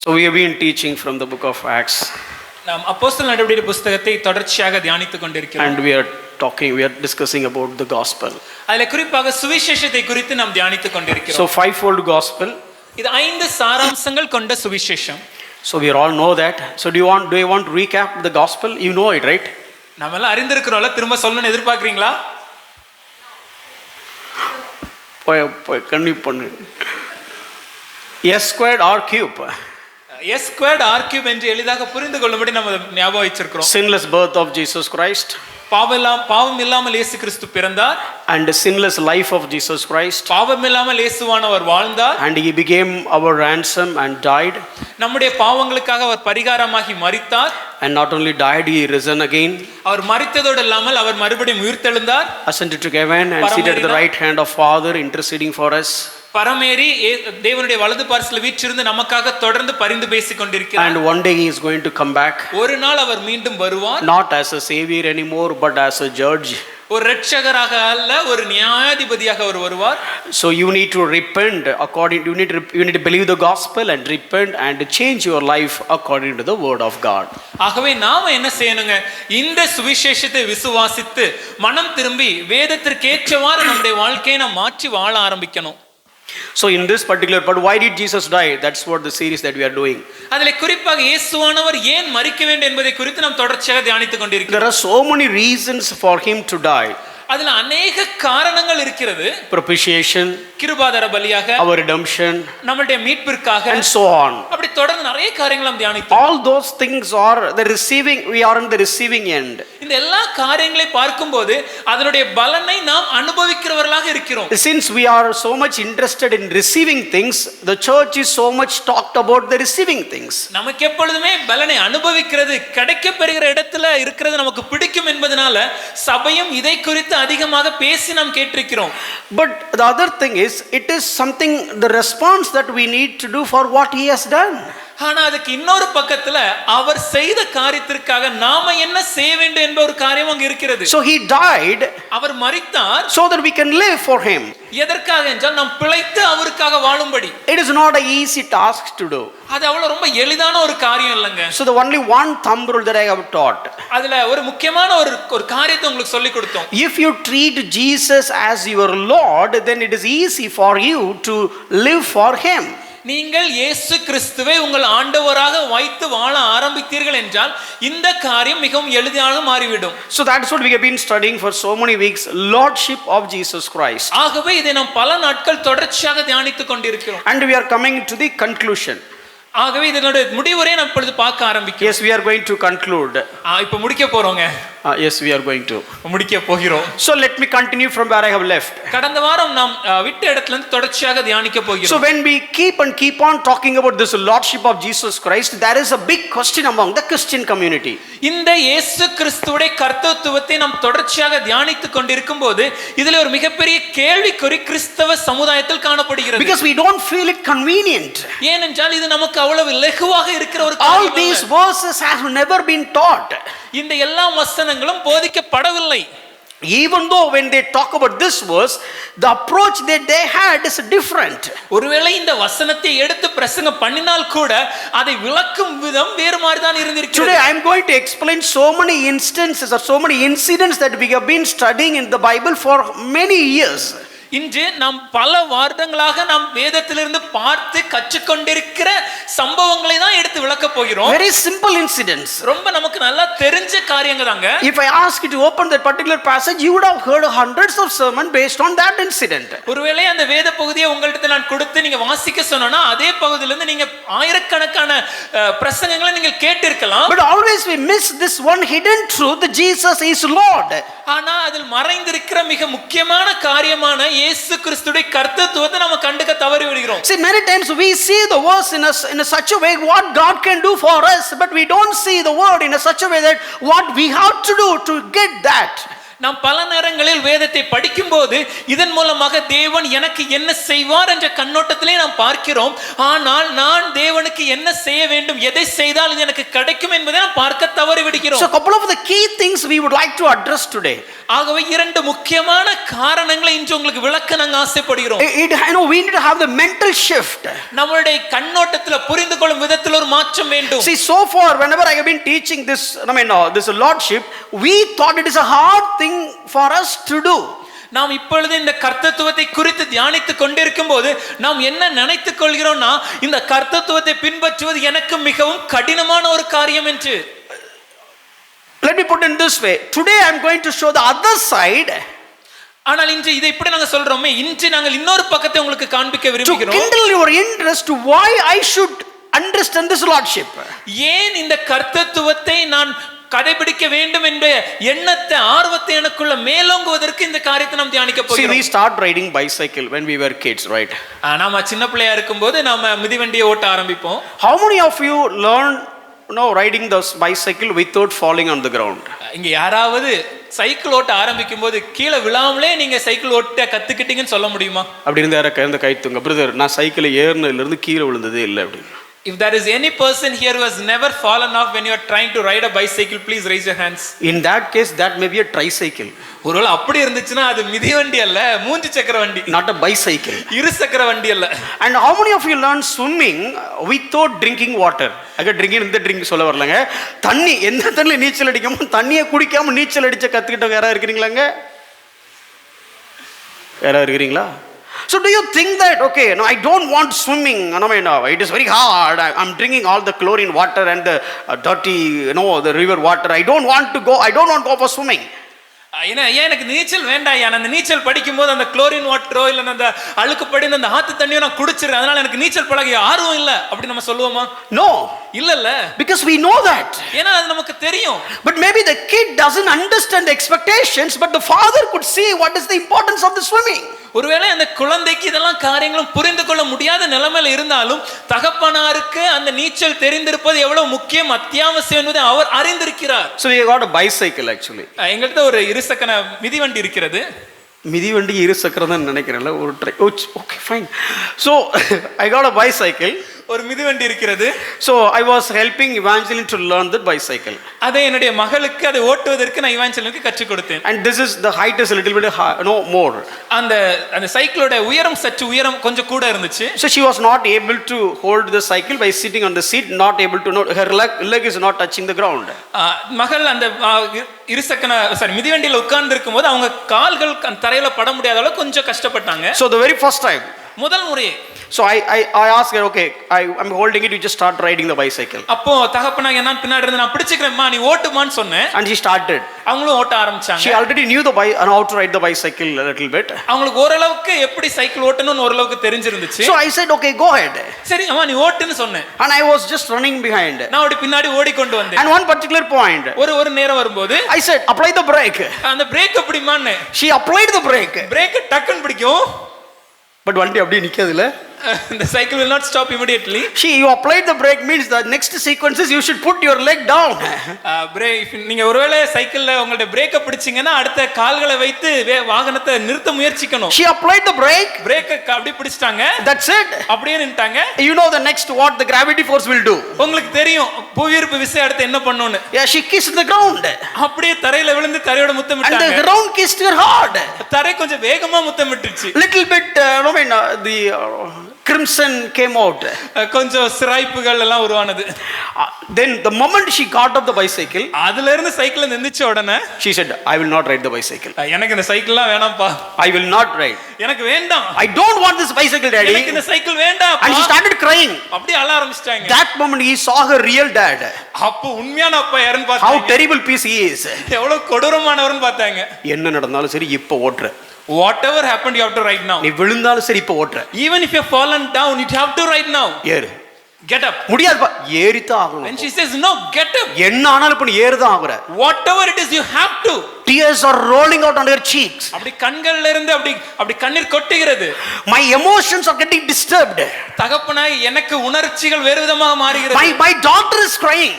So we have been teaching from the book of Acts. நாம் அப்போஸ்தலர் நடவடிக்கைகளின் புத்தகத்தை தொடர்ச்சியாக தியானித்துக் கொண்டிருக்கிறோம். And we are discussing about the gospel. அதிலே குறிப்பாக சுவிசேஷத்தை குறித்து நாம் தியானித்துக் கொண்டிருக்கிறோம். So fivefold gospel. இது 5 சாராம்சங்கள் கொண்ட சுவிசேஷம். So we all know that. So do you want to recap the gospel? You know it, right? நாம எல்லாம் அறிந்திருக்கிறோம்ல, திரும்ப சொல்லணும்னு எதிர்பார்க்கறீங்களா? போய் கண்ணி பண்ணு. S squared R cube. S squared R cube என்று எளிதாக புரிந்து கொள்ளும்படி நம்ம ஞாபகம் வச்சிருக்கிறோம். Sinless birth of Jesus Christ. பாவம் இல்லாமல் இயேசு கிறிஸ்து பிறந்தார். And the sinless life of Jesus Christ. பாவம் இல்லாமல் இயேசுவானவர் வாழ்ந்தார். And he became our ransom and died. நம்முடைய பாவங்களுக்காக அவர் பரிகாரமாகி மரித்தார். And not only died, he risen again. அவர் மரித்ததோடு இல்லாமல் அவர் மறுபடியும் உயிர்த்தெழுந்தார். Ascended to heaven and seated at the right hand of Father, interceding for us. பரமேறி தேவனுடைய வலது பார்சல வீற்றிருந்து நமக்காக தொடர்ந்து பரிந்து பேசிக் கொண்டிருக்கிறார். And one day he is going to come back. ஒரு நாள் அவர் மீண்டும் வருவார். Not as a savior anymore, but as a judge. ஒரு இரட்சகராக அல்ல, ஒரு நியாயாதிபதியாக அவர் வருவார். So you need to repent you need to believe the gospel and repent and change your life according to the word of God. ஆகவே நாம என்ன செய்யணுங்க? இந்த சுவிசேஷத்தை விசுவாசித்து மனம் திரும்பி வேதத்திற்கு ஏற்றவாறு நம்முடைய வாழ்க்கையை நாம் மாற்றி வாழ ஆரம்பிக்கணும். So in this particular part, why did Jesus die? That's what the series that we are doing. அதிலே குறிப்பாக இயேசுவானவர் ஏன் மரிக்க வேண்டும் என்பதை குறித்து நாம் தொடர்ச்சியாக தியானித்துக் கொண்டிருக்கிறோம். There are so many reasons for him to die. அதுல अनेक காரணங்கள் இருக்கிறது. Propitiation, கிருபாதார பலியாக, our redemption, நம்மளுடைய மீட்பிற்காக, and so on. அப்படி தொடர்ந்து நிறைய காரியங்களை நாம் தியானித்தோம். All those things are we are in the receiving end. இந்த எல்லா காரியங்களை பார்க்கும்போது அதனுடைய பலனை நாம் அனுபவிக்கிறவர்களாக இருக்கிறோம். Since we are so much interested in receiving things, the church is so much talked about the receiving things. நமக்கு எப்பொழுதுமே பலனை அனுபவிக்கிறது, கிடைக்கப் பெறுகிற இடத்துல இருக்கிறது நமக்கு பிடிக்கும் என்பதனால சபையும் இதை குறித்து அதிகமாக பேசி நாம் கேட்டிருக்கிறோம். But the other thing is, it is something, the response that we need to do for what he has done. ஆனா அதுக்கு இன்னொரு பக்கத்துல அவர் செய்த காரியத்திற்காக நாம என்ன செய்ய வேண்டும் என்ற ஒரு காரியம் அங்க இருக்கிறது. So he died, அவர் மரித்தார், so that we can live for him. எதற்காக என்றால் நாம் பிழைத்து அவருக்காக வாழும்படி. It is not an easy task to do. அது அவ்வளவு ரொம்ப எளிதான ஒரு காரியம் இல்லங்க. So the only one thumb rule that I have taught. அதுல ஒரு முக்கியமான ஒரு காரியத்தை உங்களுக்கு சொல்லி கொடுத்தோம். If you treat Jesus as your Lord, then it is easy for you to live for him. நீங்கள் இயேசு கிறிஸ்துவை உங்கள் ஆண்டவராக வைத்து வாழ ஆரம்பித்தீர்கள் என்றால் இந்த காரியம் மிகவும் எளிதாக மாறிவிடும். So that's what we have been studying for so many weeks, Lordship of Jesus Christ. ஆகவே இதை நாம் பல நாட்கள் தொடர்ச்சியாக தியானித்துக் கொண்டிருக்கிறோம். And we are coming to the conclusion. ஆகவே இதனுடைய முடிவுரை நாம் இப்பொழுது பார்க்க ஆரம்பிக்கிறோம். Yes, we are going to conclude. இப்போ முடிக்க போறோங்க. Yes, we are going to முடிக்க போகிறோம். So let me continue from where I have left. கடந்த வாரம் நாம் விட்ட இடத்துல இருந்து தொடர்ச்சியாக தியானிக்க போகிறோம். So when we keep on talking about this Lordship of Jesus Christ, there is a big question among the Christian community. இந்த இயேசு கிறிஸ்துவுடைய கர்த்தத்துவத்தை நாம் தொடர்ச்சியாக தியானித்துக் கொண்டிருக்கும் போது இதில் ஒரு மிகப்பெரிய கேள்விக்குறி கிறிஸ்தவ சமுதாயத்தில் காணப்படுகிறது. Because we don't feel it convenient. ஏனென்றால் இது நமக்கு அவ்வளவு இலகுவாக இருக்கிற ஒரு All these verses have never been taught. இந்த எல்லா வசனங்களும் போதிக்கப்படவில்லை. Even though when they talk about this verse, the approach that they had is different. ஒருவேளை இந்த வசனத்தை எடுத்து பிரசங்கம் பண்ணினால் கூட அதை விளக்கும் விதம் வேறு மாதிரி தான் இருந்திருக்கிறது. Today I am going to explain so many instances or so many incidents that we have been studying in the Bible for many years. இன்று நாம் பல வருடங்களாக நாம் வேதத்திலிருந்து பார்த்து கற்றுக்கொண்டிருக்கிற சம்பவங்களை தான் எடுத்து விளக்க போகிறோம். Very simple incidents. ரொம்ப நமக்கு நல்லா தெரிஞ்ச காரியங்க தாங்க. If I ask you to open that particular passage, you would have heard hundreds of sermons based on that incident. ஒருவேளை அந்த வேத பகுதியை உங்கள்கிட்ட நான் கொடுத்து நீங்க வாசிக்க சொன்னா அதே பகுதியிலிருந்து நீங்க ஆயிரக்கணக்கான பிரசங்கங்களை நீங்க கேட்டிருக்கலாம். But always we miss this one hidden truth that Jesus is Lord. ஆனா அதில் மறைந்திருக்கிற மிக முக்கியமான காரியமான இயேசு கிறிஸ்துவின் கர்த்தத்துவத்தை நாம கண்டுக்க தவறி விடுகிறோம். See, many times we see the verse in a such a way what God can do for us, but we don't see the word in a such a way that what we have to do to get that. நாம் பல நேரங்களில் வேதத்தை படிக்கும்போது இதன் மூலமாக தேவன் எனக்கு என்ன செய்வார் என்ற கண்ணோட்டத்திலே நாம் பார்க்கிறோம். ஆனால் நான் தேவனுக்கு என்ன செய்ய வேண்டும், எதை செய்தால் இது எனக்கு கிடைக்கும் என்பதை நாம் பார்க்க தவறி விடுகிறோம். So a couple of the key things we would like to address today. ஆகவே இரண்டு முக்கியமான காரணங்களை இன்று உங்களுக்கு விளக்க நாங்கள் ஆசைப்படுகிறோம். We need to have the mental shift. நம்மளுடைய கண்ணோட்டத்தில் புரிந்து கொள்ளும் விதத்தில் ஒரு மாற்றம் வேண்டும். See, so far whenever I have been teaching this, this lordship, we thought it is a hard thing for us to do. நாம் இப்பொழுது இந்த கர்த்தத்துவத்தை குறித்து தியானித்துக் கொண்டிருக்கும் போது நாம் என்ன நினைத்துக் கொள்கிறோம்னா, இந்த கர்த்தத்துவத்தை பின்பற்றுவது எனக்கு மிகவும் கடினமான ஒரு காரியம் என்று. Let me put it in this way. Today I am going to show the other side. ஆனால் இன்று இதை இப்படி நாங்கள் சொல்றோமே, இன்று நாங்கள் இன்னொரு பக்கத்தை உங்களுக்கு காண்பிக்க விரும்புகிறோம். To kindle your interest to why I should understand this lordship. ஏன் இந்த கர்த்தத்துவத்தை நான் கடைபிடிக்க வேண்டும் என்ற எண்ணத்தை, ஆர்வத்தை எனக்குள்ள மேலோங்குவதற்கு இந்த காரியத்தை நாம் தியானிக்க போகிறோம். See, we start riding bicycle when we were kids, right? நாம சின்ன பிள்ளையா இருக்கும்போது நாம மிதிவண்டியை ஓட்ட ஆரம்பிப்போம். How many of you learned riding the bicycle without falling on the ground? இங்க யாராவது சைக்கிள் ஓட்ட ஆரம்பிக்கும் போது கீழே விழாமலே நீங்க சைக்கிள் ஓட்ட கத்துக்கிட்டீங்கன்னு சொல்ல முடியுமா? அப்படி இருந்தா யார கை தூங்க, பிரதர் நான் சைக்கிள் ஏறினதுல இருந்து கீழே விழுந்ததே இல்லை அப்படி. If there is any person here who has never fallen off when you are trying to ride a bicycle, please raise your hands. In that case, that may be a tricycle. ஒருவேளை அப்படி இருந்துச்சுன்னா அது மிதிவண்டி அல்ல, மூன்று சக்கர வண்டி. Not a bicycle. இரு சக்கர வண்டி அல்ல. And how many of you learn swimming without drinking water? Drinking இந்த ட்ரிங்க் சொல்ல வரலங்க. தண்ணி, எந்த தண்ணியில நீச்சல் அடிக்காம தண்ணியை குடிக்காம நீச்சல் அடிச்ச கத்துக்கிட்டவங்க யாராவது இருக்கிறீங்களாங்க? யாராவது இருக்கிறீங்களா? So do you think that, okay, no, I don't want swimming, it is very hard, I'm drinking all the chlorine water and the dirty, the river water, I don't want to go for swimming. ஏன்னா எனக்கு நீச்சல் வேண்டாம், அந்த நீச்சல் படிக்கும் போது அந்த chlorine வாட்டரோ இல்ல அந்த அழுக்கு படிந்த அந்த ஆத்து தண்ணியோ நான் குடிச்சிருக்கேன், அதனால எனக்கு நீச்சல் பழக ஆர்வம் இல்ல அப்படி நம்ம சொல்லுவோமா? No, இல்ல, because we know that. ஏன்னா அது நமக்கு தெரியும். But maybe the kid doesn't understand the expectations, but the father could see what is the importance of the swimming. ஒருவேளை அந்த குழந்தைக்கு இதெல்லாம் காரியங்களும் புரிந்து கொள்ள முடியாத நிலைமையில இருந்தாலும் தகப்பனாருக்கு அந்த நீச்சல் தெரிந்திருப்பது எவ்வளவு முக்கியம், அத்தியாவசியம் என்பதை அவர் அறிந்திருக்கிறார். So we got a bicycle actually. எங்கள்கிட்ட ஒரு இருசக்கர மிதிவண்டி இருக்கிறது. மிதிவண்டி இரு சக்கரம் தான் நினைக்கிறேன்ல, ஒரு okay fine. So I got a bicycle. ஒரு மிதிவண்டி இருக்கிறது. So I was helping Evangeline to learn that bicycle. அதை என்னுடைய மகளுக்கு அதை ஓட்டுவதற்கு நான் இவாஞ்சலினுக்கு கற்றுக் கொடுத்தேன். And this is the height is a little bit more. அந்த சைக்கிளோட உயரம் சற்று உயரம் கொஞ்சம் கூட இருந்துச்சு. So she was not able to hold the cycle by sitting on the seat, not able to, her leg is not touching the ground. மகள் அந்த மிதிவண்டியில உட்கார்ந்து இருக்கும்போது அவங்க கால்கள் தரையில பட முடியாத அளவுக்கு கொஞ்சம் கஷ்டப்பட்டாங்க. So the very first time, முதல் முறையே, so I asked her, okay, I'm holding it, you just start riding the bicycle. அப்போ தகப்பனாக நான் பின்னாடி இருந்து நான் பிடிச்சுக்கிறேன்மா நீ ஓட்டுமான்னு சொன்னேன். And she started. அவங்களும் ஓட்ட ஆரம்பிச்சாங்க. She already knew how to ride the bicycle a little bit. அவங்களுக்கு ஓரளவுக்கு எப்படி சைக்கிள் ஓட்டணும்னு ஓரளவுக்கு தெரிஞ்சிருந்துச்சு. So I said, okay, go ahead. சரி அம்மா நீ ஓட்டுன்னு சொன்னேன். And I was just running behind. நான் ஓடி பின்னாடி ஓடிக்கொண்டு வந்தேன். And one particular point, ஒரு நேரம் வரும்போது I said, apply the brake. அந்த பிரேக் எப்படிமான்னு. She applied the brake. Brake டக்குன்னு பிடிக்கும். But வண்டி அப்படியே நிக்காதுல. The cycle will not stop immediately. You applied the brake means the next sequence is you should put your leg down. நீங்க ஒருவேளை சைக்கிள்ல உங்களுடைய பிரேக்க பிடிச்சீங்கன்னா அடுத்த கால்களை வைத்து வாகனத்தை நிறுத்த முயற்சிக்கணும். She applied the brake. பிரேக்க அப்படியே பிடிச்சிட்டாங்க. That's it. அப்படியே நின்னுட்டாங்க. You know the next what the gravity force will do. உங்களுக்கு தெரியும் புவியீர்ப்பு விசை அடுத்து என்ன பண்ணும்னு. Yeah, she kissed the ground. அப்படியே தரையில விழுந்து தரையோட முத்தமிட்டாங்க. And the ground kissed her hard. தரை கொஞ்சம் வேகமா முத்தமிட்டுச்சு. Little bit the crimson came out. கொஞ்சம் சிராய்ப்புகள் எல்லாம் உருவானது. Then the moment she got off the bicycle, அதுல இருந்து சைக்கிள்ல நின்னுச்ச உடனே she said, I will not ride the bicycle. எனக்கு இந்த சைக்கிள்லாம் வேணாம்ப்பா. I will not ride. எனக்கு வேண்டாம். I don't want this bicycle, daddy. எனக்கு இந்த சைக்கிள் வேண்டாம். And she started crying. அப்படியே அழ ஆரம்பிச்சிட்டாங்க. That moment he saw her real dad. அப்போ உண்மையான அப்பா யாருன்னு பார்த்தாங்க. How terrible piece he is. எவ்வளவு கொடூரமானவர்னு பார்த்தாங்க. என்ன நடந்தாலும் சரி இப்ப ஓட்ற. Whatever happened you have to ride now. நீ விழுந்தாலும் சரி இப்ப ஓட்ற. Even if you have fallen down you have to ride now. ஏறு. Get up. முடியாதுப்பா ஏறிதான் ஆகணும். When she says no get up. என்ன ஆனாலும் இப்ப நீ ஏறுதான் ஆகுற. Whatever it is you have to. Tears are rolling out on your cheeks. அப்படி கண்கள்ல இருந்து அப்படி கண்ணீர் கொட்டுகிறது. My emotions are getting disturbed. தகப்பனாய் எனக்கு உணர்ச்சிகள் வேறு விதமாக மாறுகிறது. My daughter is crying.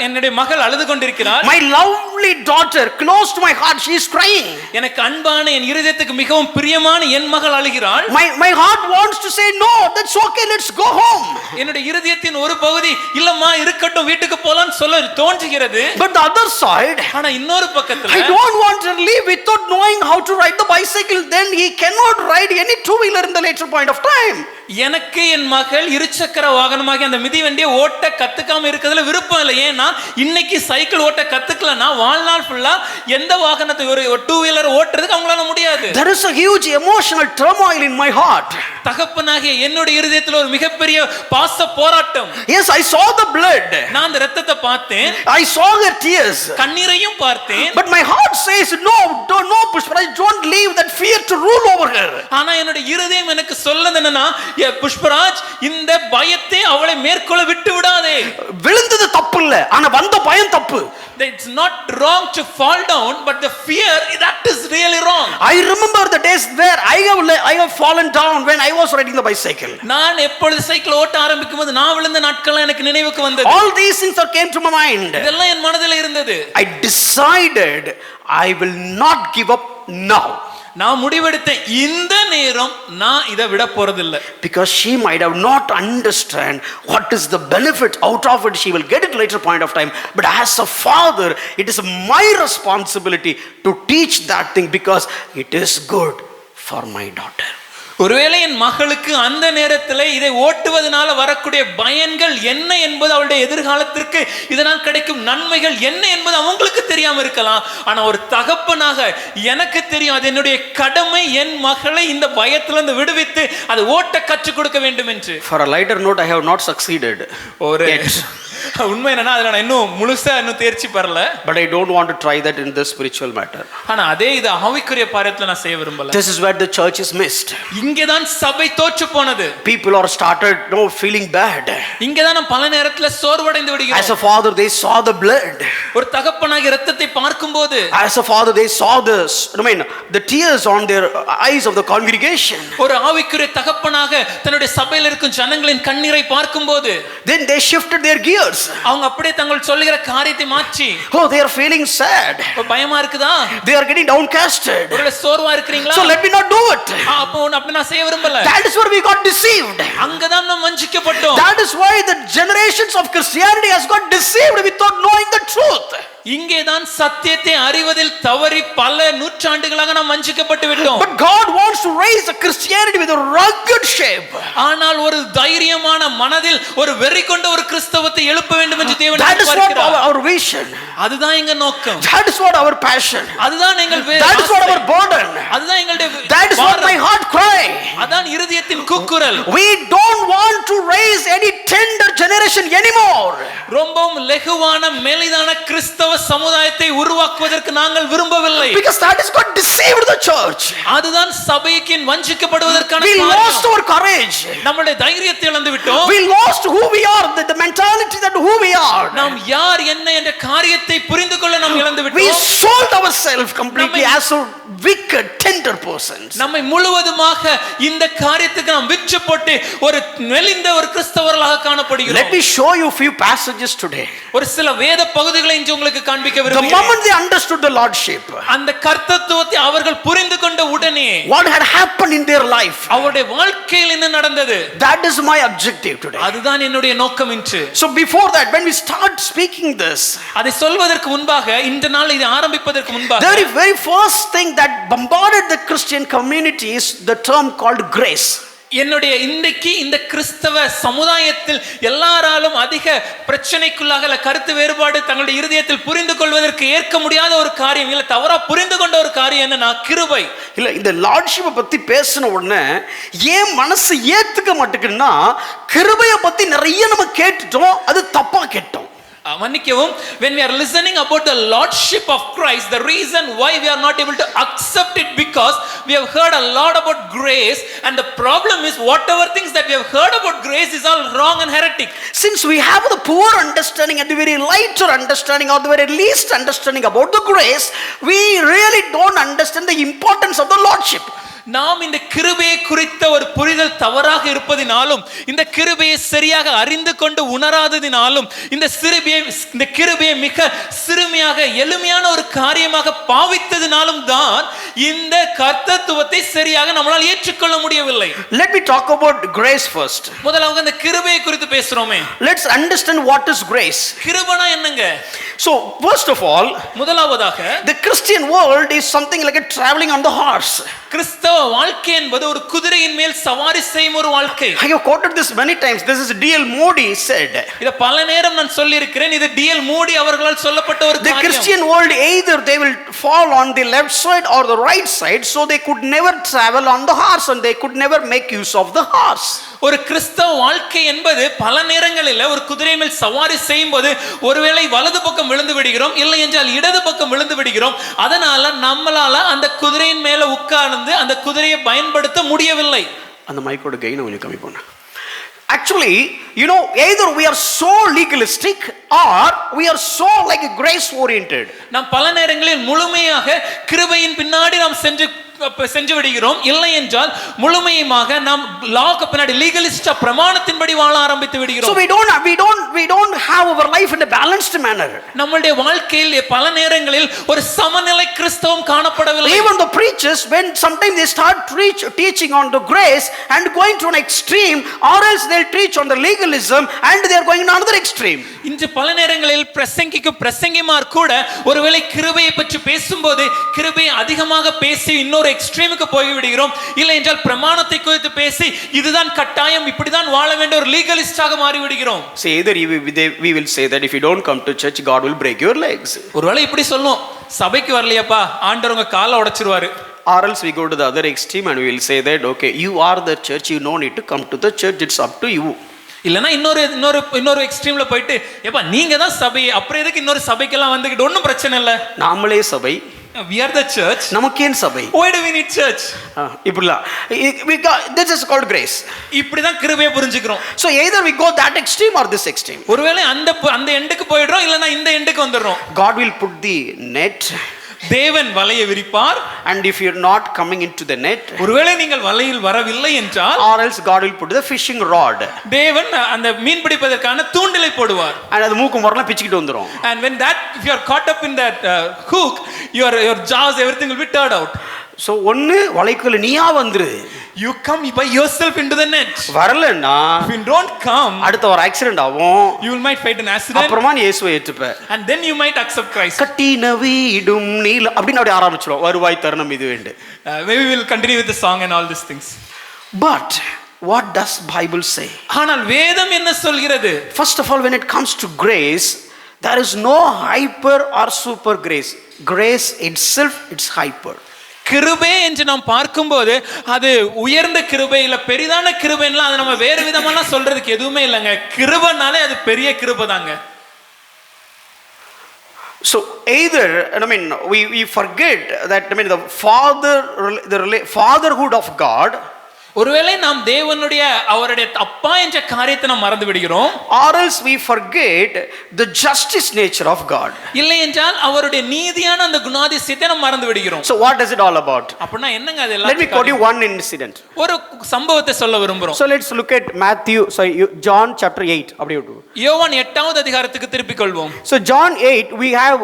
என்னுடைய மகள் அழுது கொண்டிருக்கிறாள். My loved lovely daughter, close to my heart, she is crying. எனக்கு அன்பான என் இருதயத்துக்கு மிகவும் பிரியமான என் மகள் அழுகிறாள். My heart wants to say, no, that's okay, let's go home. என்னுடைய இருதயத்தின் ஒரு பகுதி இல்லம்மா இருக்கட்டும் வீட்டுக்கு போலாம்னு சொல்ல தோன்றுகிறது. But the other side, ஆனா இன்னொரு பக்கத்துல I don't want to leave without knowing how to ride the bicycle. Then he cannot ride any two-wheeler in the later point of time. எனக்கு என் மகள் இருசக்கர வாகனமாக அந்த மிதிவண்டியை ஓட்ட கத்துக்காம இருக்கிறதுல விருப்பம் இல்லை. ஏன்னா இன்னைக்கு சைக்கிள் ஓட்ட கத்துக்கலன்னா வாழ்நாள் ஃபுல்லா எந்த வாகனத்தை ஒரு டூ வீலர் ஓட்டுறதுக்கு அவங்களால முடியாது. There is a huge emotional turmoil in my heart. தகப்பனாகிய என்னுடைய இருதயத்துல ஒரு மிகப்பெரிய பாச போராட்டம். Yes, I saw the blood. நான் அந்த ரத்தத்தை பார்த்தேன். I saw her tears. கண்ணீரையும் பார்த்தேன். But my heart says, no, Pushparaj, don't leave that fear to rule over her. ஆனா என்னுடைய இருதயம் எனக்கு சொல்லுது என்னன்னா, புஷ்பராஜ் இந்த பயத்தை அவளை மேற்கொள்ள விட்டு விடாதே. விழுந்தது தப்பு இல்ல, ஆனா வந்த பயம் தப்பு. It's not wrong to fall down, but the fear, that is really wrong. I remember the days where I have fallen down when I was riding the bicycle. நான் எப்பொழுது சைக்கிள் ஓட்ட ஆரம்பிக்கும்போது நான் விழுந்த நாட்கள் எனக்கு நினைவுக்கு வந்தது. All these things came to my mind. இதெல்லாம் என் மனதில் இருந்தது. I decided I will not give up now. நான் முடிவெடுத்தேன் இந்த நேரம் நான் இதை விட போறதில்லை. Because she might have not understand what is the benefit out of it. She will get it later point of time. But as a father, it is my responsibility to teach that thing because it is good for my daughter. ஒருவேளை என் மகளுக்கு அந்த நேரத்தில் இதை ஓட்டுவதனால வரக்கூடிய பயன்கள் என்ன என்பது அவளுடைய எதிர்காலத்திற்கு இதனால் கிடைக்கும் நன்மைகள் என்ன என்பது அவங்களுக்கு தெரியாம இருக்கலாம். ஆனா ஒரு தகப்பனாக எனக்கு தெரியும், அது என்னுடைய கடமை என் மகளை இந்த பயத்திலிருந்து விடுவித்து அதை ஓட்ட கற்றுக் கொடுக்க வேண்டும் என்று. For a lighter note, I have not succeeded. ஒரு உண்மை என்னன்னா அதுல நான் இன்னும் முழுசா தேர்ச்சி பெறல. But I don't want to try that in this spiritual matter. ஆனா அதே இது ஆவிக்குரிய பாரியத்துல நான் செய்ய விரும்பல. This is where the church is missed. இங்கதான் சபை தோற்று போனது. People are started feeling bad. இங்கதான் பல நேரத்துல சோர்வடைந்து விடுகிறோம். As a father, they saw the blood. ஒரு தகப்பனாகிய இரத்தத்தை பார்க்கும்போது, as a father, they saw the tears on their eyes of the congregation. ஒரு ஆவிக்குரிய தகப்பனாக தன்னுடைய சபையில் இருக்கும் ஜனங்களின் கண்ணீரை பார்க்கும்போது, then they shifted their gears. அவங்க அப்படியே தங்கள் சொல்லுகிற காரியத்தை மாற்றி, oh, they are feeling sad. பயமா இருக்குதா? They are getting downcasted. ஒருவேளை சோர்வா இருக்கீங்களா? So let me not do it. அப்போ அப்படி நான் செய்ய விரும்பல. That is where we got deceived. அங்கதான் நாம் வஞ்சிக்கப்பட்டோம். That is why the generations of Christianity has got deceived without knowing the truth. இங்கேதான் சத்தியத்தை அறிவதில் தவறி பல நூற்றாண்டுகளாக நாம் வஞ்சிக்கப்பட்டு விட்டோம். But God wants to raise a Christianity with a rugged shape. ஆனால் ஒரு தைரியமான மனதில் ஒரு வெறி கொண்ட ஒரு கிறிஸ்தவத்தை எழுப்ப வேண்டும் என்று தேவன் எதிர்பார்க்கிறார். That is what our vision. அதுதான் எங்க நோக்கம். That is what our passion. அதுதான் எங்கள் That is what our burden. அதுதான் எங்களுடைய That is what my heart cry. அதான் இருதயத்தின் கூக்குரல். We don't want to raise any tender generation anymore. ரொம்பவும் லெகுவான மெலிதான கிறிஸ்தவ சமுதாயத்தை உருவாக்குவதற்கு நாங்கள் விரும்பவில்லை. Because that is got deceived the church. அதுதான் சபைக்கு வஞ்சிக்கப்படுவதற்கான காரணம். We lost our courage. நம்முடைய தைரியத்தை இழந்து விட்டோம். We lost who we are, the mentality that who we are. நாம் யார் என்ன என்ற காரியத்தை புரிந்து கொள்ள நாம் இழந்து விட்டோம். We sold ourselves completely as a wicked tender persons. நம்மை முழுவதுமாக இந்த காரியத்துக்கு நாம் விற்று போட்டு ஒரு மெலிந்த ஒரு கிறிஸ்தவர்களாக காணப்படுகிறோம். Let me show you few passages today. ஒரு சில வேத பகுதிகளை இன்று உங்களுக்கு காண்பிக்க விரும்புகிறேன். The moment they understood the lordship, அந்த கர்த்தத்துவத்தை அவர்கள் புரிந்து கொண்ட உடனே what had happened in their life, அவருடைய வாழ்க்கையில் என்ன நடந்தது, that is my objective today. அதுதான் என்னுடைய நோக்கம் இன்று. So before that, when we start speaking this, அதை சொல்வதற்கு முன்பாக இந்த நாள் இதை ஆரம்பிப்பதற்கு முன்பாக the very first thing that bombarded the Christian community is the term called grace. என்னுடைய இன்றைக்கு இந்த கிறிஸ்தவ சமுதாயத்தில் எல்லாராலும் அதிக பிரச்சனைக்குள்ளாக கருத்து வேறுபாடு தங்களுடைய இருதயத்தில் புரிந்து கொள்வதற்கு ஏற்க முடியாத ஒரு காரியம் இல்ல தவறா புரிந்து கொண்ட ஒரு காரியம் என்னன்னா கிருபை. இல்ல இந்த லார்ட்ஷிப்பை பத்தி பேசின உடனே ஏன் மனசு ஏத்துக்க மாட்டேங்குதுன்னா கிருபையை பத்தி நிறைய நம்ம கேட்டுட்டோம், அது தப்பா கேட்டோம். மன்னிக்கவும், when we are listening about the lordship of Christ, the reason why we are not able to accept it because we have heard a lot about grace, and the problem is whatever things that we have heard about grace is all wrong and heretic. Since we have the poor understanding and the very lighter understanding or the very least understanding about the grace, we really don't understand the importance of the lordship. நாம் இந்த கிருபையை குறித்த ஒரு புரிதல் தவறாக இருப்பதினாலும், இந்த கிருபையை சரியாக அறிந்து கொண்டு உணராததினாலும், இந்த கிருபையை மிக சிறுமியாக எளிமையான ஒரு காரியமாக பாவித்ததினாலும் தான் இந்த கர்த்தத்துவத்தை சரியாக நம்மளால் ஏற்றுக்கொள்ள முடியவில்லை. Let me talk about grace first. முதலாவது இந்த கிருபையை குறித்து பேசுறோமே. Let's understand what is grace. கிருபைனா என்னங்க? So first of all, முதலாவதாக the Christian world is something like a traveling on the horse. கிறிஸ்தவ வாழ்க்கை என்பது ஒரு குதிரையின் மேல் சவாரி செய்யும் ஒரு வாழ்க்கை. I have quoted this many times. This is D.L. Moody said. இத பல நேரம் நான் சொல்லி இருக்கிறேன். இது D.L. Moody அவர்களால் சொல்லப்பட்ட ஒரு காரியம். The Christian world either they will fall on the left side or the right side, so they could never travel on the horse and they could never make use of the horse. ஒரு கிறிஸ்தவ வாழ்க்கை என்பது பல நேரங்களில் ஒரு குதிரை மேல் சவாரி செய்யும் போது ஒருவேளை வலது பக்கம் விழுந்து விடுகிறோம், இல்லை என்றால் இடது பக்கம் விழுந்து விடுகிறோம். அதனால நம்மளால அந்த குதிரையின் மேல உட்கார்ந்து அந்த குதிரையை பயன்படுத்த முடியவில்லை. அந்த மைக்கோட கெயின் கொஞ்சம் கம்மி பண்ண. Actually, you know, either we are so legalistic or we are so like grace oriented. நாம் பல நேரங்களில் முழுமையாக கிருபையின் பின்னாடி நாம் சென்று விடுகிறோம், இல்லை என்றால் முழுமையாக நாம் லாக்கு பின்னாடி லீகலிஸ்டா பிரமாணத்தின்படி வாழ ஆரம்பித்து விடுகிறோம். So we don't have our life in a balanced manner. நம்மளுடைய வாழ்க்கையில் பல நேரங்களில் ஒரு சமநிலை கிறிஸ்தவம் காணப்படவில்லை. Even the preachers, when sometimes they start teaching on the grace and going to an extreme, or else they'll teach on the legalism and they are going to another extreme. இன்று பல நேரங்களில் பிரசங்கிமார் கூட ஒருவேளை கிருபையை பற்றி பேசும்போது கிருபையை அதிகமாக பேசி இன்னொரு எக்ஸ்ட்ரீமுக்கு போய் விடுகிறோம், இல்லை என்றால் பிரமாணத்தை குறித்து பேசி இதுதான் கட்டாயம், இப்படிதான் வாழ வேண்டிய ஒரு லீகலிஸ்டாக மாறி விடுகிறோம். So either we will say that if you don't come to church, God will break your legs. ஒருவேளை இப்படி சொல்லும், சபைக்கு வரலையாப்பா ஆண்டவர் உங்க காலை உடைச்சிருவாரு. Or else we go to the other extreme and we will say that okay, you are the church, you no need to come to the church, it's up to you. இல்லனா இன்னொரு எக்ஸ்ட்ரீம்ல போயிட்டு ஏப்பா நீங்க தான் சபை, அப்புறம் எதுக்கு இன்னொரு சபைக்கெல்லாம் வந்துக்கிட்டு? ஒன்றும் பிரச்சனை இல்லை, நாமளே சபை, we are the church. நமக்கேன் சபை? Why do we need church? இப்படிலாம் this is called grace. இப்படிதான் கிருபையை புரிஞ்சுக்கிறோம். So either we go that extreme or this extreme. ஒருவேளை அந்த எண்டுக்கு போயிடுறோம், இல்லனா இந்த எண்டுக்கு வந்துடுறோம். God will put the net. தேவன் வலையை விரிப்பார். And if you're not coming into the net, ஒருவேளை நீங்கள் வலையில் வரவில்லை என்றால், or else God will put the fishing rod. தேவன் அந்த மீன் பிடிப்பதற்கான தூண்டிலை போடுவார். And அது மூக்கு முறலாம் பிச்சிக்கிட்டு வந்துரும். And when if you are caught up in that hook, your jaws, everything will be turned out. So ஒன்னு வலைக்குள்ள நீயா வந்துரு, you come by yourself into the net. வரலன்னா, if you don't come, அடுத்த ஒரு ஆக்சிடென்ட் ஆகும், you will might fight an accident, அப்புறமா நீ இயேசுவை ஏற்றுப்ப, and then you might accept Christ. கட்டின வீடும் நீல அப்படினு அப்படியே ஆரம்பிச்சிரும், வருவாய் தருணம் இது வேண்டு. Maybe we will continue with the song and all these things. But what does Bible say? ஆனால் வேதம் என்ன சொல்கிறது? First of all, when it comes to grace, there is no hyper or super grace. Grace itself, it's hyper. கிருபை என்று நாம் பார்க்கும்போது அது உயர்ந்த கிருபை இல்ல பெரிதான கிருபைன்னா அது நம்ம வேறு விதமெல்லாம் சொல்றதுக்கு எதுவுமே இல்லைங்க. கிருபைனாலே அது பெரிய கிருபை தாங்க. So either, I mean, we forget that, I mean, the fatherhood of God, ஒருவேளை நாம் அவருடைய அப்பா என்ற காரியத்தை நாம் மறந்து விடுகிறோம், or else we forget the justice nature of God. இல்லை என்றால் அவருடைய நீதியான அந்த குணாதிசயத்தை நாம் மறந்து விடுகிறோம். So what is it all about? அப்படினா என்னங்க அதெல்லாம்? Let me quote you one incident. ஒரு சம்பவத்தை சொல்ல விரும்புறோம். So let's look at John chapter 8 அப்படியே விடு. யோவான் 8வது அதிகாரத்துக்கு திருப்பிக் கொள்வோம். So John 8 we have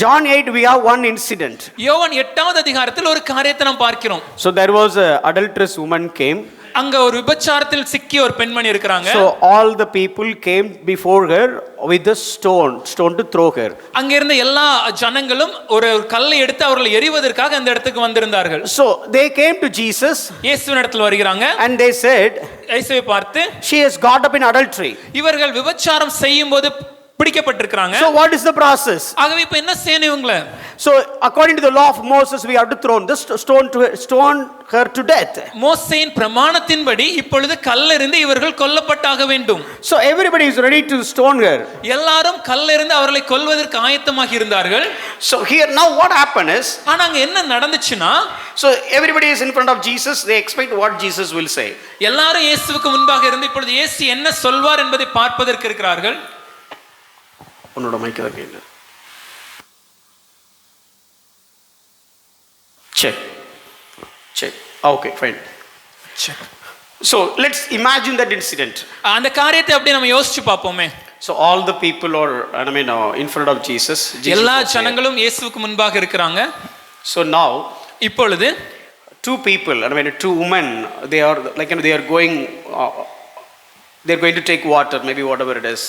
John 8 we have one incident. யோவான் 8வது அதிகாரத்தில் ஒரு காரியத்தை நாம் பார்க்கிறோம். So there was a adulterous woman came. அங்க ஒரு விபச்சாரத்தில் சிக்கிய ஒரு பெண்மணி இருக்காங்க. So all the people came before her with a stone to throw her. அங்க இருந்த எல்லா ஜனங்களும் ஒரு கல்லை எடுத்து அவர்களை எறிவதற்காக அந்த இடத்துக்கு வந்திருந்தார்கள். So they came to Jesus. இயேசுவின் இடத்தில் வருகிறாங்க. And they said, இயேசுவை பார்த்து, she has got up in adultery. இவர்கள் விபச்சாரம் செய்யும்போது பிடிக்கப்பட்டிருக்காங்க. So what is the process? ஆகவே இப்ப என்ன செய்யணும் இவங்கள? So according to the law of Moses we have to stone her to death. மோசேயின் பிரமாணத்தின்படி இப்பொழுது கல்லெறிந்து இவர்கள் கொல்லப்பட்டாக வேண்டும். So everybody is ready to stone her. எல்லாரும் கல்லெறிந்து அவர்களை கொல்வதற்கு ஆயத்தமாக இருந்தார்கள். So here now what happened is, ஆனா அங்க என்ன நடந்துச்சுனா, so everybody is in front of Jesus, they expect what Jesus will say. எல்லாரும் இயேசுவுக்கு முன்பாக இருந்து இப்பொழுது இயேசு என்ன சொல்வார் என்பதை பார்ப்பதற்கு இருக்கிறார்கள். உன்னோட மைக் தான் கேக்குது. Check. Okay, fine. So let's imagine that incident. அந்த காரியத்தை அப்படியே நம்ம யோசிச்சு பார்ப்போமே. So all the people are, in front of Jesus. எல்லா ஜனங்களும் இயேசுவுக்கு முன்பாக இருக்கிறாங்க. So now இப்பொழுது two people, two women, they are like, they are going to take water, maybe whatever it is.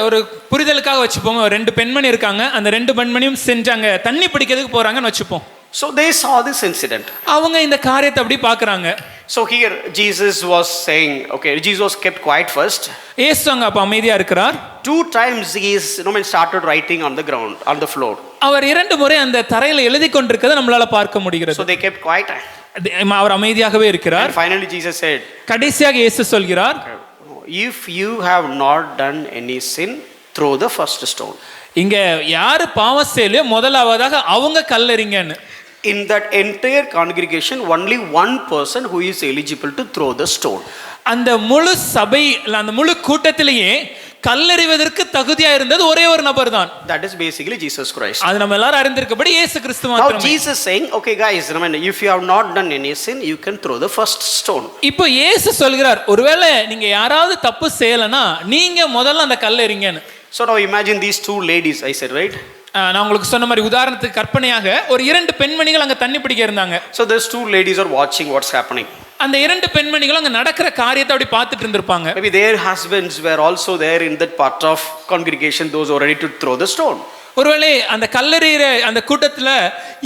ஒரு புரிதலுக்காக வச்சுப்போம். ரெண்டு பெண்மணி இருக்காங்க. அந்த ரெண்டு பெண்மணியும் செஞ்சாங்க தண்ணி பிடிக்கிறதுக்கு போறாங்கன்னு வச்சுப்போம். So they saw this incident. அவங்க இந்த காரியத்தை அப்படி பார்க்கறாங்க. So here Jesus was saying, okay, Jesus kept quiet first. இயேசு அங்க அப்ப அமைதியா இருக்கிறார். 2 times he is started writing on the ground, on the floor. அவர் 2 முறை அந்த தரையில எழுதி கொண்டிருக்கிறதை நம்மளால பார்க்க முடிகிறது. So they kept quiet. அவர் அமைதியாகவே இருக்கிறார். And finally Jesus said, கடைசியாக இயேசு சொல்கிறார், if you have not done any sin, throw the first stone. இங்க யாரு பாவம் செய்யலையோ முதலாவதாக அவங்க கல்லெறிங்கன்னு. In that entire congregation, only one person who is eligible to throw the stone. அந்த முழு சபை, அந்த முழு கூட்டத்திலேயே கல்லெறிவதற்கு தகுதியா இருந்தது ஒரே ஒரு நபர் தான். That is basically Jesus Christ. அது நம்ம எல்லாரும் அறிந்திருக்கபடி இயேசு கிறிஸ்து மாத்திரமே. Now Jesus saying, okay guys, if you have not done any sin, you can throw the first stone. இப்போ இயேசு சொல்கிறார், ஒருவேளை நீங்க யாராவது தப்பு செய்யலனா நீங்க முதல்ல அந்த கல்லெறிங்கன்னு. So now imagine these two ladies, I said, right? நான் உங்களுக்கு சொன்ன மாதிரி உதாரணத்துக்கு கற்பனையாக ஒரு 2 பெண்மணிகள் அங்க தண்ணி பிடிக்க இருந்தாங்க. So those two ladies are watching what's happening. அந்த 2 பெண்மணிகளும் அங்க நடக்கிற காரியத்தை அப்படி பார்த்துட்டு இருந்திருப்பாங்க. Maybe their husbands were also there in that part of congregation, those who are ready to throw the stone. ஒருவேளை அந்த கல்லெறிகிற அந்த கூட்டத்துல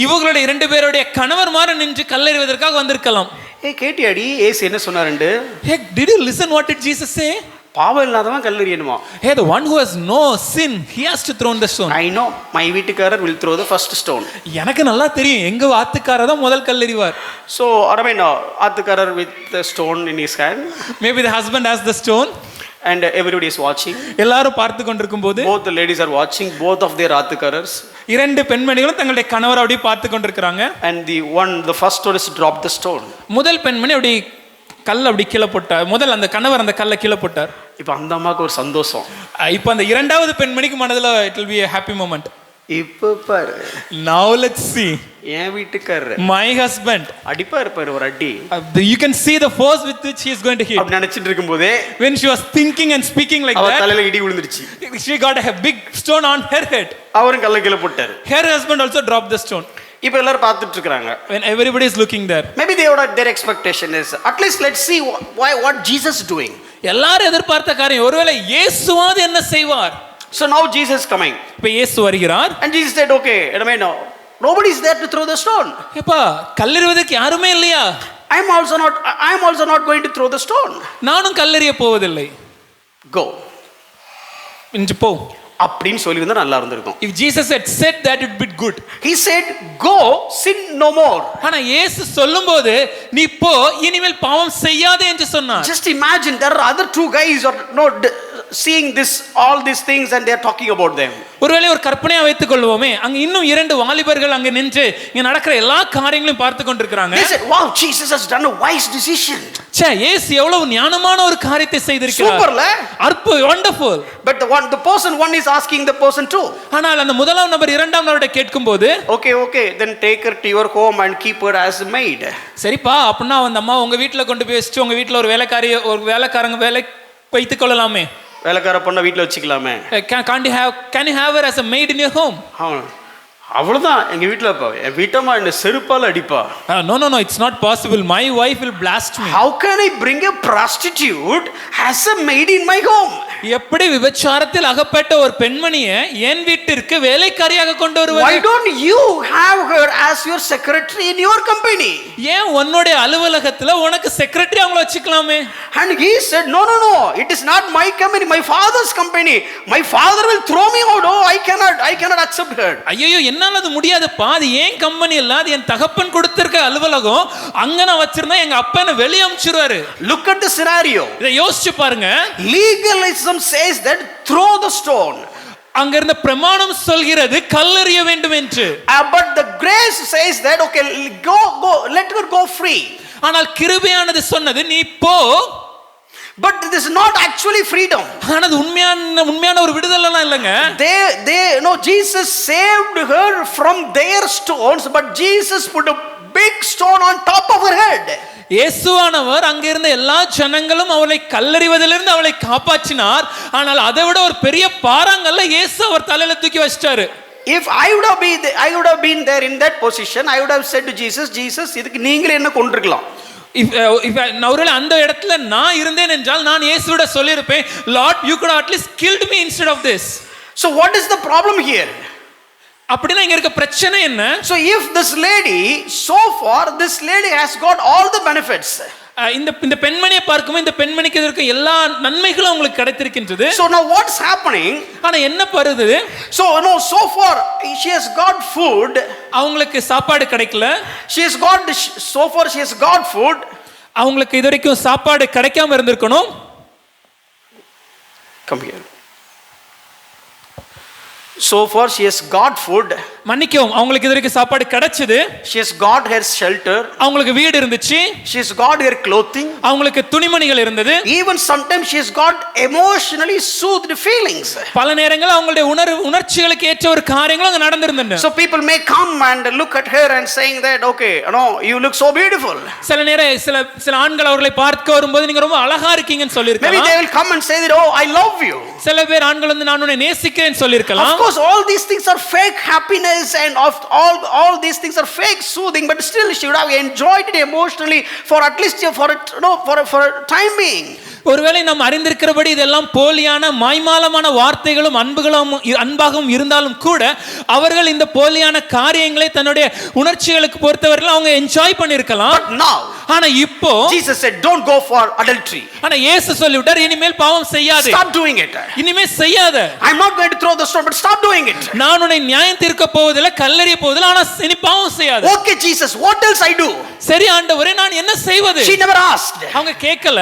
இவங்களுடைய 2 பேருடைய கணவர்மார நின்று கல்லெறிவதற்காக வந்திருக்கலாம். ஏய் கேட்டியாடி ஏசு என்ன சொன்னாருண்டு? Hey, did you listen what did Jesus say? பாவம் இல்லாதவன் கல்லெறியணுமா? Hey, the one who has no sin, he has to throw the stone. I know, my வீட்டுக்காரர் will throw the first stone. எனக்கு நல்லா தெரியும் எங்க ஆத்துக்காரர் தான் முதல் கல்லெறிவார். So ஆத்துக்காரர் with the stone in his hand. Maybe the husband has the stone. And everybody is watching. எல்லாரும் பார்த்து கொண்டிருக்கும்போது both the ladies are watching both of their ஆத்துக்காரர்ஸ். 2 பெண்மணிகளும் தங்களுடைய கணவரை அப்படியே பார்த்து கொண்டிருக்காங்க. And the first one is dropped the stone. முதல் பெண்மணி அப்படி கல்ல அப்படி கீழ போட்டார். முதல் அந்த கணவர் அந்த கல்ல கீழ போட்டார். இப்போ அந்த அம்மாக்கு ஒரு சந்தோஷம். இப்போ அந்த இரண்டாவது பெண்மணிக்கு மனதுல it will be a happy moment. இப்போ பாரு. Now let's see. என் வீட்டுக்காரர் my husband அடிப்பா இருப்பாரு ஒரு அடி. You can see the force with which he is going to hit. அப்படி நினைச்சிட்டு இருக்கும்போதே when she was thinking and speaking like that, அவ தலையில இடி விழுந்துருச்சு. she got a big stone on her head. அவரும் கல்ல கீழ போட்டாரு. her husband also dropped the stone. இப்போ எல்லாரும் பார்த்துட்டு இருக்காங்க. when everybody is looking there, maybe their expectation is at least let's see what Jesus is doing. எல்லாரும் எதிர்பார்த்த காரியம் ஒருவேளை இயேசுவாது என்ன செய்வார். So now Jesus is coming. இப்போ இயேசு வருகிறார். And Jesus said, okay, nobody is there to throw the stone. எப்பா கல்லெறிவதற்கு யாருமே இல்லையா? I am also not going to throw the stone. நானும் கல்லெறிய போவதில்லை. Go. இன்று போ. அப்படினு சொல்லிருந்தா நல்லா இருந்திருக்கும். If Jesus had said that, it would be good. He said, go, sin no more. ஆனா இயேசு சொல்லும்போது நீ போ இனிமேல் பாவம் செய்யாதே என்று சொன்னார். Just imagine there are other 2 guys or seeing all these things and they are talking about them. ஒருவேளை ஒரு கற்பனையா வைத்துக் கொள்வோமே, அங்க இன்னும் 2 வாலிபர்கள் அங்க நின்று இங்க நடக்கிற எல்லா காரியங்களையும் பார்த்து கொண்டிருக்காங்க. They said, wow, Jesus has done a wise decision. ச்சே, இயேசு எவ்வளவு ஞானமான ஒரு காரியத்தை செய்திருக்கிறார். சூப்பர்ல. wonderful. But the person one is asking the person too. ஆனால் அந்த முதலாம் நபர் இரண்டாம் நபரை கேட்கும்போது, okay, then take her to your home and keep her as a maid. சரிப்பா, அப்படினா அந்த அம்மா உங்க வீட்ல கொண்டு போய் வச்சிட்டு உங்க வீட்ல ஒரு வேலைக்காரங்க வேலை வைத்துக் கொள்ளலாமே. வேலைக்கார பொண்ண வீட்ல வச்சுக்கலாமே. can you have her as a maid in your home? அவ்வளவுதான் எங்க வீட்ல என் வீட்டம்மா என்ன செருப்பால அடிப்பா. No, it's not possible. My wife will blast me. How can I bring a prostitute as a maid in my home? எப்படி விபச்சாரத்தில் அகப்பட்ட ஒரு பெண்மணியை என் வீட்டிற்கு வேலைக்காரியாக கொண்டு வருவது? Why don't you have her as your secretary in your company? ஏன் உன்னுடைய அலுவலகத்துல உனக்கு செக்ரட்டரி அவங்கள வச்சுக்கலாமே? And he said, no, it is not my company, my father's company. My father will throw me out. Oh, I cannot accept her. ஐயோ, என்னால அது முடியாதுப்பா. அது ஏன் கம்பெனி இல்ல, அது என் தகப்பன் கொடுத்திருக்க அலுவலகம். அங்க நான் வச்சிருந்தா எங்க அப்பா என்ன வெளிய அனுப்பிச்சிடுவாரு. Look at the scenario. இதை யோசிச்சு பாருங்க. Legalism says that throw the stone. அங்க இருந்த பிரமாணம் சொல்கிறது கல்லெறிய வேண்டும் என்று. But the grace says that okay, go, let her go free. ஆனால் கிருபையானது சொன்னது நீ போ. But this is not actually freedom. ஆனது உண்மையான ஒரு விடுதலை எல்லாம் இல்லங்க. Jesus saved her from their stones, but Jesus put a big stone on top of her head. இயேசுவானவர் அங்கிருந்த எல்லா ஜனங்களும் அவளை கல்லறிவதிலிருந்து அவளை காப்பாற்றினார். ஆனால் அதை விட ஒரு பெரிய பாறாங்கல்ல இயேசு அவர் தலையில தூக்கி வச்சிட்டாரு. If I would have been there in that position, I would have said to Jesus, இதுக்கு நீங்களே என்ன கொன்றுக்கலாம். ஒருவேளை அந்த இடத்துல நான் இருந்தேன் என்றால் நான் இயேசுவிட சொல்லியிருப்பேன், Lord, you could have at least killed me instead of this. So what is the problem here? அப்படினா இங்க இருக்க பிரச்சனை என்ன? So if this lady, so far this lady has got all the benefits. இந்த பெண்மணியை பார்க்கும்போது இந்த பெண்மணிக்கு இருக்க எல்லா நன்மைகளும் உங்களுக்கு கிடைத்திருக்கின்றது. So now what's happening? ஆனா என்ன பருது? So no, so far she has got food. அவங்களுக்கு சாப்பாடு கிடைக்கல. So far she has got food. அவங்களுக்கு இதுவரைக்கும் சாப்பாடு கிடைக்காம இருந்திருக்கணும். Come here. So far she has got food. மன்னிக்கவும், அவங்களுக்கு இதுவரைக்கும் சாப்பாடு கிடைச்சது. She has got her shelter. அவங்களுக்கு வீடு இருந்துச்சு. She has got her clothing. அவங்களுக்கு துணிமணிகள் இருந்தது. Even sometimes she has got emotionally soothed feelings. பல நேரங்களில் அவங்களுடைய உணர்ச்சிகளுக்கு ஏற்ற ஒரு காரியங்கள் அங்க நடந்திருந்தன. So people may come and look at her and saying that, okay, no, you look so beautiful. சில ஆண்கள் அவர்களை பார்க்க வரும்போது நீங்க ரொம்ப அழகா இருக்கீங்கன்னு சொல்லிருக்கலாம். Maybe they will come and say that, oh, I love you. சில பேர் ஆண்கள் வந்து நான் உன்னை நேசிக்கிறேன் சொல்லிருக்கலாம். Of course all these things are fake happiness and all these things are fake soothing, but still she would have enjoyed it emotionally for at least for a time being. ஒருவேளை நாம் அறிந்திருக்கிறபடி இதெல்லாம் போலியான மாய்மாலமான வார்த்தைகளும் அன்பாகவும் இருந்தாலும் கூட அவர்கள் இந்த போலியான காரியங்களை தன்னுடைய உணர்ச்சிகளுக்கு பொறுத்தவரையில் அவங்க என்ஜாய் பண்ணிருக்கலாம். But now, ஆனா இப்போ Jesus said, don't go for adultery. ஆனா இயேசு சொல்லிவிட்டார், இனிமேல் பாவம் செய்யாதே. Stop doing it. இனிமே செய்யாத. I'm not going to throw the stone, but stop doing it. நான் உன்னை நியாயம் தீர்க்க போவதில்லை, கல்லெறிய போவதில்லை, ஆனா இனி பாவம் செய்யாத. Okay Jesus, what else I do? சரி ஆண்டவரே, நான் என்ன செய்வது? She never asked. அவங்க கேட்கல.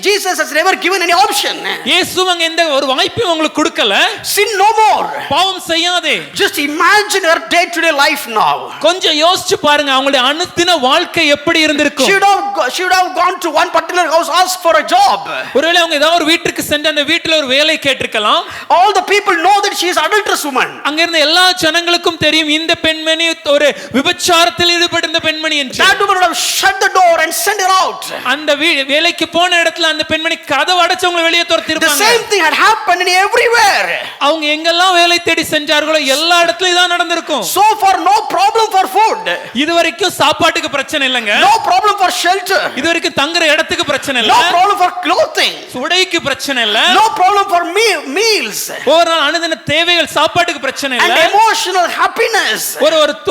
Jesus has never given any option. இயேசு அங்க எந்த ஒரு வாய்ப்பையும் உங்களுக்கு கொடுக்கல. Sin no more. பாவம் செய்யாதே. Just imagine her day to day life now. கொஞ்சம் யோசிச்சு பாருங்க அவங்களுடைய அனுதின வாழ்க்கை எப்படி இருந்திருக்கும். She would have gone to one particular house, asked for a job. ஒருவேளை அவங்க ஏதாவது ஒரு வீட்டுக்கு சென்று அந்த வீட்டுல ஒரு வேலை கேட்டிருக்கலாம். All the people know that she is adulterous woman. அங்க இருந்த எல்லா ஜனங்களுக்கும் தெரியும் இந்த பெண்மணி ஒரு விபச்சாரத்தில் ஈடுபட்டிருந்த பெண்மணி என்று. That woman would have shut the door and sent her out. அந்த வேலைக்கு போன இடத்துல அந்த பெண்மணி கதவு அடைச்சவங்களை வெளியே துரத்திருப்பாங்க. The same thing had happened in everywhere. அவங்க எங்கெல்லாம் வேலை தேடி செஞ்சார்களோ எல்லா இடத்துலயும் இதான் நடந்திருக்கும். So far no problem for food. இதுவரைக்கும் சாப்பாட்டுக்கு பிரச்சனை இல்லங்க. No problem for shelter. இதுவரைக்கும் தங்குற இடத்துக்கு பிரச்சனை இல்ல. No problem for clothing. உடைக்கு பிரச்சனை இல்ல. No problem for meals. ஒரு நாள் அனுதின தேவைகள் சாப்பாட்டுக்கு பிரச்சனை இல்ல. And emotional happiness.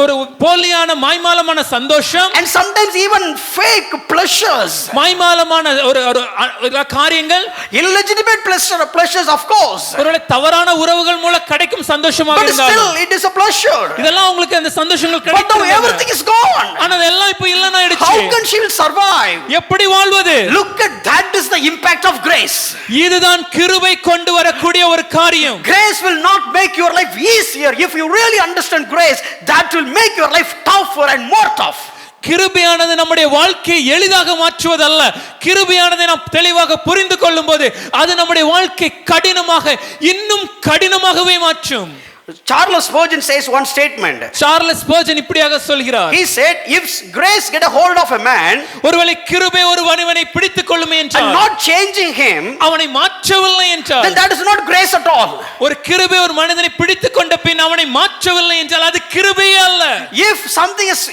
ஒரு போலியான மாய்மாலமான சந்தோஷம். And sometimes even fake pleasures. மாய்மாலமான ஒரு காரியங்கள். Illegitimate pleasures of course. ஒருவேளை தவறான உறவுகள் மூலம் கிடைக்கும் சந்தோஷமாக இருந்தாலும். But still it is a pleasure. இதெல்லாம் உங்களுக்கு அந்த சந்தோஷங்கள் கிடைக்கும். But now everything is gone. ஆனா அதெல்லாம் இப்போ இல்லனா ஆயிடுச்சு. How can she will survive? எப்படி வாழ்வது? Look at that is the impact of grace. இதுதான் கிருபை கொண்டு வரக்கூடிய ஒரு காரியம். Grace will not make your life easier. If you really understand grace, that will make your life tougher and more tough. கிருபையானது நம்முடைய வாழ்க்கையை எளிதாக மாற்றுவதல்ல. கிருபையானதை நாம் தெளிவாக புரிந்து கொள்ளும்போது அது நம்முடைய வாழ்க்கை கடினமாக இன்னும் கடினமாகவே மாற்றும். Charles Spurgeon says one statement. Charles Spurgeon இப்படியாக சொல்கிறார். He said, if grace get a hold of a man, ஒருவேளை கிருபை ஒரு மனிதனை பிடித்துக் கொள்ளுமே என்றால், and not changing him, அவனை மாற்றவில்லை என்றால், then that is not grace at all. ஒரு கிருபை ஒரு மனிதனை பிடித்துக் கொண்ட பின் அவனை மாற்றவில்லை என்றால் அது கிருபையே அல்ல.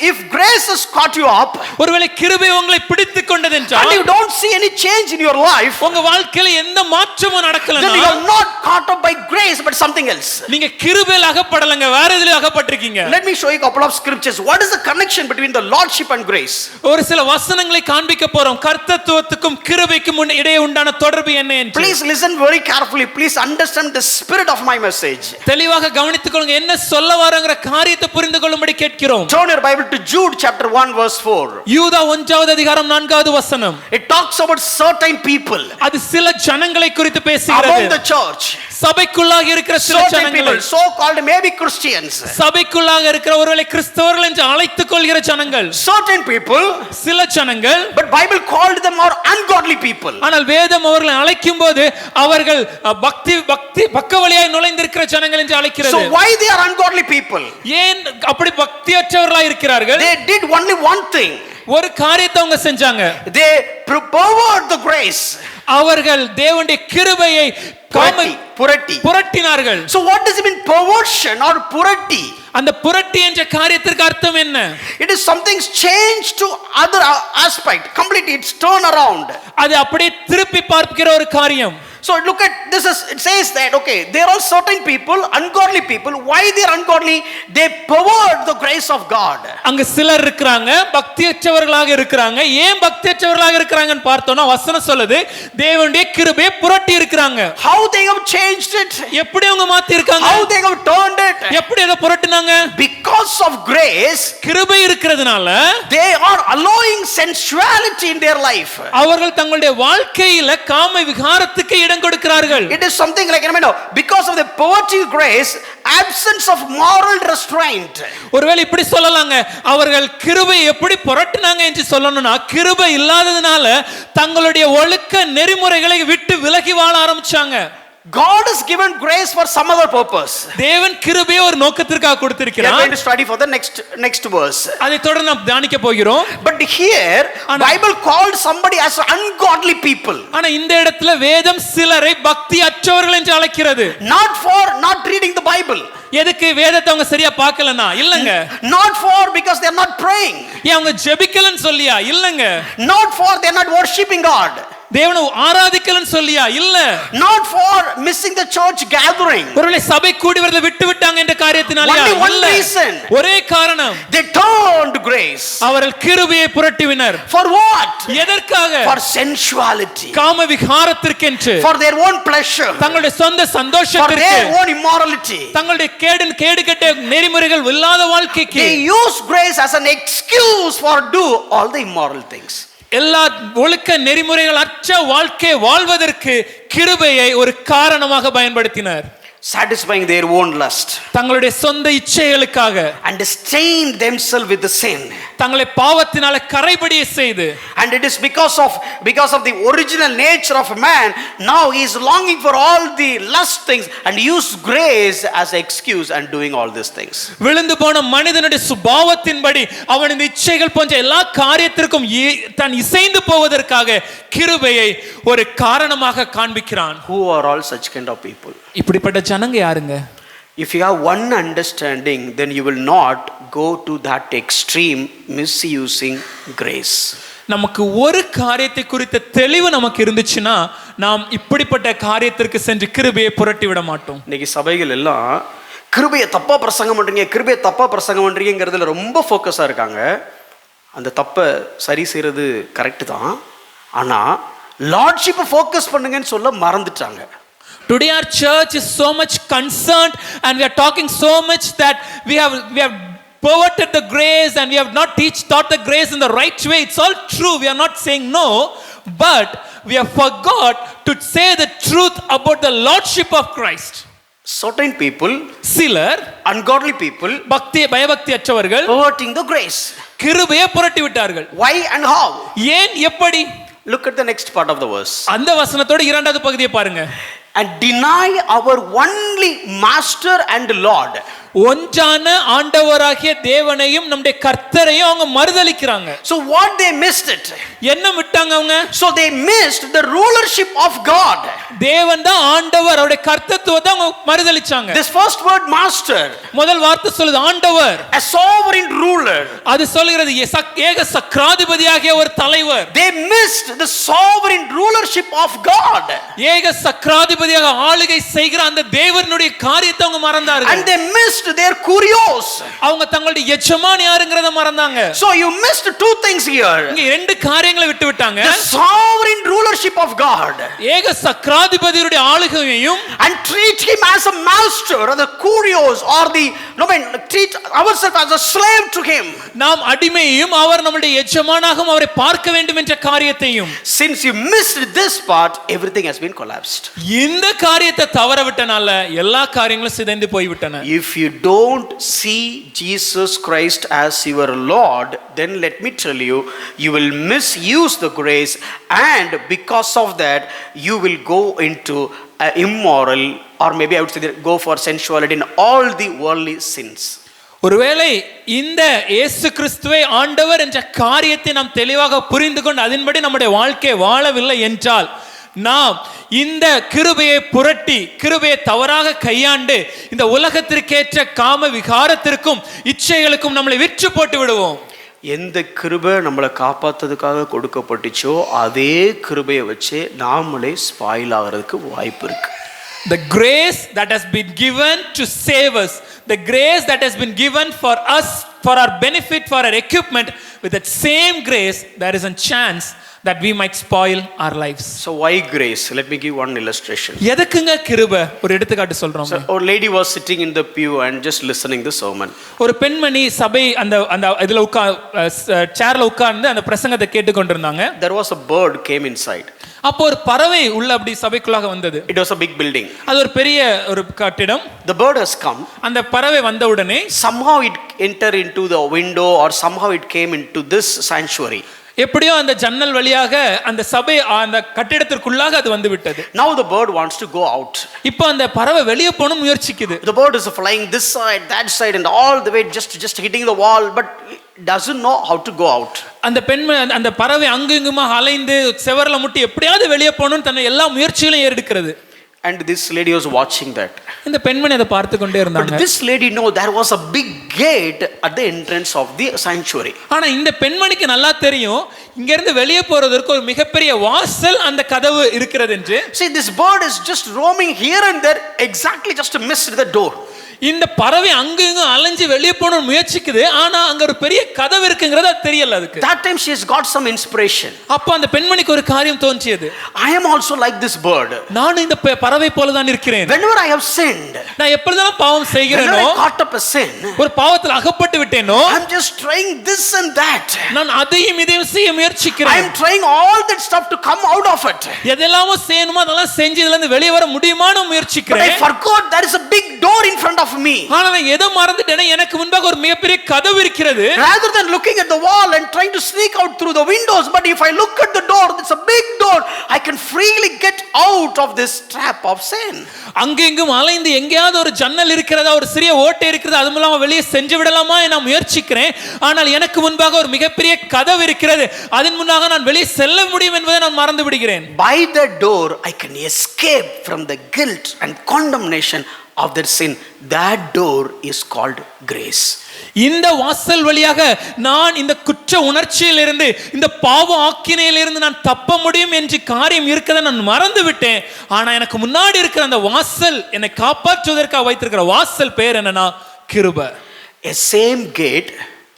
If grace has caught you up, ஒருவேளை கிருபை உங்களை பிடித்துக் கொண்டது என்றால், and you don't see any change in your life, உங்க வாழ்க்கையில எந்த மாற்றமும் நடக்கலனா, then you are not caught up by grace but something else. நீங்க கிருபையில் அகப்படலங்க, வேற எதில அகப்பட்டிருக்கீங்க. Let me show you a couple of scriptures. What is the connection between the lordship and grace? ஒரு சில வசனங்களை காண்பிக்க போறோம். கர்த்தத்துவத்துக்கும் கிருபைக்கும் இடையே உண்டான தொடர்பு என்ன என்று. Please listen very carefully. Please understand the spirit of my message. தெளிவாக கவனித்துக் கொள்ளுங்க, என்ன சொல்ல வரங்கற காரியத்தை புரிந்து கொள்ளும்படி கேட்கிறோம். Turn your Bible to Jude chapter 1 verse 4. யூதா 1வது அதிகாரம் 4வது வசனம். It talks about certain people. அது சில ஜனங்களை குறித்து பேசுகிறது. Among the church. சபைக்குள்ளாக இருக்கிற சில ஜனங்களை. So so-called maybe Christians. சபைக்குள்ளாக இருக்கிற ஒருவேளை கிறிஸ்தவர்கள் என்று அழைத்துக் கொள்கிற ஜனங்கள், Certain people, சில ஜனங்கள், but Bible called them are ungodly people. ஆனால் வேதம் அவர்களை அழைக்கும் போது அவர்கள் பக்க வழியாய் நுழைந்திருக்கிற ஜனங்கள் என்று அழைக்கிறது. So why they are ungodly people? ஏன் அப்படி பக்தியற்றவர்களாய் இருக்கிறார்கள்? They did only one thing. ஒரு காரியத்தை அவங்க செஞ்சாங்க. They perverted the grace. அவர்கள் தேவனுடைய கிருபையை புரட்டினார்கள். So what does it mean, perversion or purity? அந்த புரட்டி என்ற காரியத்திற்கு அர்த்தம் என்ன? It is something changed to other aspect, completely it's turn around. அது அப்படியே திருப்பி பார்க்கிற ஒரு காரியம். So look at this, it says that okay, there are certain people, ungodly people. Why they are ungodly? They pervert the grace of God. அங்க சிலர் இருக்காங்க, பக்தியற்றவர்களாக இருக்காங்க. ஏன் பக்தியற்றவர்களாக இருக்காங்கன்னு பார்த்தோம்னா வசனம் சொல்லுது தேவனுடைய கிருபையை புரட்டி இருக்காங்க. How they have changed it? எப்படி அவங்க மாத்தி இருக்காங்க? How they have turned it? எப்படி அதை புரட்டினாங்க? Because of grace, கிருபை இருக்கிறதுனால they are allowing sensuality in their life. அவர்கள் தங்களுடைய வாழ்க்கையில காம விகாரத்துக்கு இடம் கொடுக்கிறார்கள். It is something like, because of the poverty of grace, absence of moral restraint. ஒருவேளை இப்படி சொல்லலாங்க, அவர்கள் கிருபை எப்படி புரட்டினாங்க என்று சொல்லணும்னா கிருபை இல்லாததுனால தங்களுடைய ஒழுக்க நெறிமுறைகளை விட்டு விலகி வாழ ஆரம்பிச்சாங்க. God has given grace for some other purpose. தேவன் கிருபையை ஒரு நோக்கத்திற்காக கொடுத்திருக்கிறார். We are going to study for the next verse. அதை தொடர்ந்து நாம் தியானிக்க போகிறோம். But here Bible called somebody as ungodly people. ஆனா இந்த இடத்துல வேதம் சிலரை பக்தி அற்றவர்கள் என்று அழைக்கிறது. Not for not reading the Bible. எதுக்கு வேதத்தை அவங்க சரியா பார்க்கலனா? இல்லங்க. Not for because they are not praying. ஏன் அவங்க ஜெபிக்கலன்னு சொல்லியா? இல்லங்க. Not for they are not worshiping God. தேவனை ஆராதிக்கலன்னு சொல்லியா? இல்ல. Not for missing the church gathering. ஒருவேளை சபை கூடி வரதை விட்டு விட்டாங்க என்ற காரியத்தினாலயா? Only one reason. ஒரே காரணம். They turned grace. அவர்கள் கிருபையை புரட்டிவினர். For what? எதற்காக? For sensuality. காம விகாரத்திற்கென்று. For their own pleasure. தங்களுடைய சொந்த சந்தோஷத்திற்கு. For their own immorality. தங்களுடைய கேடுகெட்ட நெறிமுறைகள் இல்லாத வாழ்க்கைக்கு. They use grace as an excuse for do all the immoral things. எல்லா ஒழுக்க நெறிமுறைகள் அற்ற வாழ்க்கை வாழ்வதற்கு கிருபையை ஒரு காரணமாக பயன்படுத்தினர். Satisfying their own lust. தங்களுடைய சொந்த இச்சைகளுக்காக. And stain themselves with the sin. தங்களை பாவத்தினால கரைபடிய செய்து. And it is because of the original nature of man, now he is longing for all the lust things and use grace as an excuse and doing all these things. விழுந்து போன மனிதனுடைய சுபாவத்தின்படி அவன் இந்த இச்சைகள் போன்ற எல்லா காரியத்திற்கும் தான் இசைந்து போவதற்காக கிருபையை ஒரு காரணமாக காண்பிக்கிறான். Who are all such kind of people? இப்படிப்பட்ட ஜனங்க யாருங்க? If you have one understanding, then you will not go to that extreme misusing grace. நமக்கு ஒரு காரியத்தை குறித்த தெளிவு நமக்கு இருந்துச்சுன்னா நாம் இப்படிப்பட்ட காரியத்திற்கு சென்று கிருபையை புரட்டி விட மாட்டோம். இன்னைக்கு சபைகள் எல்லாம் கிருபையை தப்பா பிரசங்கம் பண்றீங்கிறதுல ரொம்ப ஃபோக்கஸா இருக்காங்க. அந்த தப்பை சரி செய்யறது கரெக்ட் தான், ஆனா லார்ட்ஷிப்பை ஃபோக்கஸ் பண்ணுங்கன்னு சொல்ல மறந்துட்டாங்க. Today our church is so much concerned and we are talking so much that we have perverted the grace and we have not taught the grace in the right way. It's all true. We are not saying no, but we have forgot to say the truth about the lordship of Christ. Certain people, சிலர் ungodly people, பயபக்தி அற்றவர்கள் perverting the grace. கிருபையை புரட்டி விட்டார்கள். Why and how? ஏன் எப்படி? Look at the next part of the verse. அந்த வசனத்தோட இரண்டாவது பகுதியை பாருங்க. And deny our only master and Lord. ஒன்றான ஆண்டவராகிய தேவனையும் நம்முடைய கர்த்தரையும் அவங்க மறுதலிக்கிறாங்க. So what they missed it? என்ன விட்டாங்க அவங்க? So they missed the rulership of God. தேவன் தான் ஆண்டவர், அவருடைய கர்த்தத்துவத்தை அவங்க மறுதலிச்சாங்க. This first word master, முதல் வார்த்தை சொல்லுது ஆண்டவர், a sovereign ruler. அது சொல்கிறது ஏக சக்கராதிபதியாகிய ஒரு தலைவர். They missed the sovereign rulership of God. ஏக சக்கராதிபதியாக ஆளுகை செய்கிற அந்த தேவனுடைய காரியத்தை அவங்க மறந்தார்கள். And they missed their kurios. அவங்க தங்களுடைய எஜமான் யாருங்கறத மறந்தாங்க. So you missed two things here. இங்க ரெண்டு காரியங்களை விட்டு விட்டாங்க. The sovereign rulership of God ஏக சக்கராதிபதியுடைய ஆளுகையையும் and treat him as a master or the kurios or the treat ourselves as a slave to him. நாம் அடிமையையும் அவர் நம்முடைய எஜமானாகவும் அவரை பார்க்க வேண்டும் என்ற காரியத்தையும். Since you missed this part, everything has been collapsed. இந்த காரியத்தை தவறவிட்டனால எல்லா காரியங்களும் சிதைந்து போய்விட்டன. If you don't see Jesus Christ as your Lord, then let me tell you, you will misuse the grace, and because of that you will go into immoral, or maybe I would say go for sensuality and all the worldly sins. ஒருவேளை இந்த இயேசு கிறிஸ்துவை ஆண்டவர் என்ற காரியத்தை நாம் தெளிவாக புரிந்து கொண்டு அதன்படி நம்முடைய வாழ்க்கை வாழவில்லை என்றால் நாம் இந்த கிருபையை புரட்டி கிருபையை தவறாக கையாண்டு இந்த உலகத்திற்கேற்ற காம விகாரத்திற்கும் இச்சைகளுக்கும் நம்மளை விற்று போட்டு விடுவோம். எந்த கிருபை நம்மளை காப்பாத்துறதுக்காக கொடுக்கப்பட்டுச்சோ அதே கிருபையை வச்சு நாமளே ஸ்பாயில் ஆகிறதுக்கு வாய்ப்பு இருக்கு. The grace that has been given to save us, the grace that has been given for us, for our benefit, for our equipment, with that same grace there is a chance that we might spoil our lives. So why grace? Let me give one illustration. எதுக்குங்க கிருபை? ஒரு எடுத்துக்காட்டு சொல்றோம். So a lady was sitting in the pew and just listening the sermon. ஒரு பெண்மணி சபை அந்த அந்த இதுல சேர்ல உட்கார்ந்து அந்த பிரசங்கத்தை கேட்டுக்கொண்டிருந்தாங்க. There was a bird came inside. அப்போ ஒரு பறவை உள்ள அப்படி சபைக்குள்ளாக வந்தது. It was a big building. அது ஒரு பெரிய ஒரு கட்டிடம். The bird has come. அந்த பறவை வந்த உடனே somehow it entered into the window or somehow it came into this sanctuary. எப்படியோ அந்த ஜன்னல் வழியாக அந்த சபை அந்த கட்டிடத்திற்குள்ளாக அது வந்து விட்டது. Now the bird wants to go out. இப்போ அந்த பறவை வெளியே போணும் முயற்சிக்குது. The bird is flying this side that side and all the way just hitting the wall, but doesn't know how to go out. அந்த பெண்மணி அந்த பறவை அங்குங்குமா அலைந்து செவர்ல முட்டி எப்படியாவது வெளியே போகணும்னு தன்னை எல்லா முயற்சிகளையும் எடுக்கிறது. And this lady was watching that. இந்த பெண்மணி அதை பார்த்து கொண்டே இருந்தாங்க. But this lady know there was a big gate at the entrance of the sanctuary. ஆனா இந்த பெண்மணிக்கு நல்லா தெரியும் இங்க இருந்து வெளியே போறதற்கு ஒரு மிகப்பெரிய வாசல் அந்த கதவு இருக்கிறது என்று. See, this bird is just roaming here and there exactly just to miss the door. இந்த பறவை அங்கங்க அலைஞ்சு வெளியே போன முயற்சிக்குது. ஆனா அங்க ஒரு பெரிய கதவு இருக்குங்கிறது அது தெரியல அதுக்கு. That time she has got some inspiration. அப்ப அந்த பெண்மணிக்கு ஒரு காரியம் தோன்றியது. I am also like this bird. நான் இந்த பறவை போல தான் இருக்கிறேன். Whenever I have sinned, நான் எப்பொழுதெல்லாம் பாவம் செய்கிறேனோ, whenever I caught up a sin, ஒரு பாவத்தில் அகப்பட்டு விட்டேனோ, I am just trying this and that. நான் அதையும் இதையும் செய்ய முயற்சிக்கிறேன். I am trying all that stuff to come out of it. எதெல்லாம் செய்யணுமோ அதெல்லாம் செஞ்சு இதுல இருந்து வெளியே வர முடியுமான்னு முயற்சிக்கிறேன். But I forgot there is a big door in front of me. ஆனா நான் எதை மறந்துட்டேனா எனக்கு முன்பாக ஒரு மிகப்பெரிய கதவு இருக்கிறது. Rather than looking at the wall and trying to sneak out through the windows, but if I look at the door, it's a big door, I can freely get out of this trap of sin. அங்கெங்கும் அலைந்து எங்கேயாவது ஒரு ஜன்னல் இருக்கிறதா ஒரு சிறிய ஓட்டை இருக்கிறதா அது மூலமா வெளியே செஞ்சு விடலாமா நான் முயற்சிக்கிறேன். ஆனால் எனக்கு முன்பாக ஒரு மிகப்பெரிய கதவு இருக்கிறது. அதன் முன்னாக நான் வெளியே செல்ல முடியும் என்பதை நான் மறந்து விடுகிறேன். By the door I can escape from the guilt and condemnation of that sin. That door is called grace. இந்த வாசல் வழியாக நான் இந்த குற்ற உணர்ச்சியிலிருந்து இந்த பாவ ஆக்கினையிலிருந்து நான் தப்ப முடியும் என்று காரியம் இருக்கதை நான் மறந்து விட்டேன். ஆனா எனக்கு முன்னாடி இருக்கிற அந்த வாசல் என்னை காப்பாற்றுவதற்காக வைத்திருக்கிற வாசல் பேர் என்னன்னா கிருபை. A same gate,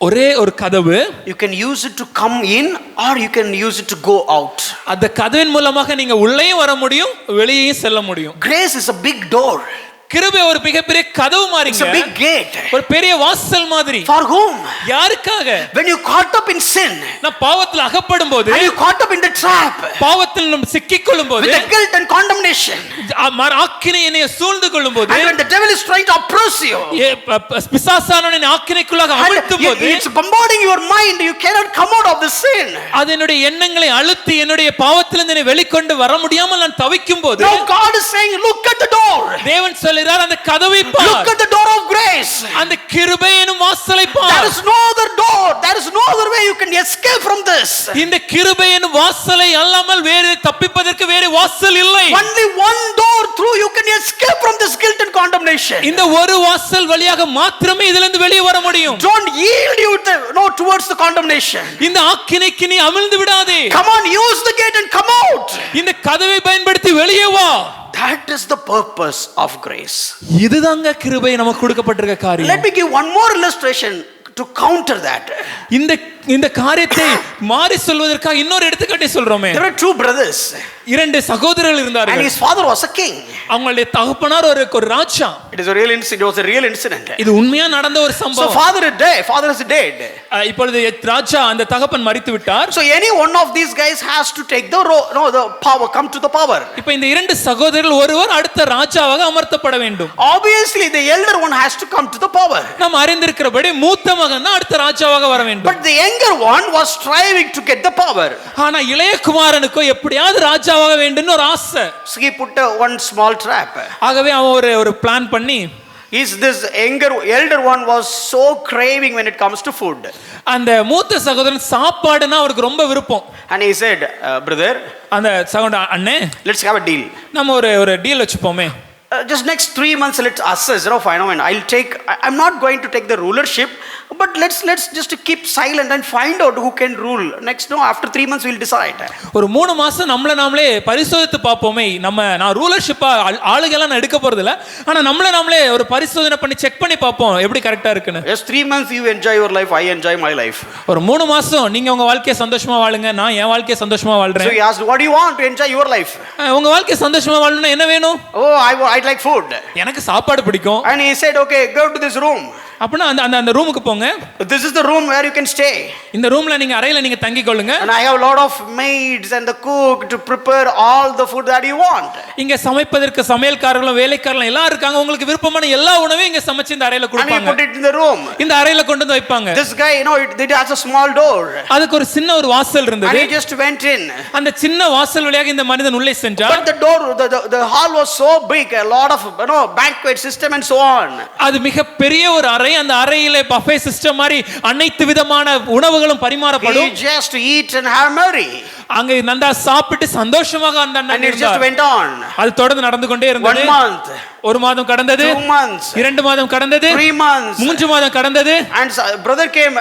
ஒரே ஒரு கதவு. you can use it to come in or you can use it to go out. அந்த கதவின் மூலமாக நீங்க உள்ளேயும் வர முடியும் வெளியேயும் செல்ல முடியும். Grace is a big door. கிருபை ஒரு மிகப்பெரிய கதவு மாதிரிங்க. It's a big gate. ஒரு பெரிய வாசல் மாதிரி. For whom? யாருக்காக? When you caught up in sin, நான் பாவத்தில் அகப்படும்போது, and you caught up in the trap, பாவத்தில் நாம் சிக்கிக்கொள்ளும்போது, with the guilt and condemnation, ஆக்கினை என்னை சூழ்ந்து கொள்ளும்போது, and when the devil is trying to oppress you, பிசாசானவன் ஆக்கினைக்குள்ளாக அழுத்தும்போது, it's bombarding your mind, you cannot come out of the sin. அது என்னுடைய எண்ணங்களை அழுத்தி என்னுடைய பாவத்திலிருந்து என்னை வெளிக்கொண்டு வர முடியாமல் நான் தவிக்கும்போது, now God is saying, look at the door. தேவன் அந்த கதவை பார். Look at the door of grace. அந்த கிருபை எனும் வாசலை பார். There is no other door. There is no other way you can escape from this. இந்த கிருபை எனும் வாசலை அல்லாமல் வேறு தப்பிப்பதற்கு வேறு வாசல் இல்லை. Only one door through you can escape from this guilt and condemnation. இந்த ஒரு வாசல் வழியாக மாத்திரமே இதிலிருந்து வெளியே வர முடியும். Don't yield you towards the condemnation. இந்த ஆக்கினைக்கு நீ அமிழ்ந்து விடாதே. Come on, use the gate and come out. இந்த கதவை பயன்படுத்தி வெளியே வா. That is the purpose of grace. இதுதாங்க கிருபை நமக்கு கொடுக்கப்பட்டிருக்க காரியம். Let me give one more illustration to counter that. இந்த காரியத்தை மாறி சொல்வதற்காக இன்னொரு எடுத்துக்காட்டை சொல்றோமே. There were two brothers. இரண்டு சகோதரர்கள் And இருந்தார்கள். his father was a king. அவங்களுடைய தகப்பனார் ஒரு ராஜா. It is a real incident. It was a real incident. இது உண்மையா நடந்த ஒரு So சம்பவம். father is dead. Father is dead. இப்பொழுது ராஜா அந்த தகப்பன் மரித்து விட்டார். So any one of these guys has to take the the power, come to the power. இப்போ இந்த இரண்டு சகோதரர்கள் ஒருவர் அடுத்த ராஜாவாக அமர்த்தப்பட வேண்டும். Obviously the elder one has to come to the power. நாம் அறிந்திருக்கிறபடி மூத்த மகன் தான் அடுத்த ராஜாவாக வர வேண்டும். But the younger one was striving to get the power. ஆனா இளைய குமாரனுக்கு எப்படியாவது ராஜாவாக வேண்டும்னு ஒரு ஆசை. So he put one small trap. ஆகவே அவன் ஒரு பிளான் பண்ணி Is this elder one was so craving when it comes to food. அந்த மூத்த சகோதரன் சாப்பாடுனா அவருக்கு ரொம்ப விருப்பம். And he said, brother, அந்த சகோதரன் அண்ணே, let's have a deal. நம்ம ஒரு டீல் வச்சுப்போமே. Just next 3 months let's assess, fine, I'm not going to take the rulership, but let's just keep silent and find out who can rule. After 3 months we'll decide. ஒரு 3 மாசம் நாமளே பரிசோதித்து பார்ப்போமே. நான் ரூலர்ஷிப்பா ஆளுகெல்லாம் நான் எடுக்க போறது இல்ல. ஆனா நாமளே ஒரு பரிசோதனை பண்ணி செக் பண்ணி பார்ப்போம் எப்படி கரெக்ட்டா இருக்குன்னு. Just 3 months you enjoy your life, I enjoy my life. ஒரு 3 மாசம் நீங்க உங்க வாழ்க்கையை சந்தோஷமா வாழுங்க, நான் என் வாழ்க்கையை சந்தோஷமா வாழ்றேன். So he asked, what do you want to enjoy your life? உங்க வாழ்க்கையை சந்தோஷமா வாழணும்னா என்ன வேணும்? Oh, I like food. எனக்கு சாப்பாடு பிடிக்கும். And he said, okay, go to this room. அப்பனா அந்த ரூமுக்கு போங்க. This is the room where you can stay. இந்த ரூம்ல நீங்க அறையில நீங்க தங்கி கொள்ளுங்க. And I have a lot of maids and the cook to prepare all the food that you want. இங்க சமைப்பதற்கு சமையல்காரர்களும் வேலைக்காரர்களும் எல்லாம் இருக்காங்க. உங்களுக்கு விருப்பமான எல்லா உணவையும் இங்க சமைச்சு இந்த அறையில கொடுப்பாங்க. And he put it in the room. இந்த அறையில கொண்டு வந்து வைப்பாங்க. This guy, it has a small door. அதுக்கு ஒரு சின்ன ஒரு வாசல் இருந்தது. And he just went in. அந்த சின்ன வாசல் வழியாக இந்த மனிதன் உள்ளே சென்றார். But the door, the hall was so big, a lot of banquet system and so on. அது மிக பெரிய ஒரு அறை. அந்த அறையிலே பஃபே சிஸ்டம் மாதிரி அனைத்து விதமான உணவுகளும் பரிமாறப்படும். He just eat and have merry. அங்க நந்தா சாப்பிட்டு சந்தோஷமாக அந்த And it just went on. அது தொடர்ந்து நடந்து கொண்டே இருந்தது. 1 month. ஒரு மாதம் கடந்தது. 2 months. 2 மாதம் கடந்தது. 3 months. 3 மாதம் கடந்தது. And brother came,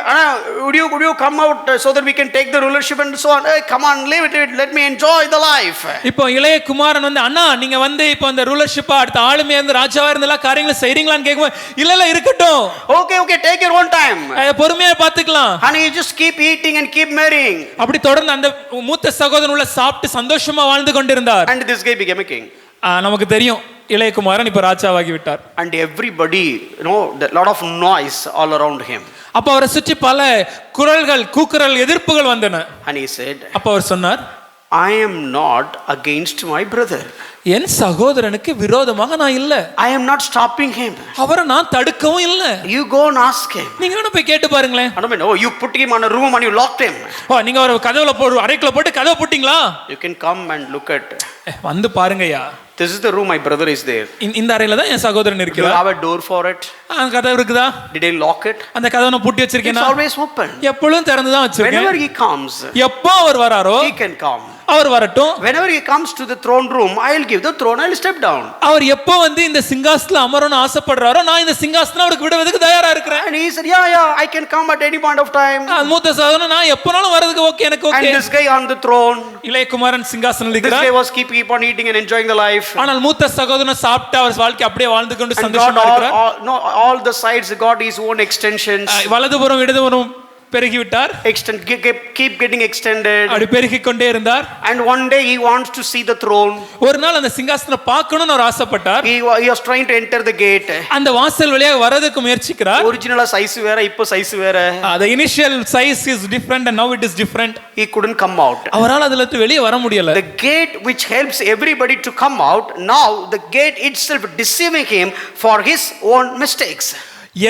would you come out so that we can take the rulership and so on? Hey, come on, leave it, let me enjoy the life. இப்போ இளைய குமாரன் வந்து அண்ணா நீங்க வந்து இப்போ அந்த ரூலர்ஷிப்பா அடுத்த ஆளுமையா இருந்து ராஜாவா இருந்தெல்லாம் காரியங்களை செய்றீங்களான்னு கேக்கும்போது இல்ல இருக்கட்டும். Okay, take your own time. பொறுமையா பாத்துக்கலாம். And you just keep eating and keep marrying. அப்படி தொடர்ந்து அந்த மூத்த சகோதரன் உள்ள சாப்பிட்டு சந்தோஷமா வாழ்ந்து கொண்டிருந்தார். And this guy became a king. நமக்கு தெரியும் இளைய குமாரன் இப்ப ராஜாவாகி விட்டார். And everybody, a lot of noise all around him. அப்ப அவரை சுற்றி பல குரல்கள் கூக்குரல் எதிர்ப்புகள் வந்தன. And he said, அப்ப அவர் சொன்னார், I am not against my brother. என் சகோதரனுக்கு விரோதமாக நான் இல்ல. I am not stopping him. அவரை நான் தடுக்கவும் இல்ல. You go and ask him. நீங்க வேணா போய் கேட்டு பாருங்களேன். You put him on a room and you locked him. நீங்க ஒரு கதவுல போடு அறைக்குள்ள போட்டு கதவை போட்டீங்களா? You can come and look at. வந்து பாருங்கய்யா. This is the room, my brother is there. இந்த அறையில தான் என் சகோதரன் Do you இருக்கிறார். have a door for it? கதவு இருக்குதா? Did I lock it? அந்த கதவை நான் பூட்டி வச்சிருக்கேனா? It's always open. எப்பொழுதும் திறந்து தான் வச்சிருக்கேன். Whenever he comes, எப்போ அவர் வராரோ he can come. அவர் வரட்டும். Whenever he comes to the throne room, I'll give the throne, I'll step down. அவர் எப்போ வந்து இந்த சிங்காசனத்துல அமரணும்னு ஆசைப்படுறாரோ நான் இந்த சிங்காசனம் அவருக்கு விடுவதற்கு தயாரா இருக்கிறேன். And he said, yeah, I can come at any point of time. மூத்த சகோதரன் நான் எப்பனாலும் வரதுக்கு ஓகே எனக்கு okay. And this guy on the throne, இளைய குமாரன் சிங்காசனத்தில் this இருக்கிறார். guy was keep on eating and enjoying the life. ஆனால் மூத்த சகோதரன் சாப்பிட்டு அவர் வாழ்க்கை அப்படியே வாழ்ந்து கொண்டு And சந்தோஷமா இருக்கிறார். all the sides got his own extensions. வலதுபுறம் இடதுபுறம் பெருகி விட்டார். Keep getting extended. அப்படி பெருகிக் கொண்டே இருந்தார். And one day he wants to see the throne. ஒரு நாள் அந்த சிங்காசனத்தை பார்க்கணும்னு அவர் ஆசைப்பட்டார். He was trying to enter the gate. அந்த வாசல் வழியாக வரதுக்கு முயற்சிக்கிறார். Original size வேற, இப்போ size வேற. The initial size is different and now it is different. He couldn't come out. அவரால் அதுல இருந்து வெளியே வர முடியல. The gate which helps everybody to come out, now the gate itself deceiving him for his own mistakes.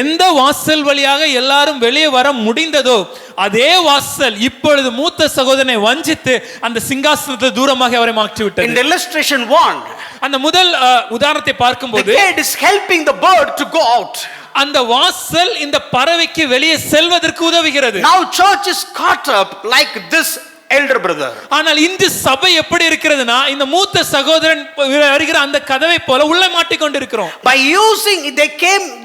எந்த வாசல் வழியாக எல்லாரும் வெளியே வர முடிந்ததோ அதே வாசல் இப்பொழுது மூத்த சகோதரனை வஞ்சித்து அந்த சிங்காசனத்தை தூரமாக அவரை மாற்றி விட்டது. In the illustration 1, அந்த முதல் உதாரணத்தை பார்க்கும்போது the gate is helping the bird to go out. அந்த வாசல் இந்த பறவைக்கு வெளியே செல்வதற்கு உதவுகிறது. Now church is caught up like this elder brother. ஆனால் இந்த சபை எப்படி இருக்கிறதுனா இந்த மூத்த சகோதரன் வருகிற அந்த கதவை போல உள்ள மாட்டிக்கொண்டு இருக்கிறோம். By using,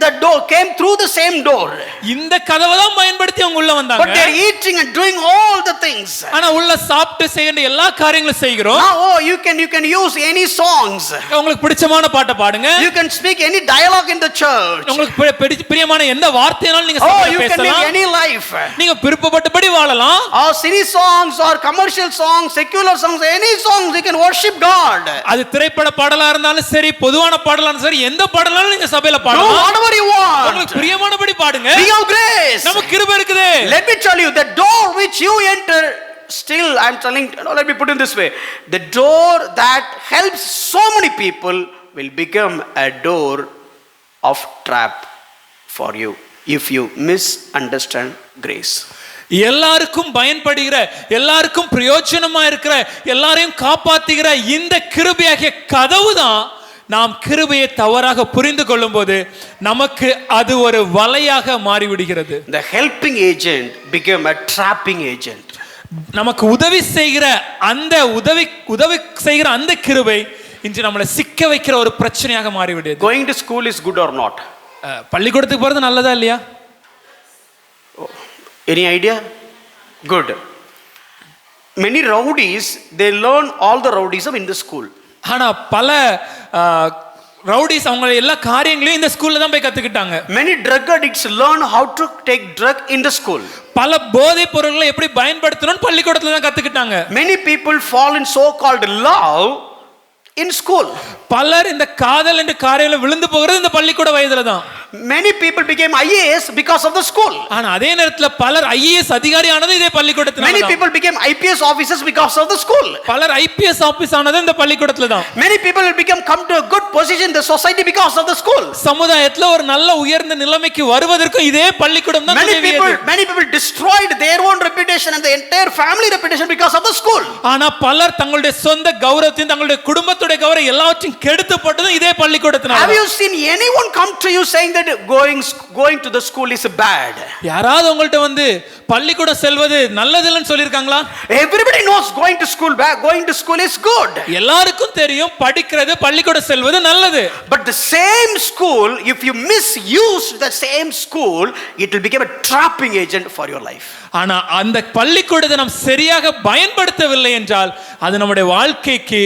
the door came through the same door. இந்த கதவை தான் பயன்படுத்தி அவங்க உள்ள வந்தாங்க. But they are eating and doing all the things. ஆனா உள்ள சாப்பிட்டு செய்யற எல்லா காரியங்களும் செய்கிறோம். Now you can use any songs. உங்களுக்கு பிடிச்சமான பாட்டை பாடுங்க. You can speak any dialogue in the church. உங்களுக்கு பிரியமான எந்த வார்த்தையானாலும் நீங்க you பேசலாம். can live any life. நீங்க விருப்பப்பட்டபடி வாழலாம். Or silly songs or commercial songs, secular songs, any songs you can worship God. அது திரைப்பட பாடலா இருந்தாலும் சரி, பொதுவான பாடலா இருந்தாலும் சரி, எந்த பாடலாலும் நீங்க சபையில Do பாடலாம். whatever you want. உங்களுக்கு பிரியமானபடி பாடுங்க. We have grace. நமக்கு கிருபை இருக்குது. Let me tell you, the door which you enter, still I'm telling, let me put it this way, the door that helps so many people will become a door of trap for you if you misunderstand grace. எல்லாருக்கும் பயன்படுகிற, எல்லாருக்கும் பிரயோஜனமா இருக்கிற, எல்லாரையும் காப்பாத்துகிற இந்த கிருபையாகிய கதவு தான் நாம் கிருபையை தவறாக புரிந்து கொள்ளும்போது நமக்கு அது ஒரு வலையாக மாறிவிடுகிறது. The helping agent became a trapping agent. நமக்கு உதவி செய்கிற அந்த உதவி செய்கிற அந்த கிருபை இன்று நம்மளை சிக்க வைக்கிற ஒரு பிரச்சனையாக மாறிவிடுது. Going to school is good or not? பள்ளிக்கூடத்துக்கு போறது நல்லதா இல்லையா? Any idea? Good. Many rowdies, they learn all the rowdyism in the school. ஆனா பல ரவுடிஸ் அவங்க எல்லா காரியங்களையும் இந்த ஸ்கூல்ல தான் போய் கத்துக்கிட்டாங்க. Many drug addicts learn how to take drug in the school. பல போதை பொருட்களை எப்படி பயன்படுத்தணும்னு பள்ளிக்கூடத்துல தான் கத்துக்கிட்டாங்க. Many people fall in so called love in school. பலர் இந்த காதல் என்ற காரியத்துல விழுந்து போகிறது இந்த பள்ளிக்கூட வயதுல தான். Many people became IAS because of the school. ஆனா அதே நேரத்துல பலர் IAS அதிகாரி ஆனது இதே பள்ளிக்கூடத்துல தான். Many people became IPS officers because of the school. பலர் IPS ஆபீஸ் ஆனது இந்த பள்ளிக்கூடத்துல தான். Many people will come to a good position in the society because of the school. சமுதாயத்துல ஒரு நல்ல உயர்ந்த நிலைமைக்கு வருவதற்கு இதே பள்ளிக்கூடம் தான் உதவியது. Many people destroyed their own reputation and the entire family reputation because of the school. ஆனா பலர் தங்களுடைய சொந்த கௌரவத்தையும் தங்களுடைய குடும்பத்துடைய கௌரவம் எல்லாவற்றையும் கெடுத்து போட்டது இதே பள்ளிக்கூடத்தினால. Have you seen anyone come to you saying that going to the school is bad? யாராவது உங்கள்ட்ட வந்து பள்ளிக்கூடம் செல்வது நல்லதில்லைன்னு சொல்லிருக்காங்களா? Everybody knows going to school is good. எல்லாருக்கும் தெரியும் படிக்கிறது பள்ளிக்கூடம் செல்வது நல்லது. But the same school, if you misuse the same school, it will become a trapping agent for your life. ஆனா அந்த பள்ளிக்கூடத்தை நாம் சரியாக பயன்படுத்தவில்லை என்றால் அது நம்முடைய வாழ்க்கைக்கு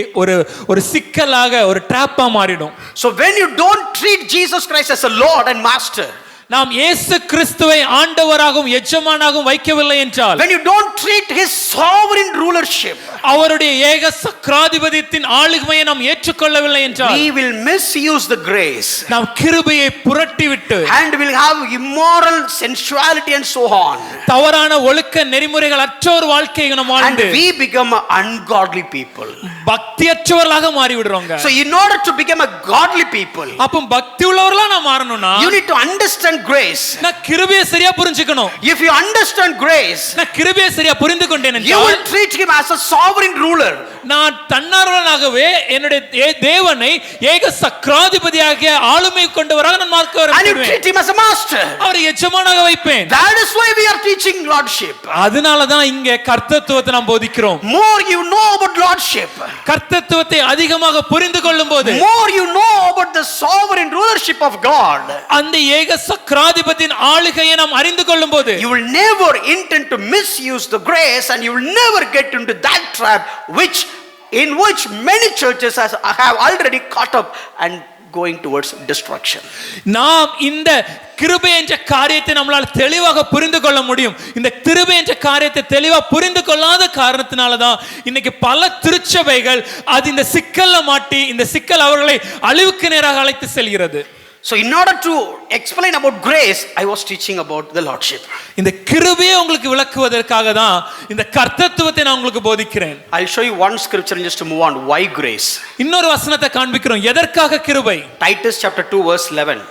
ஒரு சிக்கலாக ஒரு ட்ராப்பா மாறிடும். So when you don't treat Jesus Christ as a Lord and Master, நாம் இயேசு கிறிஸ்துவை ஆண்டவராகவும் எஜமானாகவும் வைக்கவில்லை என்றால், when you don't treat his sovereign rulership, அவருடைய ஏக சக்கராதிபதியத்தின் ஆளுகையை நாம் ஏற்றுக்கொள்ளவில்லை என்றால், we will misuse the grace. நாம் கிருபையை புரட்டிவிட்டு And will have immoral sensuality and so on. தவறான ஒழுக்க நெறிமுறைகள் அற்ற ஒரு வாழ்க்கையை நாம் And வாழ்ந்து we become ungodly people. பக்தியற்றவர்களாக மாறி விடுறோங்க. So in order to become a godly people, அப்ப பக்தி உள்ளவர்களா நாம் மாறணும்னா you need to understand grace. நான் கிருபையை சரியா புரிஞ்சுக்கணும். If you understand grace, நான் கிருபையை சரியா புரிந்து கொண்டேன் you என்றால் will treat him as a sovereign ruler. நான் தன்னார்வனாகவே என்னுடைய தேவனை ஏக சக்கராதிபதியாகிய ஆளுமை கொண்டவராக நான் And you மாற்றுவேன். treat him as a master. அவரை எஜமானாக வைப்பேன். That is why we are teaching lordship. அதனால தான் இங்க கர்த்தத்துவத்தை நாம் போதிக்கிறோம். More you know about lordship, கர்த்தத்துவத்தை அதிகமாக புரிந்து கொள்ளும்போது, more you know about the sovereign rulership of God, அந்த ஏக சக்கராதிபதியின் ஆளுகையை நாம் அறிந்து கொள்ளும்போது, you will never intend to misuse the grace, and you will never get into that trap in which many churches have already caught up and going towards destruction. நாம் இந்த கிருபை என்ற காரியத்தை நம்மளால் தெளிவாக புரிந்து கொள்ள முடியும். இந்த கிருபை என்ற காரியத்தை தெளிவா புரிந்து கொள்ளாத காரணத்தினால தான் இன்னைக்கு பல திருச்சபைகள் அது இந்த சிக்கல்ல மாட்டி இந்த சிக்கல் அவர்களை அழிவுக்கு நேராக அழைத்து செல்கிறது. So in order to explain about grace, I was teaching about the lordship. இந்த கிருபையை உங்களுக்கு விளக்குவதற்காக தான் இந்த கர்த்தத்துவத்தை நான் உங்களுக்கு போதிக்கிறேன். I'll show you one scripture and just to move on. Why grace? இன்னொரு வசனத்தை காண்பிக்கிறோம். எதற்காக கிருபை? Titus chapter 2 verse 11.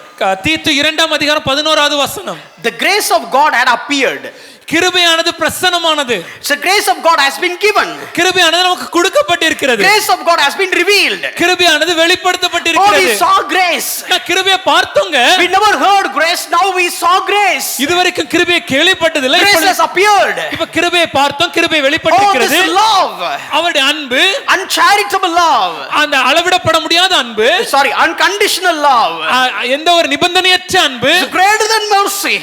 தீத்து 2 அதிகாரம் 11வது வசனம். the grace of God had appeared. கிருபையானது பிரசன்னமானது. So grace of God has been given. கிருபையானது நமக்கு கொடுக்கப்பட்டிருக்கிறது. Grace of God has been revealed. கிருபையானது Oh, வெளிப்படுத்தப்பட்டிருக்கிறது. we saw grace. நான் கிருபையை பார்த்தோங்க. We never heard grace. Now we saw grace. இதுவரைக்கும் கிருபையை கேள்விப்பட்டதில்லை. Grace has appeared. இப்ப கிருபையை பார்த்தோம். கிருபை Oh, வெளிப்பட்டிருக்கிறது. this love, அவருடைய அன்பு, uncharitable love. அந்த அளவிடப்பட முடியாத அன்பு, Sorry, unconditional love. எந்த ஒரு நிபந்தனையற்ற அன்பு, It's greater than mercy.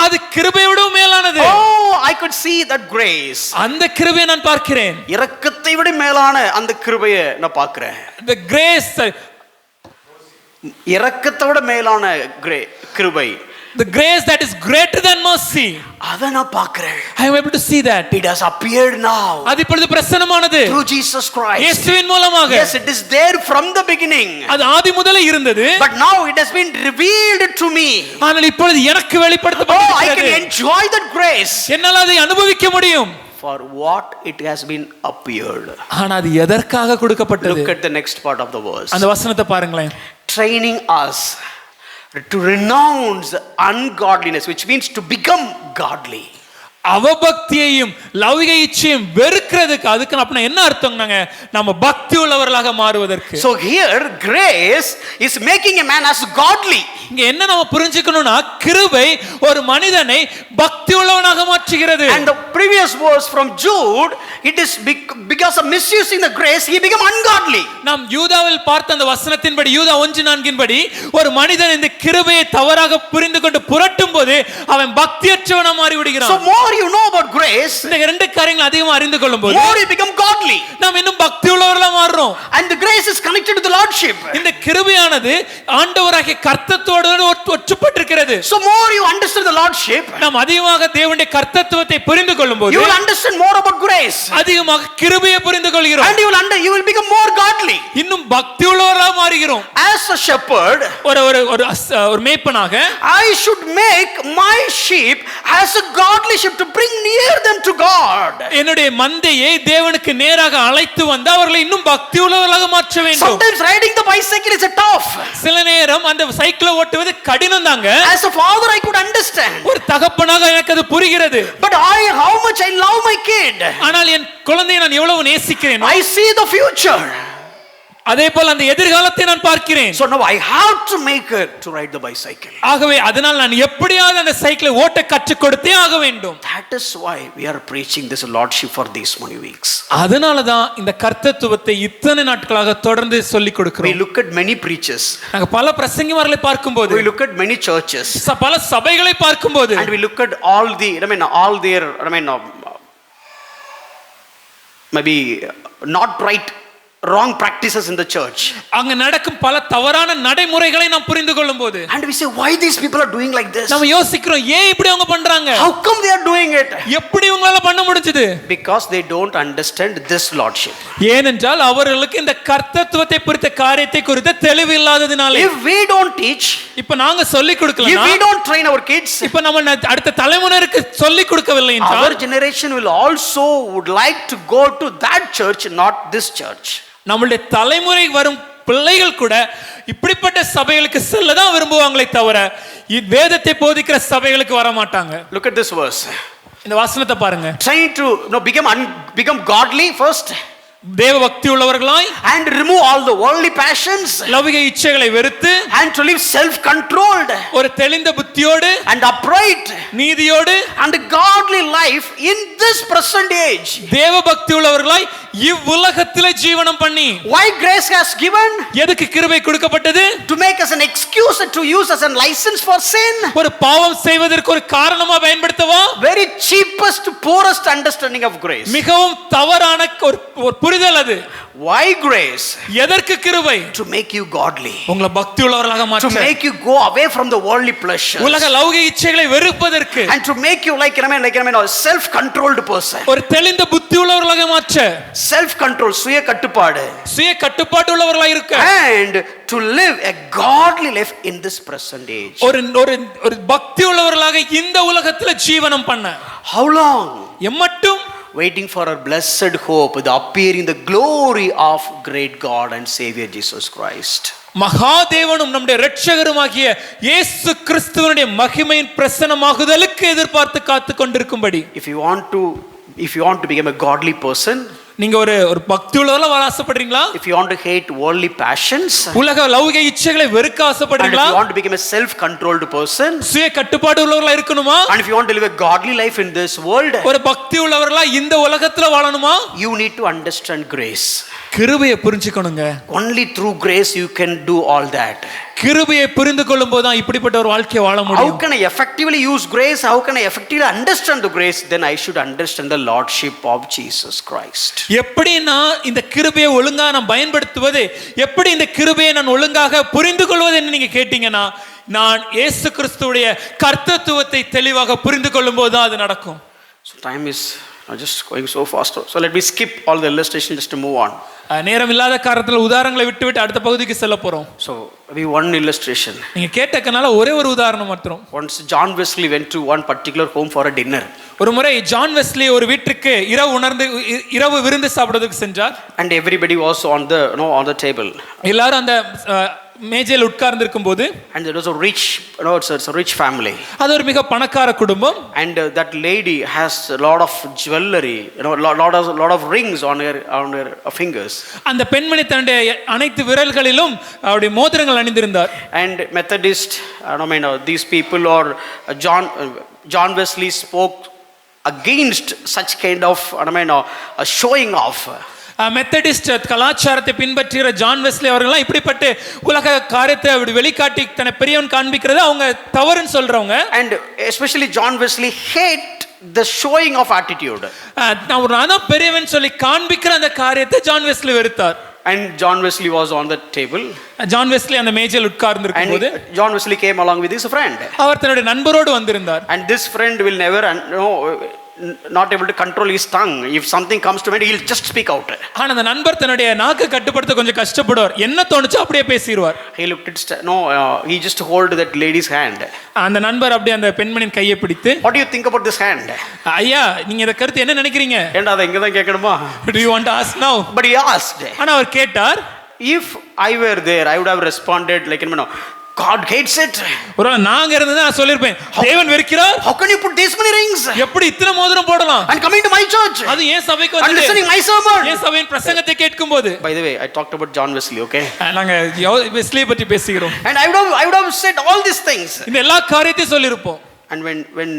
அது கிருபையோட மேலானது. Oh, I could see that grace. அந்த கிருபையை நான் பார்க்கிறேன். இரக்கத்தை விட மேலான அந்த கிருபையை நான் பார்க்கிறேன். The grace, இரக்கத்தை விட மேலான கிருபை. the grace that is greater than mercy. அதை நான் பார்க்கிறேன். I am able to see that. It has appeared now. அது இப்பொழுது பிரசன்னமானது. Through Jesus Christ. இயேசுவின் மூலமாக. Yes, it is there from the beginning. அது ஆதி முதல்ல இருந்தது. But now it has been revealed to me. ஆனால் இப்பொழுது எனக்கு Oh, I வெளிப்படுத்தப்பட்டிருக்கிறது. can enjoy that grace. என்னால் அதை அனுபவிக்க முடியும். For what it has been appeared. ஆனா அது எதற்காக கொடுக்கப்பட்டது? Look at the next part of the verse. அந்த வசனத்தை பாருங்களேன். Training us to renounce ungodliness, which means to become godly. அவபக்தியையும் லௌகிக இச்சையும் வெறுக்கிறதுக்கு, அதுக்கு அப்படின்னா என்ன அர்த்தம்னாங்க? நம்ம பக்தி உள்ளவர்களாக மாறுவதற்கு. So here grace is making a man as godly. இங்க என்ன நம்ம புரிஞ்சுக்கணும்னா, கிருபை ஒரு மனிதனை பக்தி உள்ளவனாக மாற்றுகிறது. And the previous verse from Jude, it is because of misusing the grace he became ungodly. நாம் யூதாவில் பார்த்த அந்த வசனத்தின்படி, யூதா 1:4 படி, ஒரு மனிதன் இந்த கிருபையை தவறாக புரிந்து கொண்டு புரட்டும் போது அவன் பக்தியற்றவனாக மாறி விடுகிறான். So more you know about grace, இந்த ரெண்டு காரியங்களை அதிகமா அறிந்து கொள்ளும்போது more you become godly. நாம் இன்னும் பக்தி உள்ளவர்களா மாறுறோம். And the grace is connected to the lordship. இந்த கிருபையானது ஆண்டவராகிய கர்த்தத்தோடு ஒற்றுப்பட்டிருக்கிறது. So more you understand the lordship, நாம் அதிகமாக தேவனுடைய கர்த்தத்துவத்தை புரிந்து கொள்ளும்போது you will understand more about grace. அதிகமாக கிருபையை புரிந்து கொள்கிறோம். And you will become more godly. இன்னும் பக்தி உள்ளவர்களா மாறுகிறோம். As a shepherd, ஒரு மேய்ப்பனாக, I should make my sheep as a godly sheep to bring near them to God. என்னுடைய மந்தையை தேவனுக்கு நேராக அழைத்து வந்து அவர்களை இன்னும் பக்தி உள்ளவர்களாக மாற்ற வேண்டும். Sometimes riding the bicycle is a tough. சில நேரம் அந்த சைக்கிளை ஓட்டுவது கடினம் தாங்க. As a father I could understand. ஒரு தகப்பனாக எனக்கு அது புரிகிறது. But how much I love my kid. ஆனால் என் குழந்தையை நான் எவ்வளவு நேசிக்கிறேன். I see the future. அதே போல அந்த எதிர்காலத்தை நான் பார்க்கிறேன். So now I have to make her to ride the bicycle. ஆகவே அதனால் நான் எப்படியாவது அந்த சைக்கிளை ஓட்ட கற்றுக் கொடுத்தே ஆக வேண்டும். That is why we are preaching this lordship for these many weeks. அதனால தான் இந்த கர்த்தத்துவத்தை இத்தனை நாட்களாக தொடர்ந்து சொல்லிக் கொடுக்கிறோம். We look at many preachers. நாங்க பல பிரசங்கிமார்களை பார்க்கும்போது, we look at many churches. பல சபைகளை பார்க்கும்போது, and we look at all their maybe not right, wrong practices in the church. அங்க நடக்கும் பல தவறான நடைமுறைகளை நாம் புரிந்து கொள்ளும்போது, and we say why these people are doing like this. நாம யோசிக்கிறோம், ஏன் இப்படி அவங்க பண்றாங்க? How come they are doing it? எப்படி இவங்களால பண்ண முடிஞ்சது? Because they don't understand this lordship. ஏனென்றால் அவர்களுக்கு இந்த கர்த்தத்துவத்தை குறித்த காரியத்தை குறித்த தெளிவு இல்லாததினாலே. If we don't teach, இப்ப நாங்க சொல்லி கொடுக்கலனா, if we don't train our kids, இப்ப நம்ம அடுத்த தலைமுறைக்கு சொல்லி கொடுக்கவில்லை என்றால், our generation will also would like to go to that church, not this church. நம்மளுடைய தலைமுறை வரும் பிள்ளைகள் கூட இப்படிப்பட்ட சபைகளுக்கு செல்ல தான் விரும்புவாங்களே தவிர வேதத்தை போதிக்கிற சபைகளுக்கு வர மாட்டாங்க. Look at this verse. இந்த வசனத்தை பாருங்க. Trying to become godly first, தேவ பக்தி உள்ளவர்களாய், and remove all the worldly passions, லௌகிக இச்சைகளை வெறுத்து, and to live self controlled, ஒரு தெளிந்த புத்தியோடு, and upright, நீதியோடு, and godly life in this present age. தேவ பக்தி உள்ளவர்களாய் இவ்வுலகத்திலே ஜீவனம் பண்ணி. Why grace has given? எதுக்கு கிருபை கொடுக்கப்பட்டது? To make us an excuse to use as a license for sin. ஒரு பாவம் செய்வதற்கு ஒரு காரணமா பயன்படுத்தவா? Very cheapest, poorest understanding of grace. மிகவும் தவறான ஒரு புரிதல் அது. Why grace? எதற்கு கிருபை? To make you godly. உங்களை பக்தி உள்ளவர்களாக மாற்ற. To make you go away from the worldly pleasures. உலக லௌகிக இச்சைகளை வெறுப்பதற்கு. And to make you like a self controlled person. ஒரு தெளிந்த புத்தி உள்ளவர்களாக மாற்ற. Self control, சுய கட்டுப்பாடு. சுய கட்டுப்பாடு உள்ளவர்களாக இருக்க. And to live a godly life in this present age. ஒரு பக்தி உள்ளவர்களாக இந்த உலகத்துல ஜீவனம் பண்ண. How long? எம்மட்டும் waiting for our blessed hope, the appearing the glory of great God and Savior Jesus Christ. மகாதேவனும் நம்முடைய இரட்சகருமாகிய இயேசு கிறிஸ்துவினுடைய மகிமையின் பிரசன்னமாகுதலுக்கு எதிர்பார்த்து காத்து கொண்டிருக்கும்படி. If you want to become a godly person, நீங்க ஒரு பக்தி உள்ளவரா வாழ ஆசைப்படுறீங்களா? if you want to hate worldly passions, உலக லௌகிக இச்சைகளை வெறுக்க and if ஆசைப்படுறீங்களா? you want to become a self-controlled person, சுய கட்டுப்பாடு உள்ளவர்களா இருக்கணுமா? and if you want to live a godly life in this world, ஒரு பக்தி உள்ளவர்களா இந்த உலகத்துல வாழணுமா? you need to understand grace. கிருபையை புரிஞ்சுக்கணுங்க. Only through grace you can do all that. கிருபையை புரிந்து கொள்ளும் போது தான் இப்படிப்பட்ட ஒரு வாழ்க்கையை வாழ How முடியும். can I effectively use grace? How can I effectively understand the grace? Then I should understand the lordship of Jesus Christ. எப்படி நான் இந்த கிருபையை ஒழுங்கா நான் பயன்படுத்துவது, எப்படி இந்த கிருபையை நான் ஒழுங்காக புரிந்து கொள்வது என்று நீங்க கேட்டீங்கன்னா, நான் இயேசு கிறிஸ்துவுடைய கர்த்தத்துவத்தை தெளிவாக புரிந்து கொள்ளும் போது தான் அது நடக்கும். So time is just going so fast. So let me skip all the illustration just to move on. நேரம் இல்லாத காரணத்துல உதாரணங்களை விட்டு அடுத்த பகுதிக்கு செல்ல போறோம். So maybe one illustration. நீங்க கேட்டக்கனால ஒரே ஒரு உதாரணம் மாத்திரம். Once John Wesley went to one particular home for a dinner. ஒரு முறை ஜான் வெஸ்லி ஒரு வீட்டுக்கு இரவு விருந்து சாப்பிடுவதற்கு சென்றார். And everybody was on the table. எல்லாரும் அந்த மேஜையில் உட்கார்ந்து இருக்கும்போது, and there was a rich, it's a rich family. அது ஒரு மிக பணக்கார குடும்பம். And that lady has a lot of jewelry, lot of rings on her fingers. அந்த பெண்மணி தன்னுடைய அனைத்து விரல்களிலும் அவருடைய மோதிரங்கள் அணிந்திருந்தார். And Methodist, these people, or John Wesley spoke against such kind of showing off. Methodist கலாச்சாரத்தை பின்பற்றுகிற ஜான் வெஸ்லி அவர்கள்லாம் இப்படிப்பட்ட உலக காரியத்தை அப்படி வெளிக்காட்டி தன்னை பெரியவன் காண்பிக்கிறது அவங்க தவறுன்னு சொல்றவங்க. And especially John Wesley hate the showing of attitude. நான் தான் பெரியவன் சொல்லி காண்பிக்கிற அந்த காரியத்தை ஜான் வெஸ்லி வெறுத்தார். And John Wesley was on the table. John Wesley அந்த மேஜையில் உட்கார்ந்து இருக்கும்போது, John Wesley came along with his friend. அவர் தன்னுடைய நண்பரோடு வந்திருந்தார். And this friend will never not able to control his tongue. If something comes to mind, he'll just speak out. ஆனா அந்த நண்பர் தன்னுடைய நாக்கு கட்டுப்படுத்த கொஞ்சம் கஷ்டப்படுவார். என்ன தோணுச்சோ அப்படியே பேசிடுவார். He looked at he just hold that lady's hand. அந்த நண்பர் அப்படியே அந்த பெண்மணியின் கையை பிடித்து, what do you think about this hand? ஐயா, நீங்க இத கருத்து என்ன நினைக்கிறீங்க? ஏண்டா அத இங்க தான் கேட்கணுமா? Do you want to ask now? But he asked. ஆனா அவர் கேட்டார். If I were there, I would have responded like, God hates it. ஒருவேளை நாங்க இருந்ததா நான் சொல்லிருப்பேன், தேவன் வெறுக்கிறார். How can you put this many rings? எப்படி இத்தனை மோதிரம் போடலாம்? And coming to my church. அது ஏன் சபைக்கு வந்து listening my sermon. ஏன் சபையின் பிரசங்கத்தை கேட்கும்போது. By the way, I talked about John Wesley, okay? நாங்க வெஸ்லியை பற்றி பேசுகிறோம். And I would have said all these things. இந்த எல்லா காரியத்தையும் சொல்லிருப்போம். And when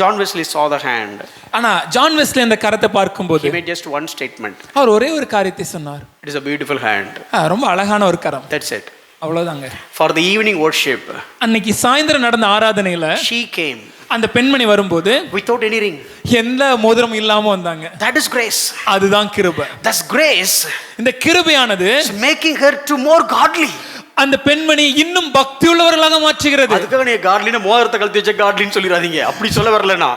John Wesley saw the hand, ஆனா ஜான் வெஸ்லி அந்த கரத்தை பார்க்கும்போது, he made just one statement. அவர் ஒரே ஒரு காரியத்தை சொன்னார். It is a beautiful hand. ரொம்ப அழகான ஒரு கரம். That's it. அவ்வளவுதாங்க. For the evening worship, அன்னைக்கு சாயந்தரம் நடந்த ஆராதனையில she came, அந்த பெண்மணி வரும்போது without any ring. எந்த மோதிரமும் இல்லாம வந்தாங்க. That is grace. அதுதான் கிருபை. That's grace. இந்த கிருபையானது making her to more godly. அந்த பெண்மணி இன்னும் பக்தி உள்ளவர்களாக மாற்றுகிறது. அதுக்காக நீ காட்லின மோதிரத்தை கழட்டி வச்ச காட்லின்னு சொல்லிராதீங்க. அப்படி சொல்ல வரலனா.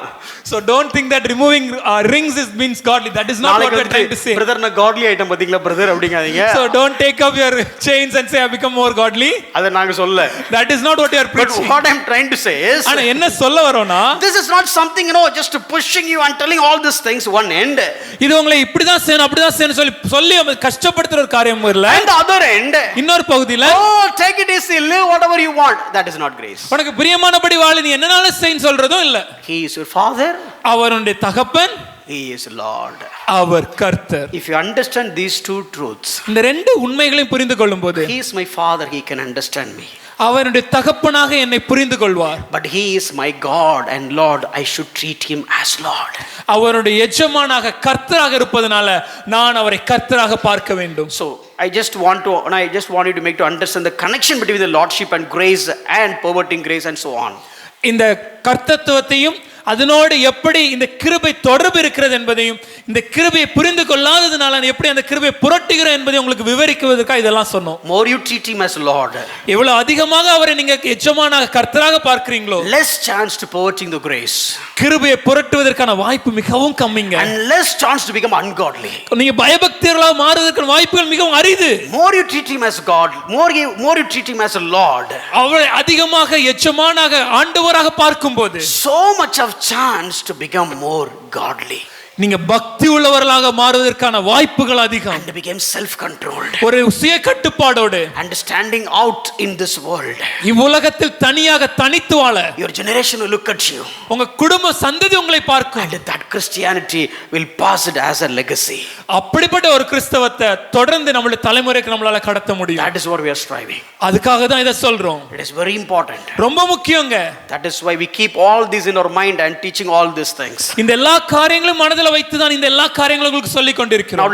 So don't think that removing rings means godly. That is not what we are trying to say. Brother, na godly item பாத்தீங்களா brother அப்படிங்காதீங்க. So don't take up your chains and say I become more godly. அத நாங்க சொல்ல. That is not what you are preaching. But what I am trying to say is, ஆனா என்ன சொல்ல வரோனா, this is not something just pushing you and telling all these things one end. இது உங்களை இப்படி தான் செய்யணும் அப்படி தான் செய்யணும் சொல்லி கஷ்டப்படுத்துற ஒரு காரியம் இல்ல. And the other end, இன்னொரு பகுதியில, oh take it easy, live whatever you want. That is not grace. உனக்கு பிரியமானபடி வாழ நீ என்னனாலும் செய்ன்னு சொல்றதும் இல்ல. He is your father. அவருடைய தகப்பன். He is Lord. அவர் கர்த்தர். If you understand these two truths, இந்த ரெண்டு உண்மைகளையும் புரிந்து கொள்ளும்போது, he is my father, he can understand me. அவருடைய தகப்பனாக என்னை புரிந்து கொள்வார். But he is my God and Lord, I should treat him as Lord. அவருடைய எஜமானாக கர்த்தராக இருப்பதனால நான் அவரை கர்த்தராக பார்க்க வேண்டும். So I just want you to make to understand the connection between the lordship and grace and perverting grace and so on. இந்த கர்த்தத்துவத்தையும் அதனோடு எப்படி இந்த கிருபை தொடர்பு இருக்கிறது என்பதையும், இந்த கிருபையை புரிந்து கொள்ளாததுனால எப்படி அந்த கிருபையை புரட்டுகிறோம் என்பதை உங்களுக்கு விவரிக்குவதற்காக இதெல்லாம் சொன்னோம். More you treat him as Lord, எவ்வளவு அதிகமாக அவரை நீங்க எஜமானாக கர்த்தராக பார்க்கிறீங்களோ, less chance to perverting the grace. கிருபையை புரட்டுவதற்கான வாய்ப்பு மிகவும் கம்மிங்க. And less chance to become ungodly. நீங்க பயபக்தியர்களாக மாறுவதற்கான வாய்ப்புகள் மிகவும் அரிது. More you treat him as God, more you treat him as a Lord, அவரை அதிகமாக எஜமானாக ஆண்டவராக பார்க்கும்போது, so much of chance to become more godly. நீங்க பக்தி உள்ளவர்களாக மாறுவதற்கான வாய்ப்புகள் அதிகம். And became self-controlled. ஒரு சுய கட்டுப்பாடோடு And standing out in this world. இவ்வுலகத்தில் தனியாக தனித்து வாழ. Your generation will look at you. உங்க குடும்ப சந்ததி உங்களை பார்க்கும். And that Christianity will pass it as a legacy. அப்படிப்பட்ட ஒரு கிறிஸ்தவத்தை தொடர்ந்து நம்மளுடைய தலைமுறைக்கு நம்மளால கடத்த முடியும். That is what we are striving. அதுக்காக தான் இத சொல்றோம். It is very important. ரொம்ப முக்கியங்க. That is why we keep all this in our mind and teaching all these things. இந்த எல்லா காரியங்களும் மனதில வைத்து தான் இந்த எல்லா காரியங்களும் உங்களுக்கு சொல்லி கொண்டிருக்கிறோம். Now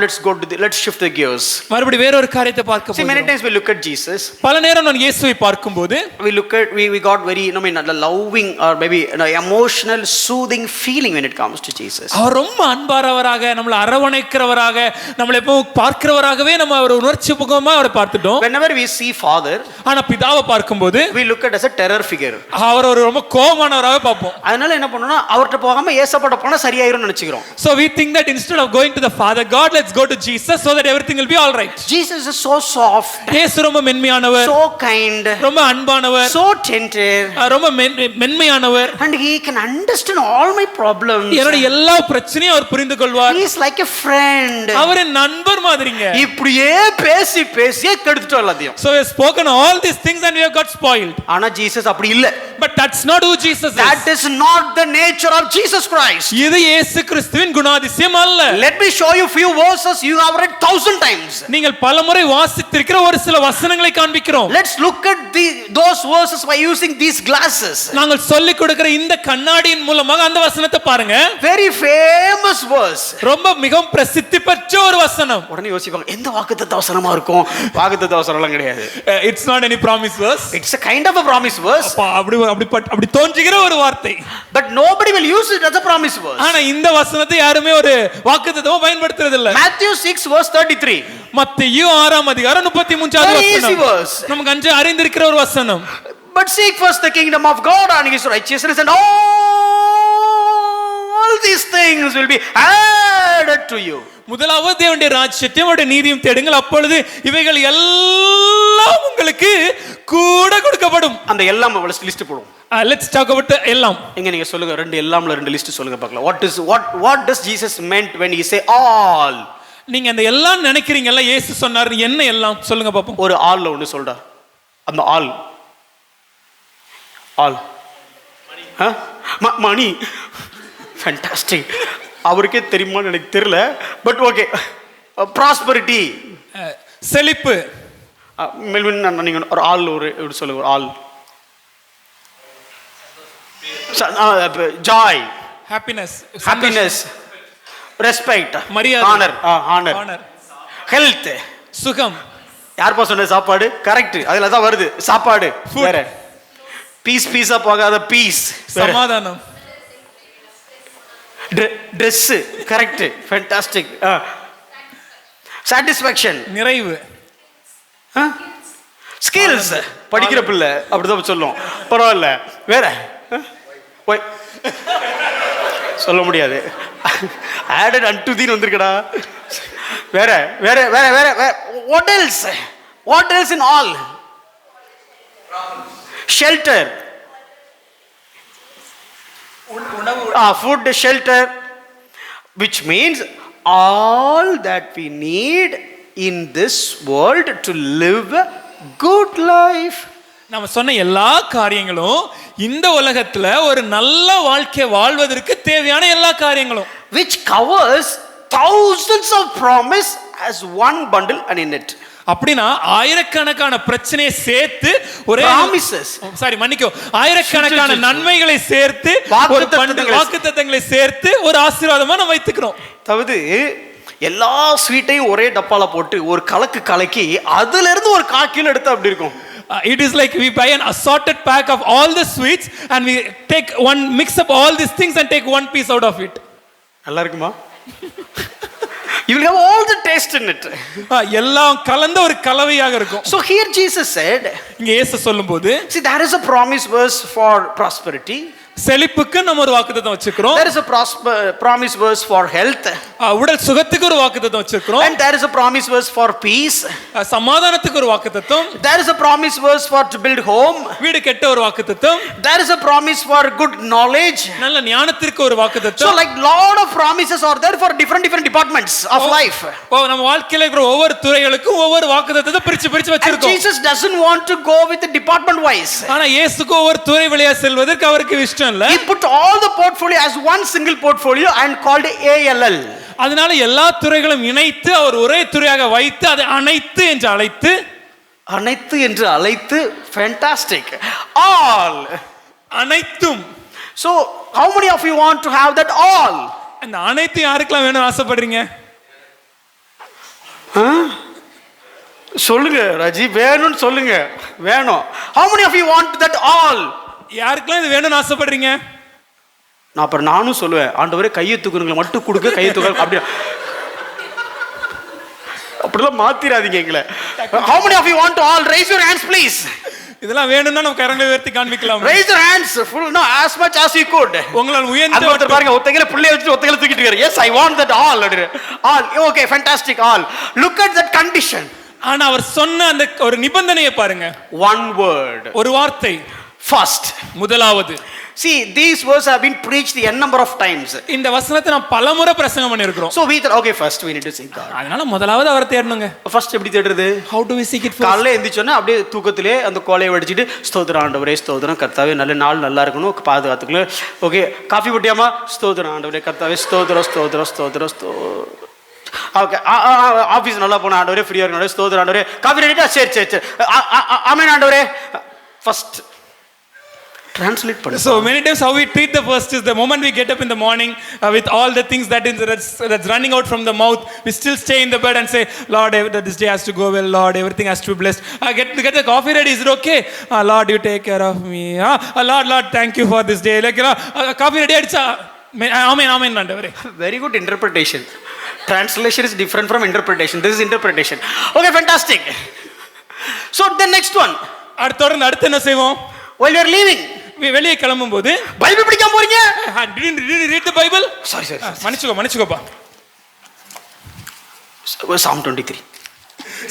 let's shift the gears. மறுபடியும் வேற ஒரு காரியத்தை பார்க்க போறோம். See, many times we look at Jesus. பல நேரம் நான் இயேசுவை பார்க்கும்போது we got very loving or maybe emotional soothing feeling when it comes to Jesus. அவர் ரொம்ப அன்பானவராக நம்மளை அரவணைக்கிறவராக நம்மளை எப்பவும் பார்க்கிறவராகவே நம்ம ஒரு உணர்ச்சிபூர்வமா அவரை பார்த்துட்டோம். Whenever we see Father, ஆனா பிதாவை பார்க்கும்போது we look at as a terror figure. அவர் ஒரு ரொம்ப கோபமானவராக பார்ப்போம். அதனால என்ன பண்ணனும்னா அவர்ட்ட போகாம இயேசுவோட போனா சரியாயிரும்னு நினைச்சுக்கிறோம். So we think that instead of going to the Father God, let's go to Jesus so that everything will be all right. Jesus is so soft. இயேசு ரொம்ப மென்மையானவர், so kind, ரொம்ப அன்பானவர், so tender, ரொம்ப மென்மையானவர், and he can understand all my problems. என்னோட எல்லா பிரச்சனையும் அவர் புரிந்து கொள்வார். He is like a friend. அவர் என் நண்பர் மாதிரிங்க. இப்படியே பேசி பேசியே கெடுத்துட்டோம் எல்லாத்தையும். So we have spoken all these things and we have got spoiled. ஆனா ஜீசஸ் அப்படி இல்ல. But that's not who Jesus is. That is not the nature of Jesus Christ. இது இயேசு கிறிஸ்துவின் குணாதிசயம் அல்ல. Let me show you few verses you have read 1000 times. நீங்கள் பலமுறை வாசித்திருக்கிற ஒரு சில வசனங்களை காண்பிக்கிறோம். Let's look at those verses by using these glasses. நாங்கள் சொல்லிக் கொடுக்கிற இந்த கண்ணாடியின் மூலமாக அந்த வசனத்தை பாருங்க. Very famous verse. ரொம்ப மிகவும் பிரசித்தி பெற்ற ஒரு வசனம். உடனே யோசிப்பாங்க எந்த வாக்குத்தத்த வசனமா இருக்கும்? வாக்குத்தத்த வசனம்லாம் கிடையாது. It's not any promise verse. It's a kind of a promise verse. அப்படி தோன்றுகிற ஒரு வார்த்தை. But nobody will use it as a promise verse. ஆனா இந்த வசனத்தை யாருமே ஒரு வாக்குத்தத்தமா பயன்படுத்துறது இல்ல. Matthew 6 verse 33. மத்தேயு 6 அதிகாரம் 33வது வசனம். நமக்கு அஞ்சு அறிந்திருக்கிற ஒரு வசனம். But seek first the kingdom of God and his righteousness and all these things will be added to you. முதலாவது தேவனுடைய ராஜ்யத்தையும் அவருடைய நீதியும் தேடுங்கள், அப்பொழுது இவைகள் எல்லாம் உங்களுக்கு கூட கொடுக்கப்படும். அந்த எல்லாம் லிஸ்ட் போடுவோம். Let's talk about the எல்லாம். எங்க நீங்க சொல்லுங்க, ரெண்டு எல்லாம்ல ரெண்டு லிஸ்ட் சொல்லுங்க பார்க்கலாம். What does Jesus meant when he say all? நீங்க அந்த எல்லாம் நினைக்கிறீங்கல்ல, இயேசு சொன்னார் என்ன எல்லாம் சொல்லுங்க பாப்போம். ஒரு ஆல்ல ஒன்னு சொல்றா. அந்த ஆல் மணி ஃபேண்டாஸ்டிக். அவருக்கே தெரியுமான்னு எனக்கு தெரியல, பட் ஓகே. ப்ராஸ்பரிட்டி செழிப்பு. மெல்வின் நீங்க ஒரு ஆல் ஒரு எப்படி சொல்லுங்க, ஒரு ஆல். ஜாய், ஹாப்பினஸ், ரெஸ்பெக்ட், மரியாதை, ஆனர், ஹெல்த், சுகம். யார் பா சொன்ன? சாப்பாடு. கரெக்ட், அதுல தான் வருது சாப்பாடு. வேற பீஸா போகாத பீஸ், சமாதானம், Dress, correct, fantastic. Satisfaction, நிறைவு. Skills, படிக்கிற பிள்ளை அப்படிதான் சொல்லும். பரவாயில்ல. வேற சொல்ல முடியாது. Added unto thee வந்திருக்கடா. வேற வேற வேற வேற what else? What else in all? Shelter, food, shelter, which means all that we need in this world to live a good life. நாம சொன்ன எல்லா காரியங்களும் இந்த உலகத்துல ஒரு நல்ல வாழ்க்கை வாழ்வதற்கு தேவையான எல்லா காரியங்களும், which covers thousands of promise as one bundle and in it. அப்படினா ஆயிரக்கணக்கான பிரச்சனையை சேர்த்து ஒரே promises, சாரி மன்னிக்கோ, ஆயிரக்கணக்கான நன்மைகளை சேர்த்து ஒரு வாக்குத்தத்தங்களை சேர்த்து ஒரு ஆசீர்வாதமா நம்ம வைத்துக்கிறோம். அதாவது எல்லா ஸ்வீட்டையும் ஒரே டப்பால போட்டு ஒரு கலக்கு கலக்கி அதுல இருந்து ஒரு காக்கில எடுத்து அப்படி இருக்கும். It is like we buy an assorted pack of all the sweets and we take one, mix up all these things and take one piece out of it. நல்லா இருக்குமா? You will have all the taste in it. எல்லாம் கலந்த ஒரு கலவையாக இருக்கும். So here Jesus said, இங்க இயேசு சொல்லும்போது, see there is a promise verse for prosperity. செழிப்புக்கு நம்ம ஒரு வாக்குத்தத்தம் வச்சிருக்கிறோம். There is a promise verse for health. உடல் சுகத்துக்கு ஒரு வாக்குத்தத்தம் வச்சிருக்கிறோம். And there is a promise verse for peace. சமாதானத்துக்கு ஒரு வாக்குத்தத்தம். There is a promise verse for to build home. வீடு கட்ட ஒரு வாக்குத்தத்தம். There is a promise for good knowledge. நல்ல ஞானத்திற்கு ஒரு So வாக்குத்தத்தம். like lot of promises are there for different departments of life. நம்ம வாழ்க்கையில இருக்கிற ஒவ்வொரு துறைகளுக்கும் ஒவ்வொரு வாக்குத்தத்தத்தை பிரிச்சு பிரிச்சு And வச்சிருக்கோம். Jesus doesn't want to go with the department wise. ஆனா இயேசுக்கு ஒவ்வொரு துறை வழியா செல்வதற்கு அவருக்கு இஷ்டம் இல்ல. He put all the portfolio as one single portfolio and called ALL. அதனால எல்லா துறைகளும் இணைத்து அவர் ஒரே துறையாக வைத்து அதை அனைத்து என்று அழைத்து fantastic. All. அனைத்தும். So how many of you want to have that all? அந்த அனைத்து யாருக்கெல்லாம் வேணும் ஆசைப்படுறீங்க? சொல்லுங்க ராஜி, வேணும்னு சொல்லுங்க. வேணும். How many of you want that all? யாருக்கெல்லாம் இது வேணும்னு ஆசைப்படுறீங்க? நானும் சொல்லுவேன், ஆண்டவரே கையை தூக்குறவங்களை மட்டும் கொடுக்க, கையை தூக்க அப்படி அப்படிலாம் மாத்திராதீங்க எங்களை. How many of you want to all? Raise your hands please. இதெல்லாம் வேணும்னா நம்ம கரங்களை உயர்த்தி காண்பிக்கலாம். Raise your hands full, no, as much as you could. உங்களால் உயர்ந்த ஒருத்தர் பாருங்க, ஒருத்தங்கள புள்ளைய வச்சு ஒருத்தங்கள தூக்கிட்டு இருக்காரு. Yes, I want that all. All. Okay, fantastic, all. Look at that condition. ஆனா அவர் சொன்ன அந்த ஒரு நிபந்தனையை பாருங்க. One word. ஒரு வார்த்தை. First. முதலாவது. See, these words have been preached a number of times. இந்த வசனத்தை நாம் பலமுறை பிரசங்கம் பண்ணியிருக்கிறோம். So we thought, okay, first we need to seek God. அதனால முதலாவது அவரை தேடணுங்க. First எப்படி தேடுறது? How do we seek it first? காலையில எந்திரிச்சோன்னா அப்படியே தூக்கத்திலே அந்த கோலையை வடிச்சிட்டு ஸ்தோத்திரம் ஆண்டவரே, ஸ்தோத்திரம் கர்த்தாவே, நல்ல நாள் நல்லா இருக்கணும், பாதுகாத்துக்கணும். Okay, coffee போட்டியாமா? ஸ்தோத்திரம் ஆண்டவரே, கர்த்தாவே, ஸ்தோத்திரம் ஸ்தோத்திரம் ஸ்தோத்திரம் ஓகே. ஆஃபீஸ் நல்லா போன ஆண்டவரே, ஃப்ரீயாக இருக்கணும், ஸ்தோத்திரம் ஆண்டவரே. காஃபி ரெடிட்டா? சரி சரி சரி, ஆமென் ஆண்டவரே. ஃபர்ஸ்ட் translate பண்ணு. So many times how we treat the first is the moment we get up in the morning with all the things that's running out from the mouth, we still stay in the bed and say, Lord, this day has to go well, Lord, everything has to be blessed. Get the coffee ready, is it okay? Lord, you take care of me. Lord, thank you for this day. Like, coffee ready acha, amen ஆண்டவரே. Very good interpretation. Translation is different from interpretation. This is interpretation. Okay, fantastic. So the next one, அடுத்து என்ன செய்வோம்? while you are leaving, வெளியே கிளம்பும் போது Bible படிக்காம போறீங்க. didn't read the Bible. Sorry. மன்னிச்சுக்கோப்பா. Psalm 23.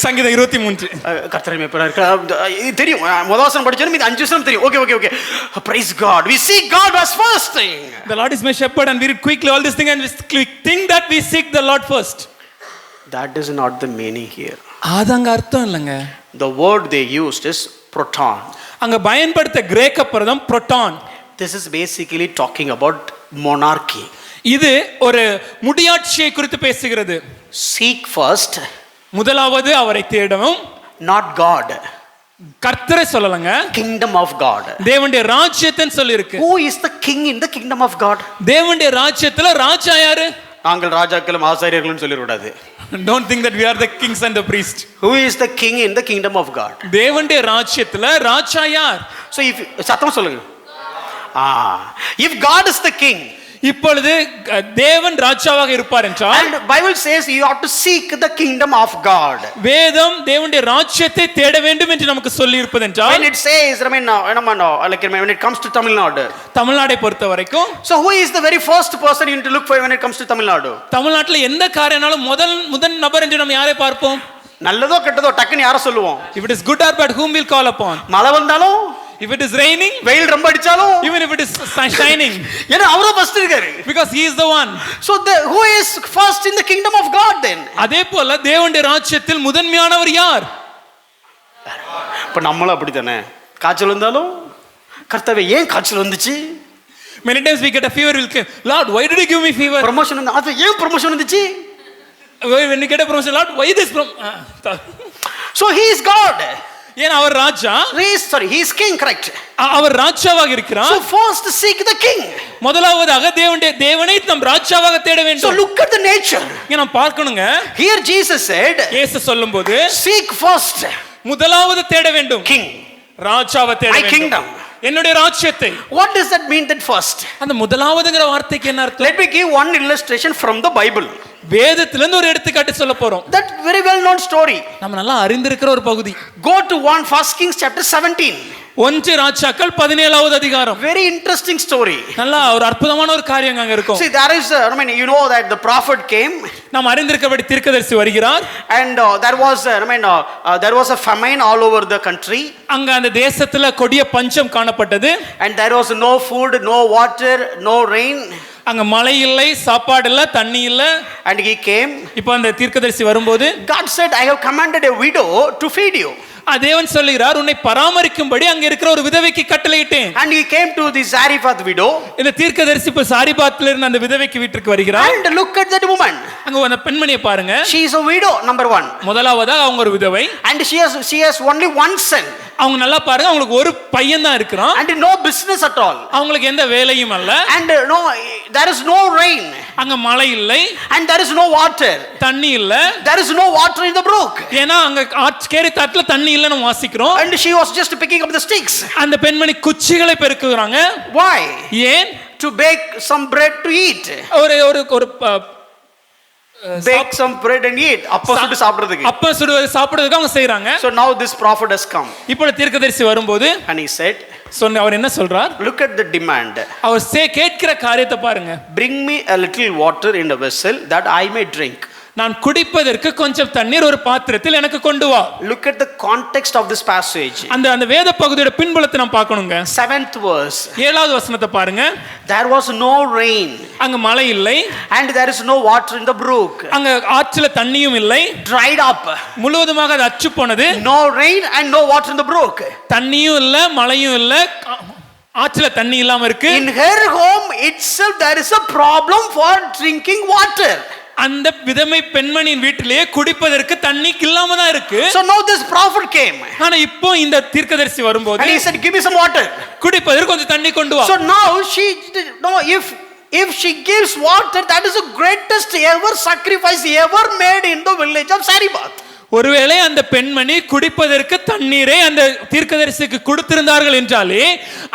சங்கீதம் 23. கர்த்தரை மேய்ப்பராக இருக்கிறார். இது தெரியும். முதல் வசனம் படிச்சோம், இது 5 வசனம் தெரியும். Okay. Praise God. We seek God as first thing. The Lord is my shepherd and we read quickly all this thing and we think that we seek the Lord first. That is not the meaning here. அதாங்க அர்த்தம் இல்லைங்க. The word they used is proton. அங்க பயன்படுத்த கிரேக்க பதம் proton. This is basically talking about monarchy. இது ஒரு முடியாட்சியை குறித்து பேசுகிறது. Seek first. முதலாவது அவரை தேடவும். Not God. கர்த்தரை சொல்லலங்க. Kingdom of God. தேவனுடைய ராஜ்யத்தை சொல்லி இருக்கு. Who is the king in the kingdom of God? தேவனுடைய ராஜ்யத்துல ராஜா யாரு? நாங்கள் ராஜாக்களும் ஆசாரியர்களும் சொல்லிவிடாது. Don't think that we are the kings and the priests. Who is the king in the kingdom of God? தேவனுடைய ராஜ்யத்துல ராஜா யார்? So if சத்தம் சொல்லுங்க. If God is the king, இப்பொழுது தேவன் ராஜாவாக இருப்பார் என்றால், and Bible says you have to seek the kingdom of God. வேதம் தேவனுடைய ராஜ்யத்தை தேட வேண்டும் என்று நமக்கு சொல்லி இருப்பது என்றால், when it says, like when it comes to Tamil Nadu, தமிழ்நாட்டை பொறுத்த வரைக்கும், so who is the very first person you need to look for when it comes to Tamil Nadu? தமிழ்நாட்டுல எந்த காரியனாலும் முதல் நபர் என்று நம்ம யாரை பார்ப்போம்? நல்லதோ கெட்டதோ டக்குன்னு யாரை சொல்லுவோம்? If it is good or bad, whom we'll call upon? மழை வந்தாலும், if it is raining, வெயில் ரொம்ப அடிச்சாலும், even if it is shining, ஏன்னா அவரோ ஃபர்ஸ்ட் இருக்காரு, because he is the one. So who is first in the kingdom of God then? அதே போல தேவனுடைய ராஜ்யத்தில் முதன்மையானவர் யார்? இப்ப நம்மளும் அப்படித்தானே, காய்ச்சல் வந்தாலும் கர்த்தாவே ஏன் காய்ச்சல் வந்துச்சு? Many times we get a fever, we'll say, Lord, why did you give me fever? Promotion வந்து அது ஏன் ப்ரமோஷன் வந்துச்சு? When you get a promotion, Lord, why this So he is God. ஏன் அவர் ராஜா? He is king, correct? அவர் ராஜாவாக இருக்கிறார். So first seek the king. முதலாவதாக தேவனை நம் ராஜாவாக தேட வேண்டும். So look at the nature. இங்க நாம் பார்க்கணுங்க. Here Jesus said, இயேசு சொல்லும்போது, seek first முதலாவது தேட வேண்டும். king. ராஜாவை தேட வேண்டும். My kingdom. என்னுடைய ராஜ்யத்தை. What does that mean, that first? அந்த முதலாவதுங்கற வார்த்தைக்கு என்ன அர்த்தம்? Let me give one illustration from the Bible. வேதத்திலிருந்து ஒரு எடுத்துக்காட்டு சொல்ல போறோம். That very well known story. நம்ம நல்லா அறிந்திருக்கிற ஒரு பகுதி. Go to 1 Kings chapter 17. ஒன்று ராஜாக்கள் 17வது அதிகாரம். Very interesting story. நல்லா ஒரு அற்புதமான ஒரு காரியம் அங்க இருக்கும். See, there is, you know that the prophet came. நாம் அறிந்திருக்கபடி தீர்க்கதரிசி வருகிறார். And there was a famine all over the country. அங்க அந்த தேசத்துல கொடிய பஞ்சம் காணப்பட்டது. And there was no food, no water, no rain. அங்க மழை இல்லை, சாப்பாடு இல்ல, தண்ணி இல்ல. And he came. இப்போ அந்த தீர்க்கதரிசி வரும்போது God said, I have commanded a widow to feed you. தேவன் சொல்லுகிறார், உன்னை பராமரிக்கும்படி அங்க இருக்கிற ஒரு விதவைக்கு கட்டளையிட்டேன். And he came to the Zarephath widow. இந்த தீர்க்கதரிசி இப்ப சாரிபாத்ல இருந்து அந்த விதவைக்கு வீட்டுக்கு வருகிறார். And look at that woman. அங்க அந்த பெண்மணியை பாருங்க. She is a widow, number one. முதலாவதா அவங்க ஒரு விதவை. And she has only one son. அவங்க நல்லா பாருங்க, அவங்களுக்கு ஒரு பையன் தான் இருக்கிறான். And no business at all. அவங்களுக்கு எந்த வேலையும் அல்ல. And there is no rain. அங்க மழை இல்லை. And there is no water. தண்ணி இல்ல. There is no water in the brook. ஏன்னா அங்க கேரி தட்டுல தண்ணி இல்லன்னு வாசிக்கிறோம். And she was just picking up the sticks. அந்த பெண்மணி குச்சிகளை பெருக்குறாங்க. Why? ஏன்? To bake some bread to eat. ஒரு bake some bread and eat. அப்ப சுட்டு சாப்பிடுறதுக்கு. அப்ப சுடுவது சாப்பிடுறதுக்கு அவங்க செய்றாங்க. So now this prophet has come. இப்போ தீர்க்கதரிசி வரும்போது and he said, அவர் என்ன சொல்றார்? look at the demand. அவர் கேட்கிற காரியத்தை பாருங்க. Bring me a little water in a vessel that I may drink. நான் குடிப்பதற்கு கொஞ்சம் தண்ணீர் ஒரு பாத்திரத்தில் எனக்கு கொண்டு வா. Look at the context of this passage. அந்த வேத பகுதியோட பின்புலத்தை நாம் பார்க்கணுங்க. 7th verse. 7வது வசனத்தை பாருங்க. There was no rain. அங்க மழை இல்லை. And there is no water in the brook. அங்க ஆற்றில தண்ணியும் இல்லை. Dried up. முழுவதுமாக அது அற்று போனது. No rain and no water in the brook. தண்ணியும் இல்ல, மழையும் இல்ல, ஆற்றில தண்ணி இல்லாம இருக்கு. In her home itself there is a problem for drinking water. அந்த விதவை பெண்மணியின் வீட்டிலேயே குடிப்பதற்கு தண்ணி இல்லாம தான் இருக்கு. So now this prophet came. ஆனா இப்போ இந்த தீர்க்கதரிசி வரும்போது and he said, give me some water. குடிப்பதற்கு கொஞ்சம் தண்ணி கொண்டு வா. So now if she gives water, that is the greatest ever sacrifice ever made in the village of Zarephath. ஒருவேளை அந்த பெண்மணி குடிப்பதற்கு தண்ணீரை அந்த தீர்க்கதரிசிக்கு கொடுத்திருந்தார்கள் என்றாலே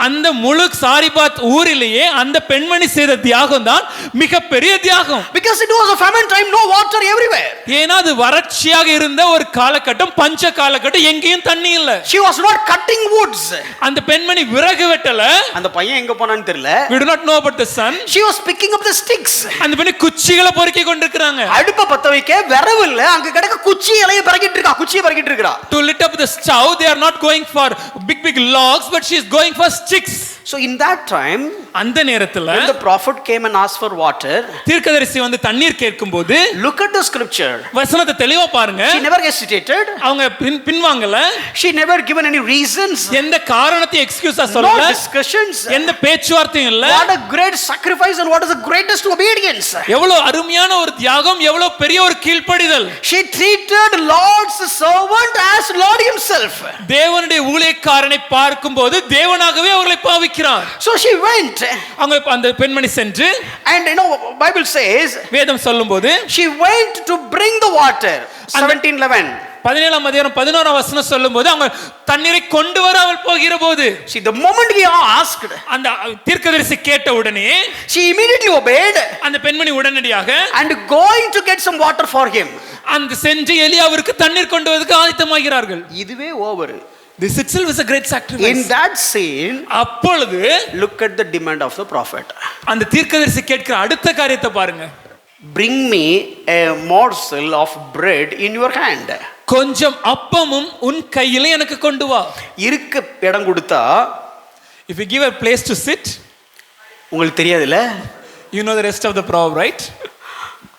அந்த முழு சாரிபாத் ஊரிலேயே அந்த பெண்மணி செய்த தியாகம் தான் மிகப்பெரிய தியாகம். Because it was a famine time, no water everywhere. ஏன்னா அது வறட்சியாக இருந்த ஒரு காலகட்டம், பஞ்ச காலகட்டம், எங்கேயும் தண்ணி இல்ல. She was not cutting woods. அந்த பெண்மணி விறகு வெட்டல. அந்த பையன் எங்க போனான்னு தெரியல. We do not know about the son. She was picking up the sticks. அந்த பெண்ணு குச்சிகளை பொறுக்கி கொண்டிருக்காங்க. அடுப்ப பத்த வைக்க விறகு இல்ல, அங்க கிடக்க குச்சி இலைய பறக்கிட்டு இருக்கா, குச்சியை பறக்கிட்டு இருக்கா. To lit up the stove, they are not going for big logs, but she is going for sticks. So in that time, அந்த நேரத்துல when the prophet came and asked for water, தீர்க்கதரிசி வந்து தண்ணீர் கேட்கும்போது look at the scripture. வசனத்தை தெளிவா பாருங்க. She never hesitated. அவங்க பின்வாங்கல. She never given any reasons. எந்த காரணத்தை எக்ஸ்கியூஸா சொல்லல. No discussions. எந்த பேச்சுவார்த்தையும் இல்ல. What a great sacrifice and what is the greatest obedience. எவ்வளவு அருமையான ஒரு தியாகம், எவ்வளவு பெரிய ஒரு கீழ்ப்படிதல். She treated Lord's servant as Lord himself. தேவனுடைய ஊழியக்காரனை பார்க்கும்போது தேவனாகவே அவர்களை பாவிக்கிறார். So she went. அங்க அந்த பெண்மணி சென்று, and Bible says, வேதம் சொல்லும்போது she went to bring the water. 17:11. 17ஆம் அதிகாரம் 11ஆம் வசனம் சொல்லும்போது அவங்க தண்ணீரை கொண்டு வர அவள் போகிற போது, see, the moment he asked, அந்த தீர்க்கதரிசி கேட்ட உடனே she immediately obeyed. அந்த பெண்மணி உடனடியாக and going to get some water for him. அந்த சென்று எலியாவிற்கு தண்ணீர் கொண்டு வரதுக்கு ஆயத்தமாகிறார்கள். இதுவே over. This itself is a great sacrifice. In that scene, அப்பொழுது look at the demand of the prophet. அந்த தீர்க்கதரிசி கேட்கிற அடுத்த காரியத்தை பாருங்க. Bring me a morsel of bread in your hand. கொஞ்சம் அப்பமும் உன் கையில எனக்கு கொண்டு வா. இருக்க இடம் கொடுத்தா, if you give a place to sit, உங்களுக்கு தெரியாதுல, you know the rest of the proverb, right?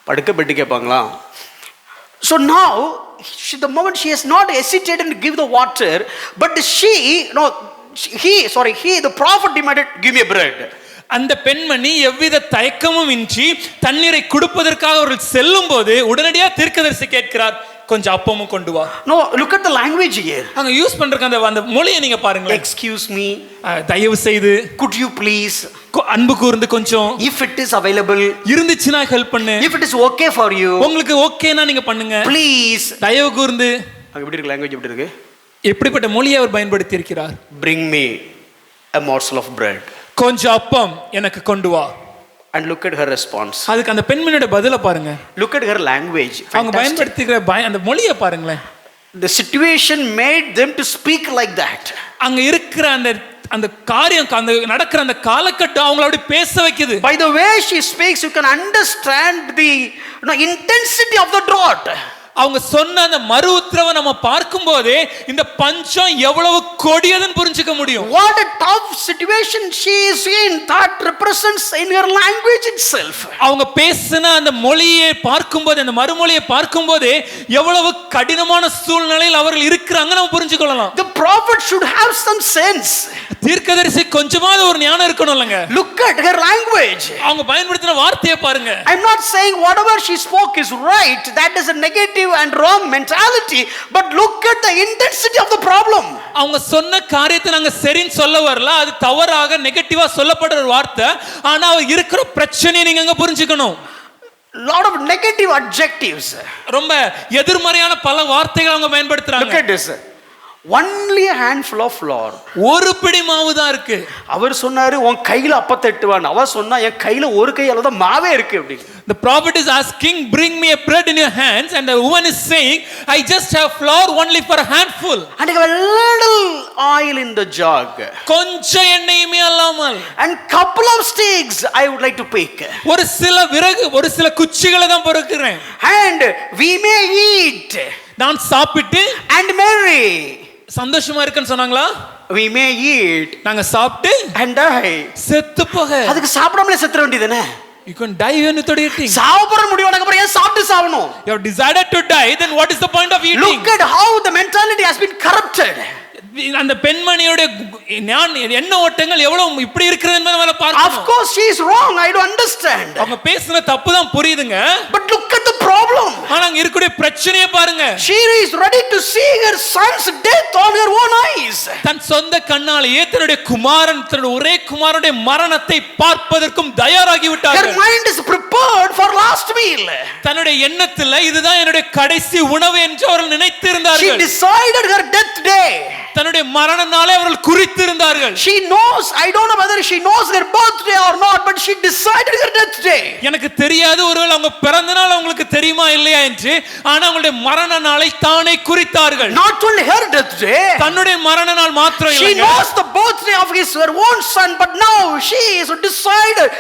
படுக்க பெட்டி கேட்பாங்களா? So now, the moment she has not hesitated to give the water, but the prophet demanded, give me a bread. அந்த பெண்மணி எவ்வித தயக்கமும் இன்றி தண்ணீரை கொடுப்பதற்காக அவர்கள் செல்லும் போது உடனடியாக தீர்க்கதரிசி கேட்கிறார், கொஞ்சம் அப்பமும் கொண்டு வா. No, look at the language here. அங்க யூஸ் பண்ற அந்த மொழியை நீங்க பாருங்க. Excuse me, தயவு செய்து, could you please, அன்பு கூர்ந்து கொஞ்சம், if it is available, இருந்துச்சுனா ஹெல்ப் பண்ணு, if it is okay for you, உங்களுக்கு ஓகேனா நீங்க பண்ணுங்க, please, தயவு கூர்ந்து. அங்க எப்படி இருக்கு language, எப்படி இருக்கு? எப்படிப்பட்ட மொழியை அவர் பயன்படுத்தி இருக்கிறார்? Bring me a morsel of bread. கொஞ்சம் அப்பம் எனக்கு கொண்டு வா. And look at her response. அதுக்கு அந்த பெண்மணியோட பதில பாருங்க. Look at her language. அவங்க பயன்படுத்திக்கிற அந்த மொழியை பாருங்களேன். The situation made them to speak like that. அங்க இருக்கிற அந்த காரியம் அந்த நடக்கிற அந்த காலகட்டம் அவங்கள அப்படி பேச வைக்குது. By the way she speaks, you can understand the intensity of the drought. அவங்க சொன்ன அந்த மறு உத்தரவை நம்ம பார்க்கும்போதே இந்த பஞ்சம் எவ்வளவு கொடியதுன்னு புரிஞ்சுக்க முடியும். What a tough situation she is in, that represents in her language itself. அவங்க பேசின அந்த மொழியை பார்க்கும்போது, அந்த மறுமொழியை பார்க்கும்போதே எவ்வளவு கடினமான சூழ்நிலையில் அவர்கள் இருக்கிறாங்க நம்ம புரிஞ்சுக்கொள்ளலாம். The prophet should have some sense. தீர்க்கதரிசி கொஞ்சமாவது ஒரு ஞானம் இருக்கணும் இல்லங்க. Look at her language. அவங்க பயன்படுத்தின வார்த்தையை பாருங்க. I'm not saying whatever she spoke is right, that is a negative and wrong mentality, but look at the intensity of the problem. அவங்க சொன்ன காரியத்தை நாங்க சரின்னு சொல்ல வரல, அது தவறாக நெகட்டிவா சொல்லப்படுற ஒரு வார்த்தை. ஆனா அவ இருக்கிற பிரச்சனையை நீங்க அங்க புரிஞ்சுக்கணும். Lot of negative adjectives. ரொம்ப எதிர்மறையான பல வார்த்தைகள் அவங்க பயன்படுத்துறாங்க. Look at this. Only a handful of flour. ஒரு பிடி மாவு தான் இருக்கு. அவர் சொன்னாரு உன் கையில அப்பத்தை எட்டுவான், அவ சொன்னா என் கையில ஒரு கை அளவு தான் மாவே இருக்கு அப்படி. The prophet is asking, bring me a bread in your hands, and the woman is saying, I just have flour only for a handful. And a little oil in the jug. கொஞ்சம் எண்ணெயுமே அல்லாமல். And couple of sticks I would like to pick. ஒரு சில விறகு, ஒரு சில குச்சிகளை தான் பொறுக்கிறேன். And we may eat. நான் சாப்பிட்டு and marry. சந்தோஷமா இருக்குன்னு சொன்னாங்களா? We may eat. நாங்க சாப்பிட்டு and die. செத்து போக. அதுக்கு சாப்பிடாமலே செத்துற வேண்டியதுதானே? You can die when without eating. சாவற முடிவுனக்கு அப்புறம் ஏன் சாப்பிட்டு சாவணும்? You have decided to die, then what is the point of eating? Look at how the mentality has been corrupted. அந்த பெண்மணியோட என்ன ஓட்டங்கள் எவ்வளவு இப்படி இருக்குது என்பதை நம்ம பார்க்கணும். Of course she is wrong, I don't understand. அவங்க பேசுன தப்பு தான் புரியுதுங்க. But look at the problem. ஆனா அங்க இருக்கக்கூடிய பிரச்சனையை பாருங்க. She is ready to see her son's death on her own eyes. தன் சொந்த கண்ணாலேயே தன்னுடைய குமாரன், தன்னுடைய ஒரே குமாரனுடைய மரணத்தை பார்ப்பதற்கும் தயாராகி விட்டார்கள். Her mind is prepared for last meal. தன்னுடைய எண்ணத்துல இதுதான் என்னுடைய கடைசி உணவு என்று அவர்கள் நினைத்திருந்தார்கள். She decided her death day. தன்னுடைய மரண நாளை அவர்கள் குறித்திருந்தார்கள். She knows, I don't know whether she knows their birthday or not, but she decided her death day. எனக்கு தெரியாது ஒருவேளை அவங்க பிறந்த நாள் அவங்களுக்கு தெரியுமா இல்லையா என்று, ஆனா அவங்களுடைய மரண நாளை தானே குறித்தார்கள். Not only her death day, தன்னுடைய மரண நாள் மாத்திரம் she இல்லைங்க. knows the birthday of her own son, but now she has decided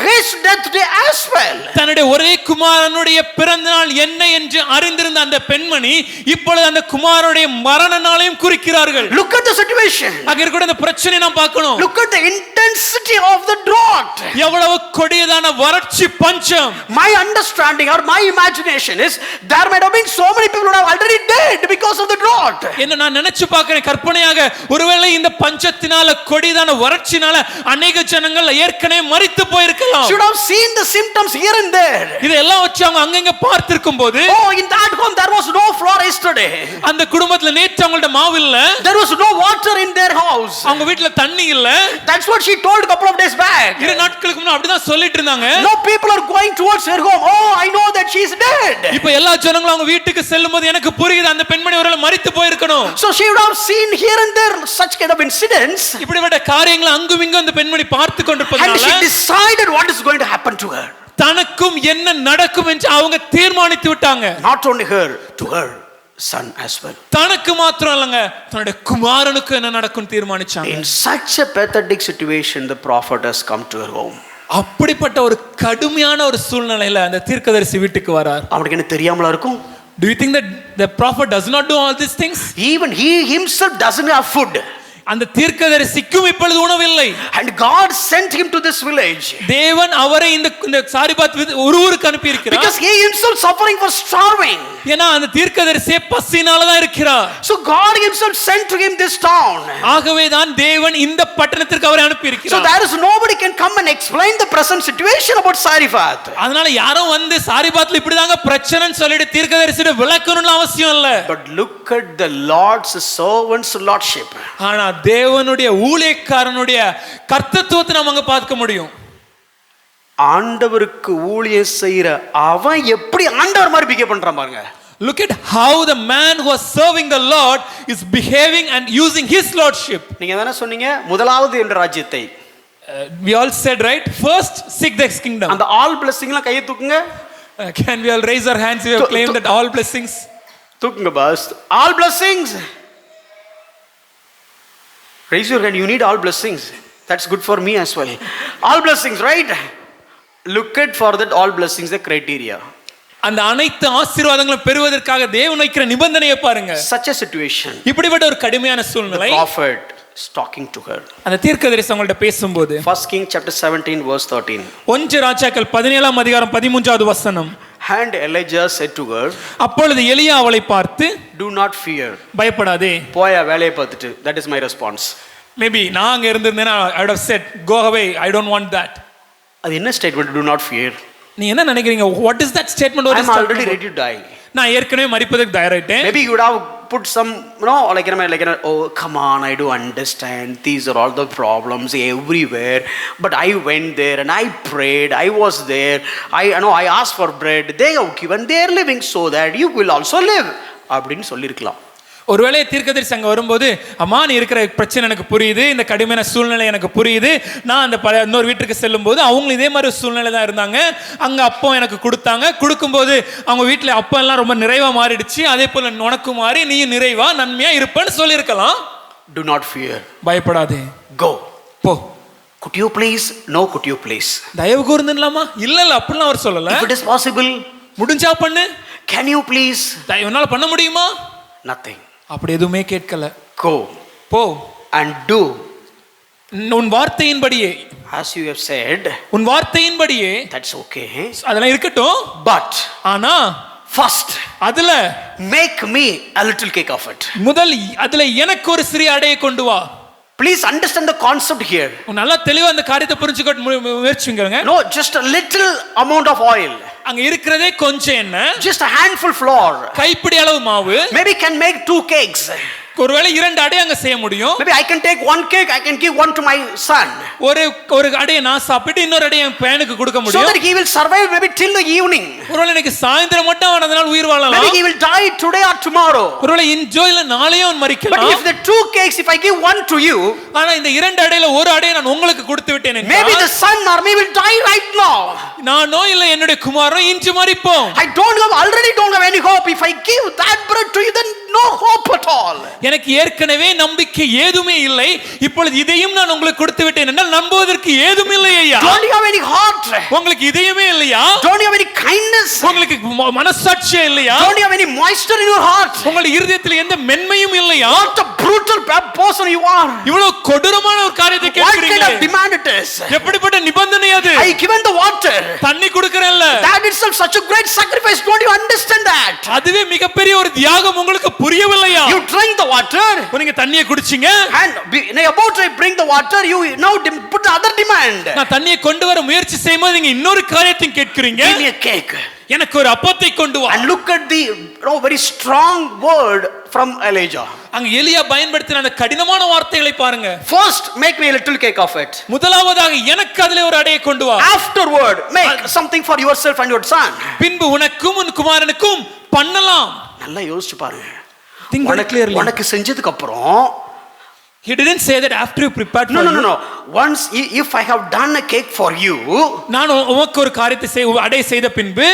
his death day as well. தன்னுடைய ஒரே குமாரனுடைய பிறந்த நாள் என்ன என்று அறிந்திருந்த அந்த பெண்மணி இப்பொழுது அந்த குமாரனுடைய மரண நாளையும் குறிக்கிறார்கள். Look at the situation. அங்க இருக்கிற அந்த பிரச்சனை நாம் பார்க்கணும். Look at the intensity of the drought. எவ்வளவு கொடியதான வறட்சி பஞ்சம். My understanding or my imagination is there might have been so many people who have already died because of the drought. என்ன நான் நினைச்சு பார்க்கிறேன் கற்பனையாக, ஒருவேளை இந்த பஞ்சத்தினால கொடியதான வறட்சினால अनेक ஜனங்கள் ஏற்கனவே மரித்து போயிருக்கலாம். Should have seen the symptoms here and there. இதெல்லாம் வச்சு அவங்க அங்கங்க பார்த்திருக்கும் போது, oh, in that home there was no flour yesterday. அந்த குடும்பத்துல நேற்று அவங்கள்ட்ட மாவு இல்ல. There was no water in their house. அவங்க வீட்ல தண்ணி இல்ல. That's what she told a couple of days back. இரு நாட்களுக்கு முன்ன அப்படிதான் சொல்லிட்டு இருந்தாங்க. No people are going towards her home. Oh, I know that she is dead. இப்போ எல்லா ஜனங்களும் அவங்க வீட்டுக்கு செல்லும்போது எனக்கு புரியுது அந்த பெண்மணி ஒருவேளை மரித்து போயிருக்கணும். So she would have seen here and there such kind of incidents. இப்படிப்பட்ட காரியங்களை அங்கும் இங்கும் அந்த பெண்மணி பார்த்து கொண்டிருப்பதால and she decided what is going to happen to her. தனக்கும் என்ன நடக்கும் என்று அவங்க தீர்மானித்து விட்டாங்க. Not only her, to her son as well. தனக்கு மாத்திரம் இல்லங்க, தன்னுடைய குமாரனுக்கு என்ன நடக்கும் தீர்மானிச்சாங்க. In such a pathetic situation the prophet has come to her home. அப்படிப்பட்ட ஒரு கடுமையான ஒரு சூழ்நிலையில அந்த தீர்க்கதரிசி வீட்டுக்கு வரார். அவனுக்கு என்ன தெரியாமலா இருக்கும்? Do you think that the prophet does not do all these things? Even he himself doesn't have food. அந்த தீர்க்கதரிசிக்கும் இப்பொழுது உணவில்லை. And God sent him to this village. தேவன் அவரை இந்த சாரிபாத் ஒரு ஊருக்கு அனுப்பி இருக்கிறார். Because he himself suffering for starving. ஏன்னா அந்த தீர்க்கதரிசி பசினால தான் இருக்கிறார். So God himself sent to him this town. ஆகவே தான் தேவன் இந்த பட்டணத்திற்கு அவரை அனுப்பி இருக்கிறார். So there is nobody can come and explain the present situation about Sariphat. அதனால யாரும் வந்து சாரிபாத்ல இப்படிதாங்க பிரச்சனைன்னு சொல்லிட்டு தீர்க்கதரிசிட விளக்கணும்னு அவசியம் இல்ல. But look at the Lord's servant's lordship. ஆனா தேவனுடைய ஊழியக்காரனுடைய கர்த்தத்துவத்தை நாம அங்க பார்க்க முடியும். ஆண்டவருக்கு ஊழியம் செய்யற அவன் எப்படி ஆண்டவர் மாதிரி பிஹேவ் பண்றான் பாருங்க. Look at how the man who is serving the Lord is behaving and using his lordship. நீங்க தானே சொன்னீங்க முதலாவது என்ற ராஜ்யத்தை. We all said right, first seek the kingdom. அந்த all blessingலாம் கையை தூக்குங்க. Can we all raise our hands? We have claimed that all blessings. தூக்குங்க pass. All blessings. Raise your hand. You need all blessings. That's good for me as well. All blessings, right? Look at for that all blessings the criteria. அந்த அனைத்து ஆசீர்வாதங்களும் பெறுவதற்காக தேவன் வைக்கிற நிபந்தனையை பாருங்க. Such a situation. இப்படிப்பட்ட ஒரு கடுமையான The சூழ்நிலை. prophet is talking to her. அந்த தீர்க்கதரிசி அவங்கள்ட்ட பேசும்போது 1 King chapter 17 verse 13. 1 ராஜாக்கள் 17ஆம் அதிகாரம் 13வது வசனம். And Elijah said to her, அப்பொழுது எலியா அவளை பார்த்து, do not fear. பயப்படாதே. போயா வேலையை பார்த்துட்டு. That is my response. Maybe நான் அங்க இருந்திருந்தேனா I would have said, go away, I don't want that. அது என்ன ஸ்டேட்மெண்ட்? do not fear. நீ என்ன நினைக்கிறீங்க? what is that statement? I am already ready to die. நான் ஏற்கனவே மரிப்பதற்கு தயாராயிட்டேன். Maybe you would have put some, oh come on, I do understand, these are all the problems everywhere, but I went there and I prayed, I was there, I asked for bread, they have given, they are living, so that you will also live அப்படின்னு சொல்லியிருக்கலாம். ஒருவேளை தீர்க்கதரிசி அங்க வரும்போது, அம்மா நீ இருக்கிற பிரச்சனை எனக்கு புரியுது, இந்த கடுமையான சூழ்நிலை எனக்கு புரியுது, நான் அந்த இன்னொரு வீட்டுக்கு செல்லும் போது அவங்களும் இதே மாதிரி சூழ்நிலை தான் இருந்தாங்க, அங்க அப்போ எனக்கு கொடுத்தாங்க, கொடுக்கும்போது அவங்க வீட்டுல அப்பா எல்லாம் ரொம்ப நிறைவா மாறிடுச்சு, அதே போல உனக்கு மாறி நீ நிறைவா நன்மையா இருப்பேன்னு சொல்லியிருக்கலாம். Do not fear. பயப்படாதே. Go. போ. Could you please? No, could you please? தயவு கூர்ந்துலாமா? இல்ல இல்ல அப்படிலாம் அவர் சொல்லல. If it is possible, முடிஞ்சா பண்ணு. can you please? தயவுனால பண்ண முடியுமா? Nothing. அப்படி எதுவுமே கேட்கல. Go. போ. And do. உன் வார்த்தையின்படியே. As you have said. உன் வார்த்தையின்படியே. That's okay. அதெல்லாம் இருக்கட்டும். But. ஆனா. First. அதுல. Make me a little cake of it. முதல் அதுல எனக்கு ஒரு சிறிய அடையை கொண்டு வா. Please understand the concept here. நல்லா தெளிவா அந்த காரியத்தை புரிஞ்சுக்க முயற்சிங்க. No, just a little amount of oil. அங்க இருக்கிறதே கொஞ்சம் எண்ணெய். Just a handful flour. கைப்பிடி அளவு மாவு. Maybe can make 2 cakes. ஒருவேளை 2 அடை அங்க செய்ய முடியும். Maybe I can take 1 cake, I can give 1 to my son. ஒரு அடையை நான் சாப்பிட்டு இன்னொரு அடையை என் பையனுக்கு கொடுக்க முடியும். So that he will survive maybe till the evening. ஒருவேளை இன்னைக்கு சாயந்திரம் மட்டும் அவன் அதனால உயிர் வாழலாம். Maybe he will die today or tomorrow. ஒருவேளை enjoyல நாளையே அவன் மரிக்கலாம். But if the 2 cakes, if I give 1 to you, ஆனா இந்த 2 அடையில ஒரு அடையை நான் உங்களுக்கு கொடுத்து விட்டேன் என்றால், maybe the son or me will die right now. நானோ இல்ல என்னுடைய குமாரனோ இன்று மரிப்போம். I already don't have any hope. If I give that bread to you, then no hope at all. எனக்கு ஏற்கனவே நம்பிக்கை ஏதுமே இல்லை, இப்பொழுது இதையும் நான் உங்களுக்கு கொடுத்து விட்டேன் என்றால் நம்புவதற்கு ஏதும் இல்லை ஐயா. Don't you have any heart? உங்களுக்கு இதயமே இல்லையா? Don't you have any kindness? உங்களுக்கு மனசாட்சி இல்லையா? Don't you have any moisture in your heart? உங்கள் இதயத்தில் எந்த மென்மையும் இல்லையா? What a brutal person you are. இவ்வளவு கொடூரமான ஒரு காரியத்தை கேட்கிறீங்க. What kind of demand it is? எப்படிப்பட்ட நிபந்தனை அது? I given the water. தண்ணி கொடுக்கறேன்ல. That itself such a great sacrifice. Don't you understand that? அதுவே மிகப்பெரிய ஒரு தியாகம், உங்களுக்கு புரியவில்லையா? You drink the water. நீங்க தண்ணியை குடிச்சீங்க. And about to bring the water, you now put the other demand. நான் தண்ணியை கொண்டு வர முயற்சி செய்யும்போது நீங்க இன்னொரு காரியத்தையும் கேட்கிறீங்க. Give me a cake. எனக்கு ஒரு அப்பத்தை கொண்டு வா. And look at the very strong word from Elijah. அங்க எலியா பயன்படுத்தின அந்த கடினமான வார்த்தைகளை பாருங்க. First, make me a little cake of it. முதலாவதாக எனக்கு அதிலே ஒரு அடையை கொண்டு வா. Afterward, make something for yourself and your son. பின்பு உனக்கும் உன் குமாரனுக்கும் பண்ணலாம். நல்லா யோசிச்சு பாருங்க. Think very clearly. உனக்கு செஞ்சதுக்கு அப்புறம் he didn't say that after you prepared for no once if I have done a cake for you, நான் உனக்கு ஒரு காரியத்தை அடை செய்த பின்பு,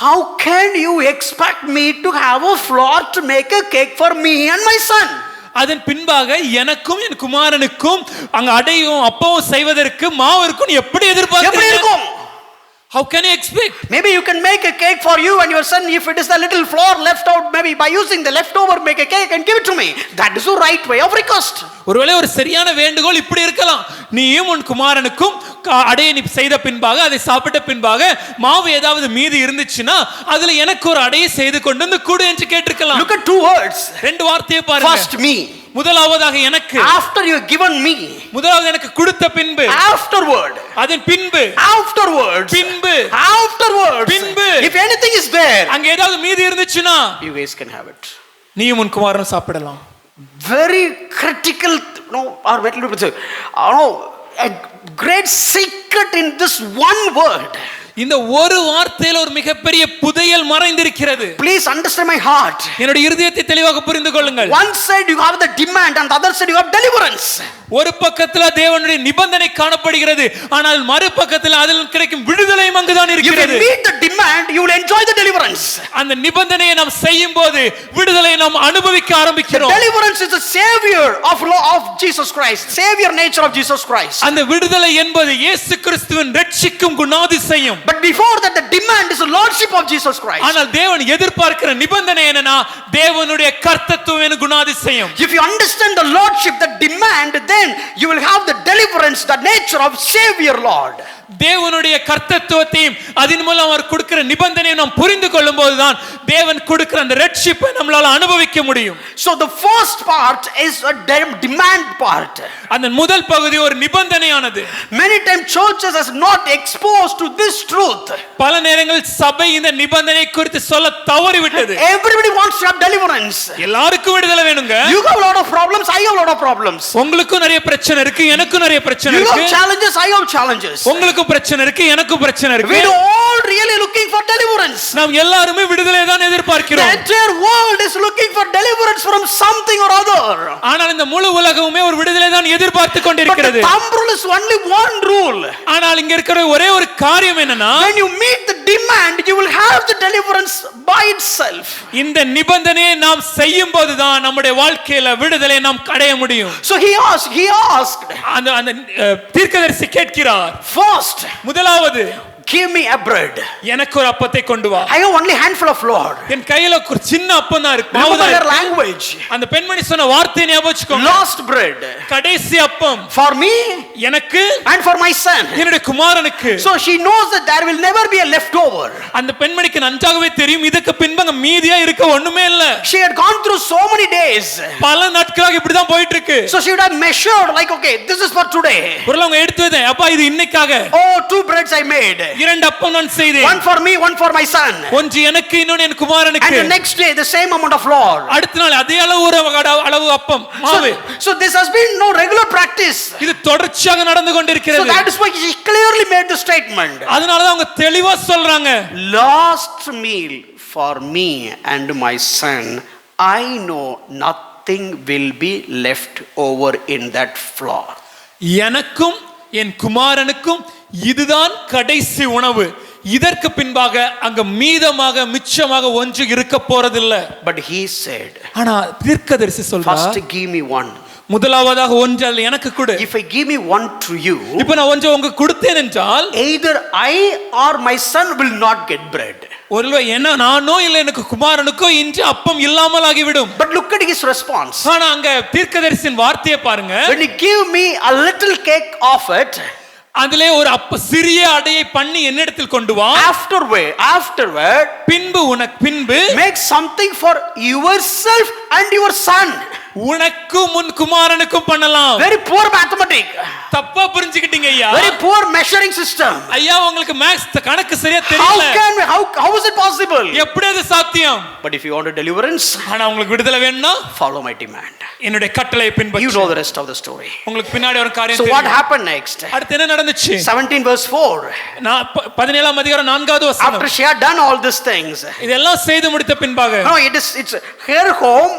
how can you expect me to have a flour to make a cake for me and my son? அதன் பின்பாக எனக்கும் என் குமாரனுக்கும் அங்க அடையும் அப்பவும் செய்வதற்கு மாவு இருக்கும் எப்படி எதிர்பார்க்கிறீங்க? How can you expect? Maybe you can make a cake for you and your son. If it is the little flour left out, maybe by using the leftover, make a cake and give it to me. That is the right way of request. ஒருவேளை ஒரு சரியான வேண்டுகோள் இப்படி இருக்கலாம். நீயும் உன் குமாரனுக்கும் அடையை நீ செய்த பின்பாக, அதை சாப்பிட்ட பின்பாக மாவு ஏதாவது மீதி இருந்துச்சுன்னா அதுல எனக்கு ஒரு அடையை செய்து கொண்டு வந்து கொடு என்று கேட்டிருக்கலாம். Look at 2 words. 2 வார்த்தையை பாருங்க. First me. முதலாவதாக எனக்கு. After you have given me. முதலாவது எனக்கு கொடுத்த பின்பு. Afterward. அதன் பின்பு. Afterwards. பின்பு. Afterwards. பின்பு. If anything is there, அங்க ஏதாவது மீதி இருந்துச்சுன்னா you guys can have it. நீயும் உன் குமாரனும் சாப்பிடலாம். Very critical, or a great secret in this one word. இந்த ஒரு வார்த்தையில ஒரு மிகப்பெரிய புதையல் மறைந்திருக்கிறது. Please understand my heart. என்னுடைய இதயத்தை தெளிவாக புரிந்து கொள்ளுங்கள். One side you have the demand and the other side you have deliverance. ஒரு பக்கத்துல தேவனுடைய நிபந்தனை காணப்படுகிறது, ஆனால் மறுபக்கத்துல அதில் கிடைக்கும் விடுதலையும் அங்குதான் இருக்கிறது. If you meet the demand, you will enjoy the deliverance. அந்த நிபந்தனையை நாம் செய்யும்போது விடுதலை நாம் அனுபவிக்க The ஆரம்பிக்கிறோம். deliverance is the savior of Jesus Christ, savior nature of Jesus Christ. அந்த விடுதலை என்பது இயேசு கிறிஸ்துவின் ரட்சிக்கும் குணாதிசயம். But before that, the demand is the lordship of Jesus Christ. ஆனால் தேவன் எதிர்பார்க்கிற நிபந்தனை என்னன்னா தேவனுடைய கர்த்தத்துவம் குணாதிசயம். If you understand the lordship, the demand, then you will have the deliverance, the nature of savior Lord. தேவனுடைய கர்த்தத்துவத்தையும் அதன் மூலம் அவர் கொடுக்கிற நிபந்தனையை நாம் புரிந்து கொள்ளும் போதுதான் தேவன் கொடுக்கிற அந்த ரட்சிப்பை நம்மளால அனுபவிக்க முடியும். So the first part is a demand part. அந்த முதல் பகுதி ஒரு நிபந்தனையானது. Many times churches are not exposed to this truth. பல நேரங்களில் சபை இந்த நிபந்தனை குறித்து சொல்ல தவறிவிட்டது. Everybody wants to have deliverance. எல்லாருக்கும் விடுதலை வேணுங்க. You have a lot of problems, I have a lot of problems. உங்களுக்கும் நிறைய பிரச்சனை இருக்கு, எனக்கும் நிறைய பிரச்சனை You இருக்கு. have challenges, I have challenges. உங்களுக்கு பிரச்சனை இருக்கு, எனக்கும் பிரச்சனை இருக்கு. We are all really looking for deliverance. நாம் எல்லாரும் விடுதலை தான் The எதிர்பார்க்கிறோம். entire world is looking for deliverance from something or other. ஆனால் இந்த முழு உலகமே ஒரு விடுதலை தான் எதிர்பார்த்து But கொண்டிருக்கிறது. the thumb rule is only one rule. ஆனால் இங்க இருக்கிற ஒரே ஒரு காரியம் என்னன்னா When you meet the demand, you will have the deliverance by itself. இந்த நிபந்தனையை நாம் செய்யும் போதுதான் நம்முடைய வாழ்க்கையில விடுதலை நாம் அடைய முடியும். So he asked, அந்த அந்த தீர்க்கதரிசி கேட்கிறார், first, முதலாவது give me a bread. எனக்கு ஒரு அப்பத்தை கொண்டு வா. I have only handful of flour. என் கையில ஒரு சின்ன அப்பம் தான் இருக்கு. Remember her language. அந்த பெண்மணி சொன்ன வார்த்தையை ஞாபகம் வச்சுக்கோங்க. Last bread. கடைசி அப்பம் For me எனக்கு and for my son. என்னுடைய குமாரனுக்கு. So she knows that there will never be a leftover. அந்த பெண்மணிக்கு நன்றாகவே தெரியும் இதுக்கு பின்பங்க மீதியா இருக்க ஒண்ணுமே இல்ல. She had gone through so many days. பல நாட்களாக இப்படி தான் போயிட்டு இருக்கு. So she would have measured like, okay, this is for today. ஒருலங்க எடுத்து வைத்தேன், அப்பா இது இன்னைக்காக. Oh, 2 breads I made. இரண்டு அப்பம் நான் செய்தேன். One for me, one for my son. ஒன்று எனக்கு இன்னொன்று என் குமாரனுக்கு. And the next day the same amount of flour. அடுத்த நாள் அதே அளவு அப்பம் மாவு. So this has been no regular practice. இது தொடர்ச்சியாக நடந்து So கொண்டிருக்கிறது. that is why she clearly made the statement. அதனால தான் அவங்க தெளிவா சொல்றாங்க, Last meal for me and my son, I know nothing will be left over in that flour. எனக்கும் என் குமாரனுக்கும் இதுதான் கடைசி உணவு. இதற்கு பின்பாக அங்க மீதமாக மிச்சமாக ஒன்று இருக்க போறதில்லை. But he said, ஆனா தீர்க்கதரிசி சொல்றார், first give me one. முதலாவதாக ஒன்று அல்ல எனக்கு கொடு. If I give me one to you, இப்போ நான் ஒன்று உங்களுக்கு கொடுத்தேன் என்றால் either I or my son will not get bread. ஒருவேளை என்ன நானோ இல்ல எனக்கு குமாரனுக்கோ இன்று அப்பம் இல்லாமல் ஆகிவிடும். But look at his response. ஆனா அங்க தீர்க்கதரிசியின் வார்த்தையை பாருங்க. When you give me a little cake of it, அதிலே ஒரு சிறிய அடையை பண்ணி என்னிடத்தில் கொண்டு வா. afterward பின்பு make something for yourself and your son. உனக்கும் உன் குமாரனுக்கும் பண்ணலாம். Very poor mathematics. தப்பா புரிஞ்சுக்கிட்டீங்க ஐயா. Very poor measuring system. ஐயா உங்களுக்கு மேத்ஸ் கணக்கு சரியா தெரியல. How is it possible? எப்படி அது சாத்தியம்? But if you want a deliverance, ஆனா உங்களுக்கு விடுதலை வேணும்னா follow my demand. என்னுடைய கட்டளையை பின்பற்று. You know the rest of the story. உங்களுக்கு பின்னாடி ஒரு காரியம் So தெரியும். what happened next? அடுத்து என்ன நடந்துச்சு? 17 verse 4. 17ஆம் அதிகாரம் 4வது வசனம். After she had done all these things, இதெல்லாம் செய்து முடித்த பின்பாக no, it's her home,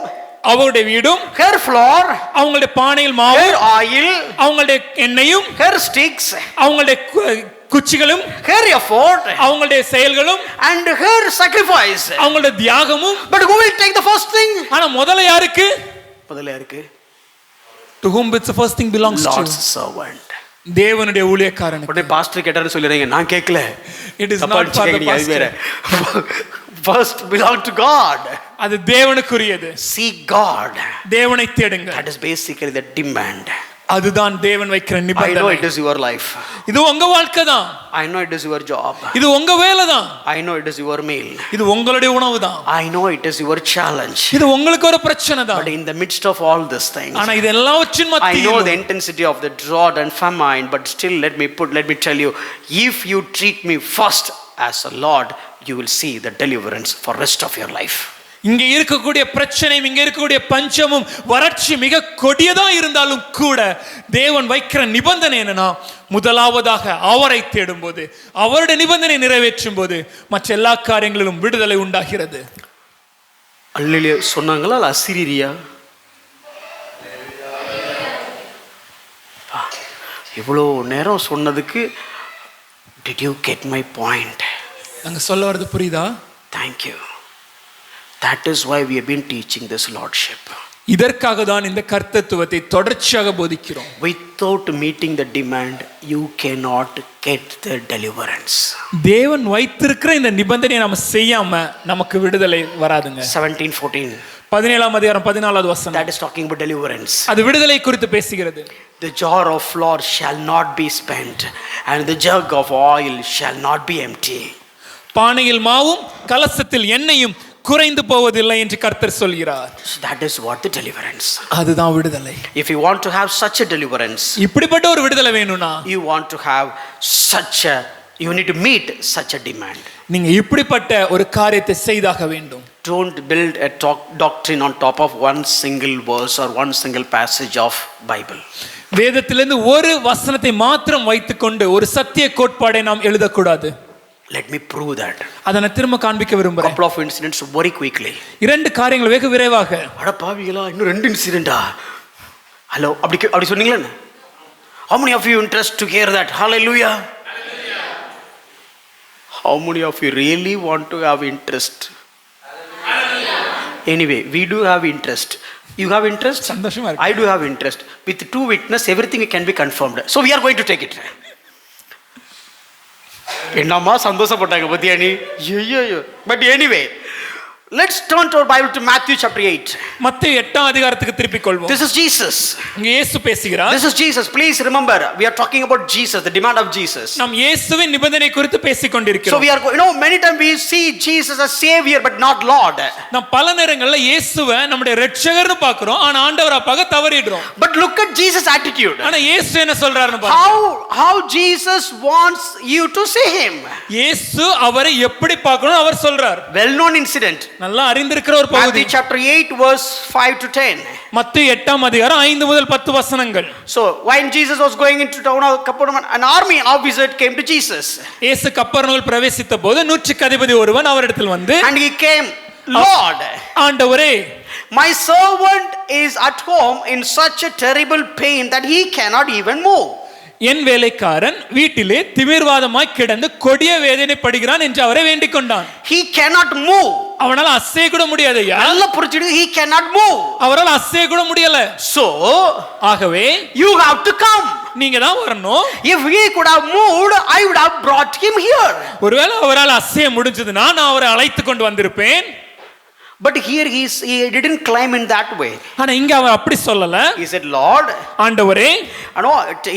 அவருடைய வீடும், her flour, அவங்களுடைய பானையில் மாவு, her oil, அவங்களுடைய எண்ணெயும், her sticks, அவங்களுடைய குச்சிகளும், her effort, அவங்களுடைய செயல்களும், and her sacrifice. அவங்களுடைய தியாகமும். But who will take the first thing? ஆனா முதல்ல யாருக்கு? முதல்ல யாருக்கு? To whom the first thing belongs to? Lord's servant. தேவனுடைய ஊழியக்காரனுக்கு. உடனே பாஸ்டர் கேட்டாருன்னு சொல்லிடுறீங்க, நான் கேட்கல. It is not for the pastor. First belong to God. அது தேவனுக்குரியது. Seek God. தேவனை தேடுங்க. That is basically the demand. அதுதான் தேவன் வைக்கிற I know நிபந்தனை. it is your life. இது உங்க வாழ்க்கை தான். I know it is your job. இது உங்க வேலை தான். I know it is your meal. இது உங்களுடைய உணவு தான். I know it is your challenge. இது உங்களுக்கு ஒரு பிரச்சனை தான். But in the midst of all these things, ஆனா இது எல்லாவற்றின் I know மத்தியிலும் the intensity of the drought and famine, but still let me tell you, if you treat me first as a Lord, you will see the deliverance for rest of your life. இங்க இருக்கக்கூடிய பிரச்சனையும் இங்க இருக்கக்கூடிய பஞ்சமும் வறட்சி மிக கொடியதா இருந்தாலும் கூட தேவன் வைக்கிற நிபந்தனை என்னன்னா, முதலாவதாக அவரை தேடும் போது, அவருடைய நிபந்தனை நிறைவேற்றும் போது மற்ற எல்லா காரியங்களிலும் விடுதலை உண்டாகிறது. அல்லேலூயா சொன்னாங்களா இல்ல அசிரியா? இவ்வளோ நேரம் சொன்னதுக்கு did you get my point? அங்க சொல்ல வரது புரியுதா? Thank you. That is why we have been teaching this Lordship. இதற்காக தான் இந்த கர்த்தத்துவத்தை தொடர்ச்சியாக போதிக்கிறோம். Without meeting the demand, you cannot get the deliverance. தேவன் வைத்திருக்கிற இந்த நிபந்தனையை நாம செய்யாம நமக்கு விடுதலை வராதுங்க. 17:14. 17ஆம் அதிகாரம் 14வது வசனம். That is talking about deliverance. அது விடுதலை குறித்து பேசுகிறது. The jar of flour shall not be spent, and the jug of oil shall not be empty. பானையில் மாவும் கலசத்தில் எண்ணெயும் குறைந்து போவதில்லை என்று கர்த்தர் சொல்கிறார். So that is what the deliverance. அதுதான் விடுதலை. If you want to have such a deliverance, இப்படிப்பட்ட ஒரு விடுதலை வேணும்னா you want to have you need to meet such a demand. நீங்க இப்படிப்பட்ட ஒரு காரியத்தை செய்தாக வேண்டும். Don't build a doctrine on top of one single verse or one single passage of Bible. வேதத்திலிருந்து ஒரு வசனத்தை மாத்திரம் வைத்துக்கொண்டு ஒரு சத்திய கோட்பாடை நாம் எழுதக்கூடாது. Let me prove that. அதை நான் திரும்ப காண்பிக்க விரும்புகிறேன். Couple of incidents very quickly. இரண்டு காரியங்கள் வெகு விரைவாக. அட பாவிகளா, இன்னும் ரெண்டு இன்சிடென்ட்டா? ஹலோ, அப்படி சொன்னீங்களா? How many of you interest to hear that? Hallelujah. How many of you really want to have interest? Anyway, we do have interest. You have interest? சந்தோஷமா இருக்கு. I do have interest. With two witness, everything can be confirmed. So we are going to take it. என்னம்மா சந்தோஷப்பட்டாங்க பத்தியா நீ? ஐயோ. But anyway, let's turn to our Bible to Matthew chapter 8. மத்தேயு 8ஆம் அதிகாரத்துக்கு திருப்பிக் கொள்வோம். This is Jesus. இங்கே இயேசு பேசுகிறார். This is Jesus. Please remember, we are talking about Jesus, the demand of Jesus. நாம் இயேசுவின் நிபந்தனை குறித்து பேசிக் கொண்டிருக்கிறோம். So we are many times we see Jesus as savior but not Lord. நாம் பல நேரங்கள்ல இயேசுவை நம்முடைய இரட்சகர்னு பார்க்கிறோம், ஆனா ஆண்டவரா பார்க்க தவறிடுறோம். But look at Jesus' attitude. ஆனா இயேசு என்ன சொல்றாருன்னு பாருங்க. How Jesus wants you to see him. இயேசு அவரை எப்படி பார்க்கணும் அவர் சொல்றார். Well known incident. நல்லா அறிந்திருக்கிற ஒரு பகுதி. Matthew chapter 8 verse 5 to 10. மத்தேயு 8ஆம் அதிகாரம் 5 முதல் 10 வசனங்கள். So when Jesus was going into town of Capernaum, an army officer came to Jesus. இயேசு கப்பர்நகூம் பிரவேசித்த போது நூற்றுக்கு அதிபதி ஒருவன் அவரிடத்தில் வந்து, And he came, Lord, ஆண்டவரே, my servant is at home in such a terrible pain that he cannot even move. என் வேலைக்காரன் வீட்டிலே திமிர்வாதமாய் கிடந்து கொடிய வேதனைப்படுகிறான் என்று அவரை வேண்டிக் கொண்டான். He cannot move. அவனால அசைய கூட முடியாது. நல்லா புரிஞ்சிடு, he cannot move. அவரால் அசைய கூட முடியல. So ஆகவே you have to come. நீங்க தான் வரணும். If he could have moved, I would have brought him here. ஒருவேளை அவரால் அசைய முடிஞ்சதுனா நான் அவரை அழைத்து கொண்டு வந்திருப்பேன். But here he didn't climb in that way. ஆனா இங்க அவர் அப்படி சொல்லல. He said, Lord, ஆண்டவரே,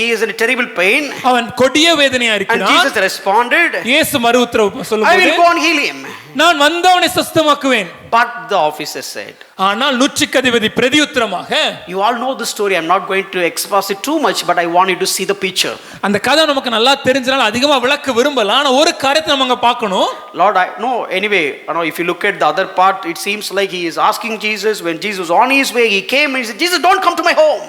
he is in a terrible pain. அவன் கொடிய வேதனையா இருக்கிறான். And Jesus responded, இயேசு மறு உத்தரவு சொல்லும்போது, I will go and heal him. நான் வந்தவனை சுத்தமாக்குவேன். But the officer said, ஆனால் நூற்றுக்கு அதிபதி பிரதியுத்தரமாக, you all know the story, I'm not going to expose it too much, but I want you to see the picture. அந்த கதை நமக்கு நல்லா தெரிஞ்சனால அதிகமா விளக்க விரும்பல, ஆனா ஒரு காரியத்தை நம்ம அங்க பார்க்கணும். Lord, anyway, if you look at the other part, it seems like he is asking Jesus. When Jesus was on his way, he came and he said, Jesus, don't come to my home.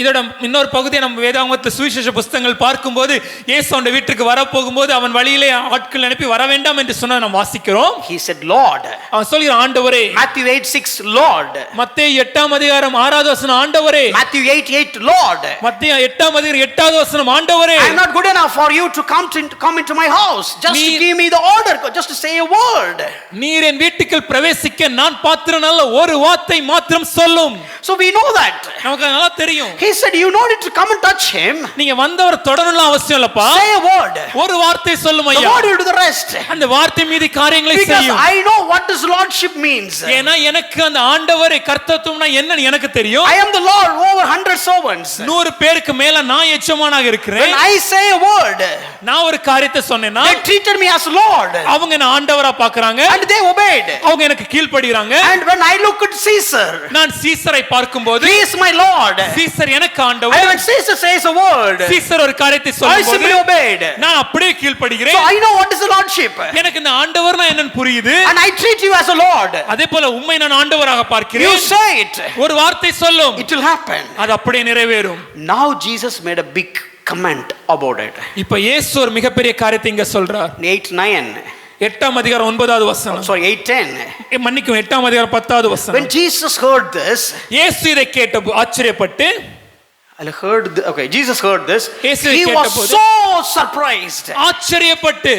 இதோட இன்னொரு பகுதியை நம்ம வேதாகமத்தில் சுவிசேஷ புத்தகங்கள் பார்க்கும்போது இயேசு அவன் வீட்டுக்கு வர போகும்போது அவன் வழியிலே ஆட்கள் அனுப்பி வர வேண்டாம் என்று சொன்ன நாம் வாசிக்கிறோம். He said, Lord. அவன் சொல்கிறான், ஆண்டவரே. Matthew 8:6, Lord. மத்தேயு 8ஆம் அதிகாரம் 6வது வசனம், ஆண்டவரே. Matthew 8:8, Lord. மத்தேயு 8ஆம் அதிகாரம் 8வது வசனம், ஆண்டவரே. I am not good enough for you to come into my house. Just to give me the order, just to say a word. நீர் என் வீட்டுக்குள் பிரவேசிக்க நான் பாத்திரம் அல்ல, ஒரு வார்த்தை மாத்திரம் சொல்லும். So we know that. நமக்கு நல்லா தெரியும். He said, you don't need to come and touch him. நீங்க வந்தவர் தொடரணும்னு அவசியம் இல்லப்பா. Say a word. ஒரு வார்த்தை சொல்லும் ஐயா. The word will do the rest. அந்த வார்த்தை மீதி காரியங்களை செய்யும். Because I know what this lordship means. ஏனா எனக்கு அந்த ஆண்டவரே கர்த்தத்துவம்னா என்னன்னு எனக்கு தெரியும். I am the Lord over 100 servants. 100 பேருக்கு மேல நான் எஜமானாக இருக்கிறேன். When I say a word, நான் ஒரு காரியத்தை சொன்னேனா, they treated me as Lord. அவங்க என்ன ஆண்டவரா பார்க்கறாங்க. And they obeyed. அவங்க எனக்கு கீழ்ப்படிறாங்க. And when I look at Caesar, நான் சீசரை பார்க்கும்போது, he is my Lord. Caesar எனக்கு ஆண்டவர். And when Caesar says a word, Caesar ஒரு காரியத்தை சொல்லும்போது, I simply obeyed. நான் அப்படியே கீழ்ப்படிகிறேன். So I know what is the lordship. எனக்கு இந்த ஆண்டவர்னா என்னன்னு புரியுது. And I treat you as a Lord. அதே போல உம்மை நான் ஆண்டவராக பார்க்கிறேன். You say it. ஒரு வார்த்தை சொல்லும். It will happen. அது அப்படியே நிறைவேறும். Now Jesus made a big comment about it. இப்போ இயேசு ஒரு மிகப்பெரிய காரியத்தை இங்க சொல்றார். 8:9. 8ஆம் அதிகாரம் 9வது வசனம். Sorry, 8:10. மன்னிக்கும், 8ஆம் அதிகாரம் 10வது வசனம். When Jesus heard this, இயேசு இதை கேட்டு ஆச்சரியப்பட்டு, Jesus heard this. இயேசு He was கேட்டபோது so surprised. ஆச்சரியப்பட்டு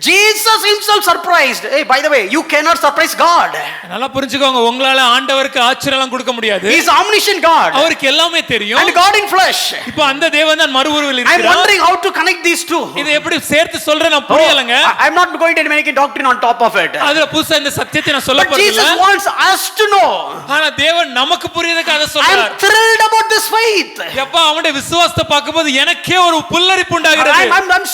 Jesus himself surprised. Hey, by the way, you cannot surprise God. நல்லா புரிஞ்சுக்கோங்க, உங்களால ஆண்டவருக்கு ஆச்சரியம்லாம் கொடுக்க முடியாது. He is omniscient God. அவருக்கு எல்லாமே தெரியும். And God in flesh. இப்போ அந்த தேவன் தான் மறு உருவில் I am இருக்கிறார். wondering how to connect these two. இதை எப்படி சேர்த்து சொல்றேன் நான் புரியலங்க. I am not going to make a doctrine on top of it. அதுல புதுசா இந்த சத்தியத்தை நான் சொல்ல But போறேன். Jesus wants us to know. ஆனா தேவன் நமக்கு புரியறதுக்கு அதை I சொல்றார். am thrilled about this faith. எப்ப அவனுடைய விசுவாசத்தை பார்க்கும்போது எனக்கே ஒரு புல்லரிப்பு உண்டாகிறது. I'm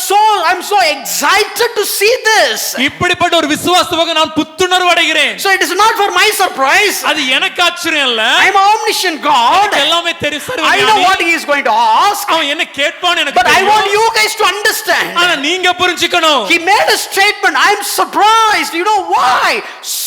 so excited to see this. இப்படிப்பட்ட ஒரு விசுவாசத்தை பார்க்க நான் புத்துணர்வு அடைகிறேன். So it is not for my surprise. அது எனக்கு ஆச்சரியம் இல்ல. I am omniscient God. எல்லாமே தெரியும் sir. I know what he is going to ask. அவன் என்ன கேட்பான்னு எனக்கு But I தெரியும். want you guys to understand. ஆனா நீங்க புரிஞ்சுக்கணும். He made a statement. I am surprised. You know why?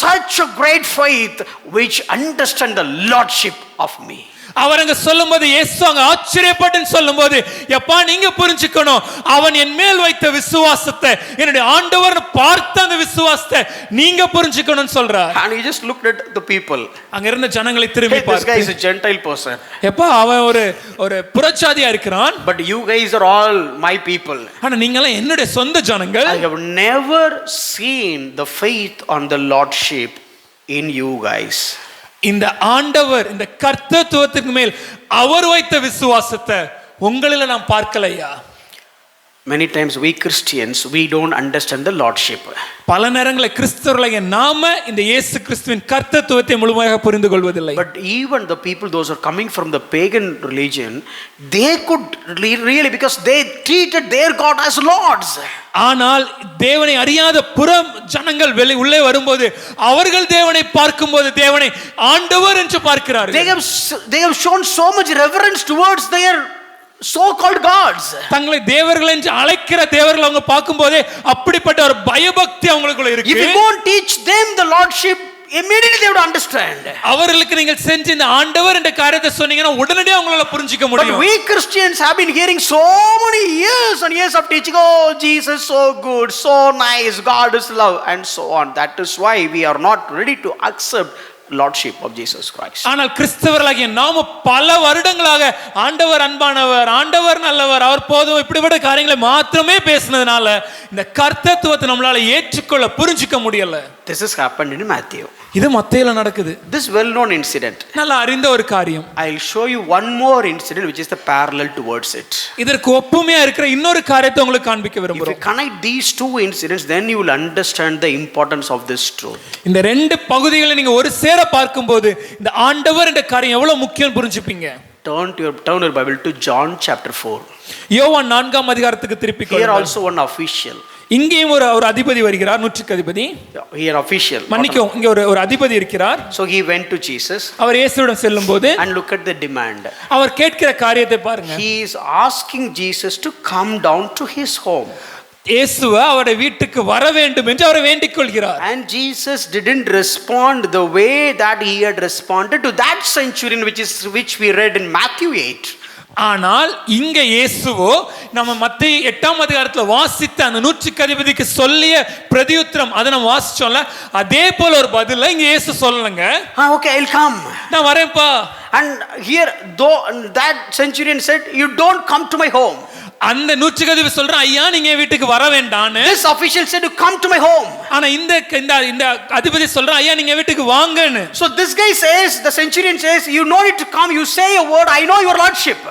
Such a great faith which understand the lordship of me. அவர் அங்க சொல்லும்போது இயேசு அங்க ஆச்சரியப்பட்டு சொல்லும்போது எப்பா நீங்க புரிஞ்சுக்கணும், அவன் என் மேல் வைத்த விசுவாசத்தை, என்னுடைய ஆண்டவர் பார்த்த அந்த விசுவாசத்தை நீங்க புரிஞ்சுக்கணும்னு சொல்றார். And he just looked at the people. அங்க இருந்த ஜனங்களை திரும்பி Hey, this guy is பார்த்து, a Gentile person. எப்பா அவன் ஒரு புறஜாதியா இருக்கிறான். But you guys are all my people. ஆனா நீங்க எல்லாம் என்னுடைய சொந்த ஜனங்கள். I have never seen the faith on the lordship in you guys. இந்த ஆண்டவர் இந்த கர்த்தத்துவத்துக்கு மேல் அவர் வைத்த விசுவாசத்தை உங்களில நான் பார்க்கலையா? Many times we Christians, we don't understand the lordship. பல நேரங்களில் கிறிஸ்தவர்களாகிய நாம இந்த இயேசு கிறிஸ்துவின் கர்த்தத்துவத்தை முழுமையாக புரிந்து கொள்வதில்லை. But even the people, those who are coming from the pagan religion, they could really, because they treated their God as lords. ஆனால் தேவனை அறியாத புற ஜனங்கள் உள்ளே வரும்போது அவர்கள் தேவனை பார்க்கும்போது தேவனை ஆண்டவர் என்று பார்க்கிறார்கள். They have shown so much reverence towards their so-called gods. தங்களை தேவர்கள் என்று அழைக்கிற தேவர்கள் அவங்க பார்க்கும்போதே அப்படிப்பட்ட ஒரு பயபக்தி அவங்களுக்குள்ள இருக்கு. If you go and teach them the lordship, immediately they would understand. அவர்களுக்கு நீங்கள் செஞ்ச இந்த ஆண்டவர் என்ற காரியத்தை சொன்னீங்கன்னா உடனடியாக அவங்களால புரிஞ்சிக்க முடியும். But we Christians have been hearing so many years and years of teaching, oh Jesus so good, so nice, God is love, and so on. That is why we are not ready to accept lordship of Jesus Christ. ஆனால் கிறிஸ்தவர்களாகிய நாம பல வருடங்களாக ஆண்டவர் அன்பானவர், ஆண்டவர் நல்லவர், அவர் போதும் இப்படிப்பட்ட காரியங்களை மாத்திரமே பேசினதுனால இந்த கர்த்தத்துவத்தை நம்மளால ஏற்றுக்கொள்ள புரிஞ்சிக்க முடியல. This has happened in Matthew. இது மத்தேயுல நடக்குது. This well-known incident. நல்லா அறிந்த ஒரு காரியம். I'll show you one more incident which is the parallel towards it. இதற்கு ஒப்புமையா இருக்கிற இன்னொரு காரியத்தை உங்களுக்கு காண்பிக்க If விரும்புறோம். you connect these two incidents, then you will understand the importance of this truth. இந்த ரெண்டு பகுதிகளை நீங்க ஒரு சேர பார்க்கும்போது இந்த ஆண்டவர் என்ற காரியம் எவ்வளவு முக்கியம் புரிஞ்சுப்பீங்க. Turn your Bible to John chapter 4. யோவான் 4ஆம் அதிகாரத்துக்கு திருப்பி Here also one official. இங்கேயும் ஒரு அதிபதி வருகிறார், நூற்றுக்கு அதிபதி. Here official. மன்னிக்கும், இங்க ஒரு அதிபதி இருக்கிறார். So he went to Jesus. அவர் இயேசுவிடம் செல்லும்போது and look at the demand. அவர் கேட்கிற காரியத்தை பாருங்க. He is asking Jesus to come down to his home. இயேசுவை அவருடைய வீட்டுக்கு வர வேண்டும் என்று அவரை வேண்டிக் கொள்கிறார். And Jesus didn't respond the way that he had responded to that centurion which we read in Matthew 8. ஆனால் இங்க இயேசுவோ நம்ம மத்தேயு 8ஆம் அதிகாரத்துல வாசித்த அந்த நூற்றுக்கு அதிபதிக்கு சொல்லிய பிரதியுத்தரம் அதை நம்ம வாசிச்சோம்ல, அதே போல ஒரு பதில இங்க இயேசு சொல்லலங்க. Okay, I'll come. நான் வரேன்ப்பா. And here though that centurion said, you don't come to my home. அந்த நூற்றுக்கு அதிபதி சொல்றான், ஐயா நீங்க வீட்டுக்கு வர வேண்டாம்னு. This official said to come to my home. ஆனா இந்த அதிபதி சொல்றான், ஐயா நீங்க வீட்டுக்கு வாங்கன்னு. So this guy says, the centurion says, you no need to come, you say a word, I know your lordship.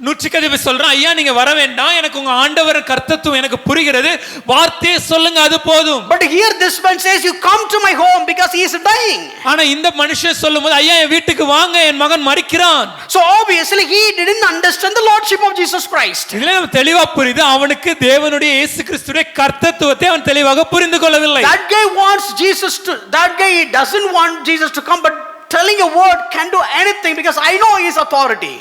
நூற்றுக்கு அதிபதி சொல்றான், ஐயா நீங்க வர வேண்டாம், எனக்கு உங்க ஆண்டவர் கர்த்தத்துவம் எனக்கு புரிகிறது, வார்த்தையை சொல்லுங்க அது போதும். But here this man says, you come to my home because he is dying. ஆனா இந்த மனுஷன் சொல்லும்போது, ஐயா என் வீட்டுக்கு வாங்க, என் மகன் மரிக்கிறான். So obviously he didn't understand the lordship of Jesus Christ. இதுல நம்ம தெளிவா புரியுது, அவனுக்கு தேவனுடைய இயேசு கிறிஸ்துவின் கர்த்தத்துவத்தை அவன் தெளிவாக புரிந்து கொள்ளவில்லை. That guy doesn't want Jesus to come, but telling a word can do anything because I know his authority.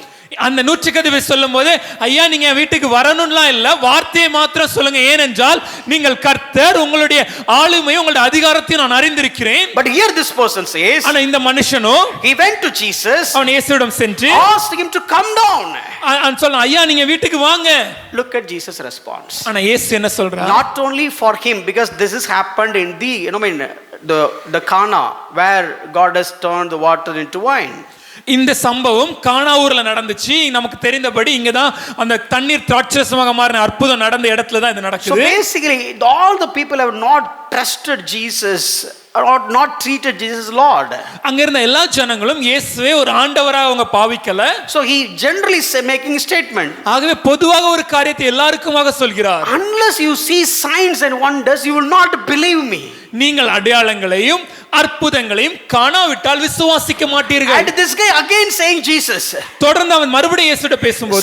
அந்த நூற்றுக்கு அதிபதி சொல்லும்போது, ஐயா நீங்க வீட்டுக்கு வரணும்லாம் இல்ல, வார்த்தையை மாத்திரம் சொல்லுங்க, ஏனென்றால் நீங்கள் கர்த்தர், உங்களுடைய ஆளுமை, உங்களுடைய அதிகாரத்தை நான் அறிந்திருக்கிறேன். But here this person says, ஆனா இந்த மனுஷனோ he went to Jesus, அவன் இயேசுவிடம் சென்று asked him to come down. அவன் சொல்றான், ஐயா நீங்க வீட்டுக்கு வாங்க. Look at Jesus' response. ஆனா இயேசு என்ன சொல்றார்? Not only for him, because this has happened in the Cana where God has turned the water into wine. இந்த சம்பவம் கானாவூர்ல நடந்துச்சு. நமக்கு தெரிந்தபடி இங்க தான் அந்த தண்ணீர் திராட்சரசமாக மாறின அற்புதம் நடந்த இடத்துல தான் இது So நடக்குது. basically, all the people have not trusted Jesus or not treated Jesus as Lord. அங்க இருந்த எல்லா ஜனங்களும் இயேசுவே ஒரு ஆண்டவரா அவங்க பாவிக்கல. So he generally making a statement. ஆகவே பொதுவாக ஒரு காரியத்தை எல்லாருக்குமாக சொல்கிறார். Unless you see signs and wonders, you will not believe me. நீங்கள் அடையாளங்களையும் அற்புதங்களையும் காணாவிட்டால் விசுவாசிக்க மாட்டீர்கள். And this guy again saying Jesus. தொடர்ந்து அவன் மறுபடியும் இயேசுவிடம் பேசும்போது,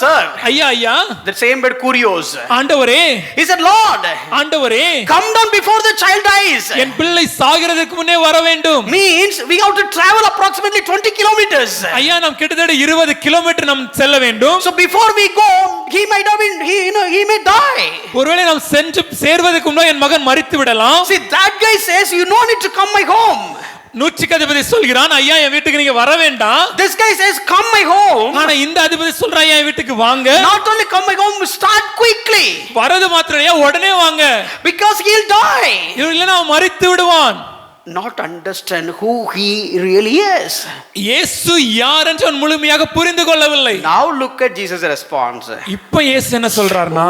Sir. ஐயா ஐயா, The same word kurios. ஆண்டவரே, He said, Lord, ஆண்டவரே, come down before the child dies. என் பிள்ளை சாகிறதுக்கு முன்னே வர வேண்டும். Means we have to travel approximately 20 kilometers. ஐயா, நாம் கிட்டத்தட்ட 20 கிலோமீட்டர் நாம் செல்ல வேண்டும். So before we go, he might have been, he may die. ஒருவேளை நாம் சென்று சேர்வதற்கு முன்னே என் மகன் மரித்து விடலாம். See, that guy says, you don't need to come my home. நூற்றுக்கு அதிபதி சொல்கிறான், ஐயா என் வீட்டுக்கு நீங்க வர வேண்டாம். This guy says, come my home. ஆனா இந்த அதிபதி சொல்றான், ஐயா என் வீட்டுக்கு வாங்க. Not only come my home, start quickly. வரது மாத்திரம் இல்லையா, உடனே வாங்க. Because he'll die. இல்லைன்னா அவன் மரித்து விடுவான். Not understand who he really is. இயேசு யார் என்று அவன் முழுமையாக புரிந்து கொள்ளவில்லை. Now look at Jesus' response. இப்போ இயேசு என்ன சொல்றாருன்னா,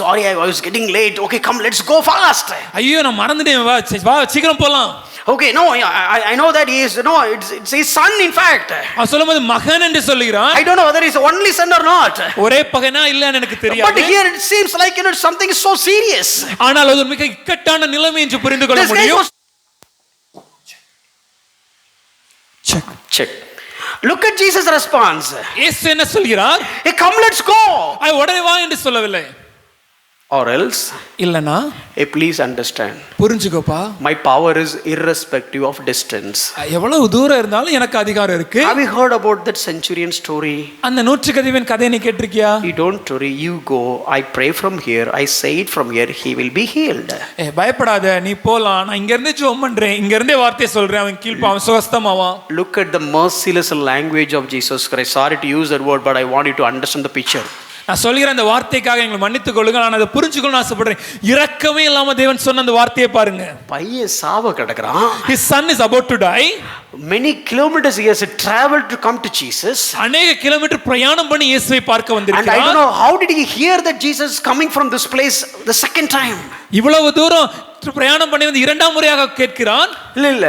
Sorry, I was getting late. Okay, come, let's go fast. ஐயோ நான் மறந்துட்டேன், வா சீக்கிரம் போலாம். Okay, no, I know that he is, no, it's his son in fact. அவன் சொல்லும்போது மகன் என்று சொல்லுகிறான். I don't know whether he's the only son or not. ஒரே பகனா இல்லன்னு எனக்கு But தெரியாது. here it seems like, something is so serious. ஆனால் அது மிக இக்கட்டான நிலைமை என்று புரிந்து கொள்ள This guy முடியும். was... Check. Look at Jesus' response. இயேசு என்ன சொல்கிறார்? Hey, come, let's go. உடனே வா என்று சொல்லவில்லை. Or else, இல்லனா, hey, please understand. புரிஞ்சுக்கோப்பா. My power is irrespective of distance. எவ்வளவு தூரம் இருந்தாலும் எனக்கு அதிகாரம் இருக்கு. Have you heard about that centurion story? அந்த நூற்றுக்கு அதிபதியின் கதையை நீ கேட்டிருக்கியா? You don't worry, you go. I pray from here. I say it from here. He will be healed. பயப்படாத, நீ போலாம். நான் இங்க இருந்தே ஜெபம் பண்றேன், இங்க இருந்தே வார்த்தை சொல்றேன், அவன் அவன் சுகஸ்தமாவான். Look at the merciless language of Jesus Christ. Sorry to use that word, but I want you to understand the picture. நான் சொல்கிற அந்த வார்த்தைக்காக எங்களை மன்னித்துக் கொள்ளுங்க, நான் அதை புரிஞ்சுக்கணும்னு ஆசைப்படுறேன். இரக்கமே இல்லாம தேவன் சொன்ன அந்த வார்த்தையை பாருங்க. பையன் சாவ கிடக்குறான். His son is about to die. Many kilometers he has traveled to come to Jesus. அநேக கிலோமீட்டர் பிரயாணம் பண்ணி இயேசுவை பார்க்க வந்திருக்கிறார். And I don't know how did he hear that Jesus is coming from this place the second time. இவ்வளவு தூரம் பிரயாணம் பண்ணி வந்து இரண்டாம் முறையாக கேட்கிறான். இல்ல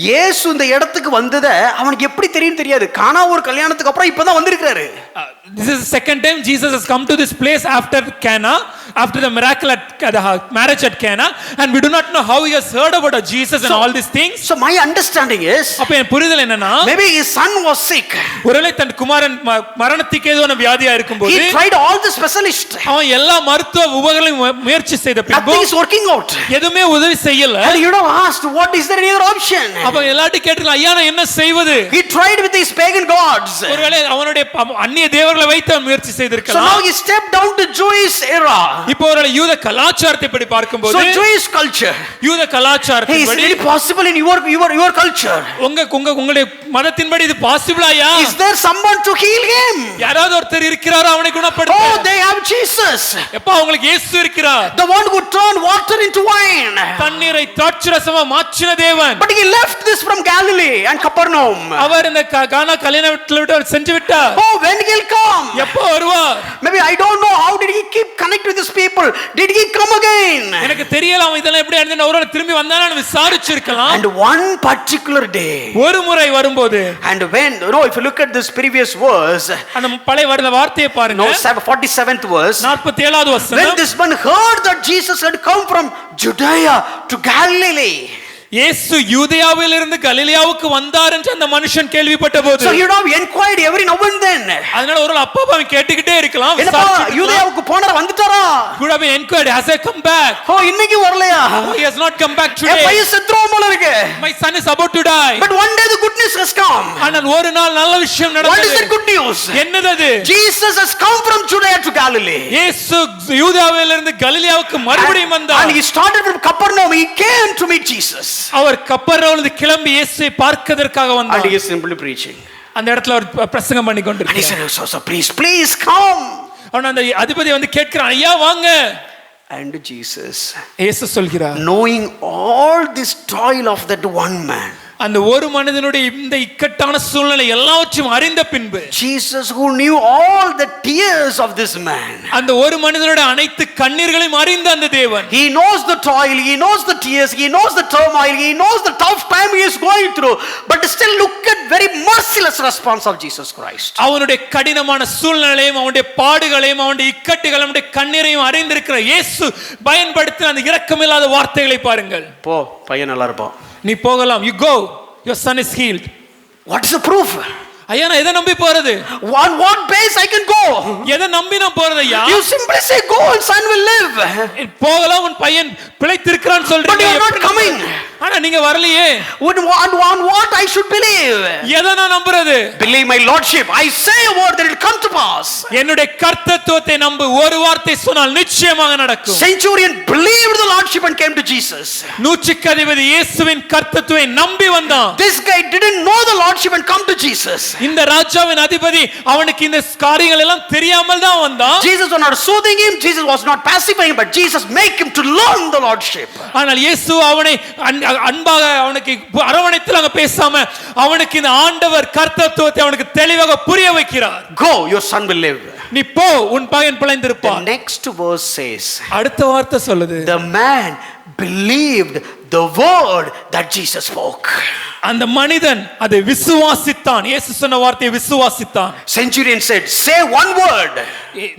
இயேசு இந்த இடத்துக்கு வந்ததே அவனுக்கு எப்படி தெரியாது. கானா ஒரு கல்யாணத்துக்கு அப்புறம் இப்பதான் வந்திருக்காரு. This is the second time Jesus has come to this place after Cana, after the miracle at the marriage at Cana, and we do not know how he has heard about Jesus and all these things. So my understanding is, அப்ப என் புரிதல் என்னன்னா, maybe his son was sick. ஒருவேளை தன் குமாரன் மரணத்துக்கு ஏதுவான வியாதியா இருக்கும்போது he tried all the specialists. அவன் எல்லா மருத்துவ உபகரணங்களையும் முயற்சி செய்த பிறகு nothing is working out. எதுமே உதவி செய்யல. And you know asked, what is there any other option? அப்ப எல்லார்ட்ட கேட்கலாம், ஐயா நான் என்ன செய்வது? He tried with his pagan gods. ஒருவேளை அவனுடைய அந்நிய தேவர்களை வைத்து முயற்சி செய்திருக்கலாம். So now he stepped down to Jewish era. இப்போ ஒரு யூத கலாச்சாரத்தை படி பார்க்கும்போது, so Jewish culture, யூத கலாச்சாரத்தை படி, is it possible in your culture? உங்களுடைய மதத்தின்படி இது பாசிபிளாயா? is there someone to heal him? யாராவது ஒருத்தர் இருக்கிறாரா அவனை குணப்படுத்த? oh, they have Jesus. எப்ப அவங்களுக்கு இயேசு இருக்கிறார். the one who turned water into wine. தண்ணீரை திராட்சரசமா மாற்றின தேவன். but he left this from Galilee and Capernaum. அவர் இந்த கானா கல்யாணத்தை விட்டு சென்று விட்டார். oh, when he'll come? எப்போ வருவார்? maybe I don't know how did he keep connect with these people. did he come again? எனக்கு தெரியல அவன் இதெல்லாம் எப்படி நடந்து ஒருவேளை திரும்பி வந்தானான்னு விசாரிச்சிருக்கலாம். and one particular day, ஒரு முறை வரும்போது, and when if you look at this previous verse, அந்த பழைய வார்த்தையை பாருங்க. 47th verse, 47வது வசனம், when this man heard that Jesus had come from Judea to Galilee. இயேசு யூதேயாவில் இருந்து கலிலேயாவுக்கு வந்தார் என்று அந்த மனுஷன் கேள்விப்பட்டபோது, so he would have inquired every now and then. அதனால ஒரு அப்பா அவன் கேட்டுக்கிட்டே இருக்கலாம், என்னப்பா யூதேயாவுக்கு போனாரா வந்துட்டாரா? could have been inquired, has he come back? oh, இன்னைக்கு வரலையா? he has not come back today. பையன் செத்துறோம் போல இருக்கு. my son is about to die. but one day the good news has come. ஆனால் ஒரு நாள் நல்ல விஷயம் நடந்தது. what is that good news? என்னது அது? Jesus has come from Judea to Galilee. இயேசு யூதேயாவில் இருந்து கலிலேயாவுக்கு மறுபடியும் வந்தார். and he started from Capernaum. he came to meet Jesus. அவர் கப்பர்நகூமிலிருந்து கிளம்பி இயேசுவை பார்க்கிறதற்காக வந்தார். and he is simply preaching. அந்த இடத்துல அவர் பிரசங்கம் பண்ணி கொண்டிருக்கிறார். and he said, please come. அவன் அந்த அதிபதி வந்து கேட்கிறான், ஐயா வாங்க. and Jesus, இயேசு சொல்கிறார், knowing all this toil of that one man, அந்த ஒரு மனிதனுடைய இந்த இக்கட்டான சூழ்நிலை எல்லாவற்றையும் அறிந்த பின்பு Jesus who knew all the tears of this man. அந்த ஒரு மனிதனுடைய அனைத்து கண்ணீர்களையும் அறிந்த அந்த தேவன், He knows the toil, he knows the tears, he knows the turmoil, he knows the tough time he is going through, but still look at very merciless response of Jesus Christ. அவனுடைய கடினமான சூழ்நிலையும் அவனுடைய பாடுகளையும் அவனுடைய இக்கட்டுகளையும் அவனுடைய கண்ணீரையும் அறிந்திருக்கிற இயேசு பயன்படுத்தின அந்த இரக்கமில்லாத வார்த்தைகளை பாருங்கள். போ, பையன் நல்லா இருப்பான். நீ போகலாம், you go, your son is healed. What is the proof? ஐயா நான் எதை நம்பி போறது? On what base I can go? எதை நம்பி நான் போறது ஐயா? You simply say go and son will live. போகலாம், உன் பையன் பிழைத்திருக்கிறான் சொல்றீங்க. But you are not coming. ஆனா நீங்க வரலையே. On what I should believe? எதை நான் நம்புறது? Believe my lordship. I say a word that it will come to pass. என்னுடைய கர்த்தத்துவத்தை நம்பு, ஒரு வார்த்தை சொன்னால் நிச்சயமாக நடக்கும். Centurion believed the lordship and came to Jesus. நூற்றுக்கு அதிபதி இயேசுவின் கர்த்தத்துவத்தை நம்பி வந்தான். This guy didn't know the lordship and come to Jesus. இந்த ராஜாவின் அதிபதி அவனுக்கு இந்த காரியங்கள் எல்லாம் தெரியாமல் தான் வந்தான். Jesus was not soothing him, Jesus was not pacifying, but Jesus make him to learn the lordship. ஆனால் இயேசு அவனை அன்பாக அவனுக்கு அரவணைத்து அங்க பேசாம அவனுக்கு இந்த ஆண்டவர் கர்த்தத்துவத்தை அவனுக்கு தெளிவாக புரிய வைக்கிறார். Go, your son will live. நீ போ, உன் பையன் பிழைத்திருப்பான். The next verse says, அடுத்த வார்த்தை சொல்லுது, the man believed the word that Jesus spoke. அந்த மனிதன் அதை விசுவாசித்தான். இயேசு சொன்ன வார்த்தையை விசுவாசித்தான். Centurion said, say one word.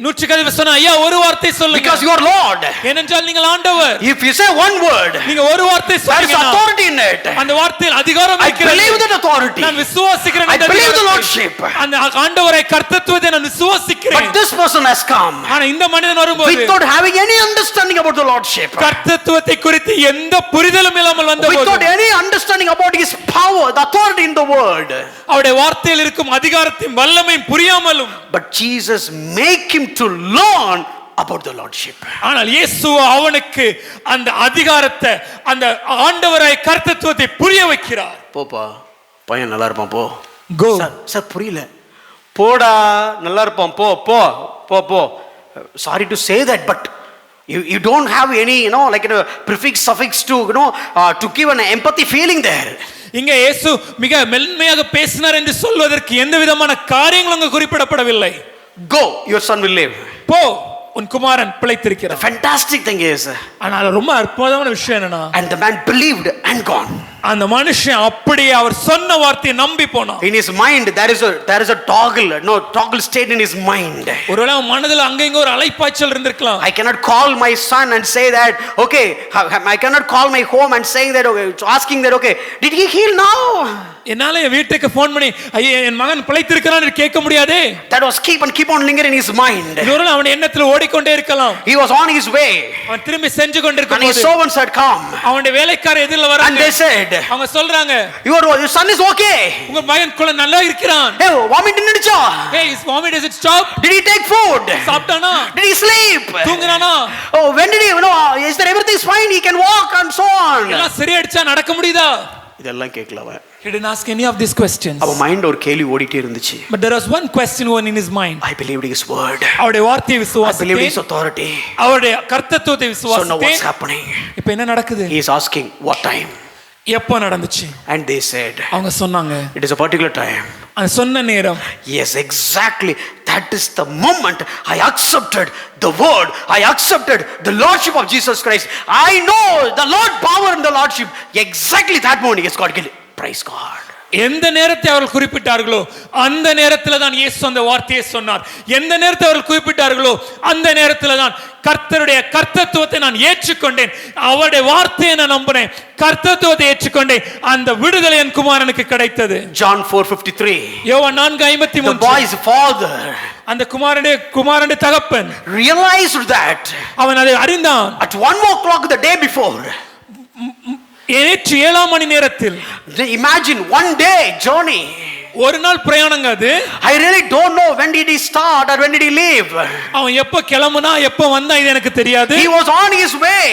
நூற்றுக்கு அதிபதி சொன்னா, ஐயா ஒரு வார்த்தை சொல்லுங்க. Because you are Lord. ஏனென்றால் நீங்கள் ஆண்டவர். If you say one word, நீங்க ஒரு வார்த்தை there is சொன்னீங்கன்னா authority in it. அந்த வார்த்தையில் அதிகாரம் I இருக்கிறது. believe that authority. நான் விசுவாசிக்கிறேன். I believe the lordship. அந்த ஆண்டவரை கர்த்தத்துவத்தை நான் விசுவாசிக்கிறேன். But this person has come ஆனா இந்த மனிதன் வரும்போது without having any understanding about the lordship, கர்த்தத்துவத்தை குறித்து எந்த புரிதலும் இல்லாமல் வந்தபோது, without any understanding about his power, the authority in the word, அவருடைய வார்த்தையில் இருக்கும் அதிகாரத்தின் வல்லமையும் புரியாமலும், but Jesus make him to learn about the lordship. ஆனால் இயேசு அவனுக்கு அந்த அதிகாரத்தை, அந்த ஆண்டவரை கர்த்தத்துவத்தை புரிய வைக்கிறார். போப்பா, பையன் நல்லா இருப்பான், போ. Go. சார் புரியல. போடா, நல்லா இருப்பான், போ போ போ போ. Sorry to say that, but you don't have any, like prefix suffix to to give an empathy feeling there. இங்க இயேசு மிக மென்மையாக பேசினார் என்று சொல்வதற்கு எந்த விதமான காரியங்களும் அங்கு குறிப்பிடப்படவில்லை. Go, your son will live. போ, உன் குமாரன் பிழைத்திருக்கிறார். Fantastic thing is, ஆனால் ரொம்ப அற்புதமான விஷயம் என்னன்னா, and the man believed and gone. அந்த மனுஷன் அப்படியே அவர் சொன்ன வார்த்தையை நம்பி போனான். In his mind there is a toggle state in his mind. ஒருவேளை மனதில் அங்கங்க ஒரு அலைப்பாய்ச்சல் இருந்திருக்கலாம். I cannot call my son and say that okay, I cannot call my home and saying that okay, asking that okay, did he heal now? என்னால என் வீட்டுக்கு phone பண்ணி ஐயா என் மகன் பிழைத்திருக்கிறான் என்று கேட்க முடியாதே. That was keep on lingering in his mind. ஒருவேளை அவன் எண்ணத்தில் ஓடிக்கொண்டே இருக்கலாம். He was on his way. அவன் திரும்பி சென்று கொண்டிருக்கும் and his servants had come. அவனுடைய வேலைக்காரர் எதிரில வராங்க. And they said, அவங்க சொல்றாங்க, your son is okay. உங்க மகன் குள்ள நல்லா இருக்கிறான். Hey, vomit நின்னுச்சா? Hey, his vomit does it stop? Did he take food? சாப்பிட்டானா? Did he sleep? தூங்குறானா? Oh, when did he is there everything is fine, he can walk and so on. எல்லாம் சரியாயிடுச்சா, நடக்க முடியுதா? இதெல்லாம் கேட்கல அவன். He didn't ask any of these questions. அவன் mind ஒரு கேள்வி ஓடிட்டே இருந்துச்சு. But there was one question going in his mind. I believed his word. அவருடைய வார்த்தையை விசுவாசித்தேன். I believed his authority. அவருடைய கர்த்தத்துவத்தை விசுவாசித்தேன். So now what's happening? இப்போ என்ன நடக்குது? He is asking what time? எப்போ நடந்துச்சு? And they said, அவங்க சொன்னாங்க, it is a particular time. அந்த சொன்ன நேரம். Yes, exactly. That is the moment I accepted the word. I accepted the lordship of Jesus Christ. I know the Lord power and the lordship. Exactly that morning is God. Praise God. எந்த நேரத்தை அவர்கள் குறிப்பிட்டார்களோ அந்த நேரத்தில் தான் இயேசு அந்த வார்த்தையை சொன்னார். எந்த நேரத்தை அவர்கள் குறிப்பிட்டார்களோ அந்த நேரத்தில் தான் கர்த்தருடைய கர்த்தத்துவத்தை நான் ஏற்றுக்கொண்டேன். அவருடைய வார்த்தையை நான் நம்பினேன், கர்த்தத்துவத்தை ஏற்றுக்கொண்டேன். அந்த விடுதலை என் குமாரனுக்கு கிடைத்தது. John 4:53. யோவான் 4:53. The boy's father, அந்த குமாரனுடைய தகப்பன் realized that அவன் அதை அறிந்தான். At 1:00 the day before, நேற்று 7 மணி நேரத்தில், imagine one day journey. ஒரு நாள் பிரயாணங்க அது. I really don't know when did he start or when did he leave. அவன் எப்ப கிளம்புனா எப்ப வந்தா இது எனக்கு தெரியாது. He was on his way.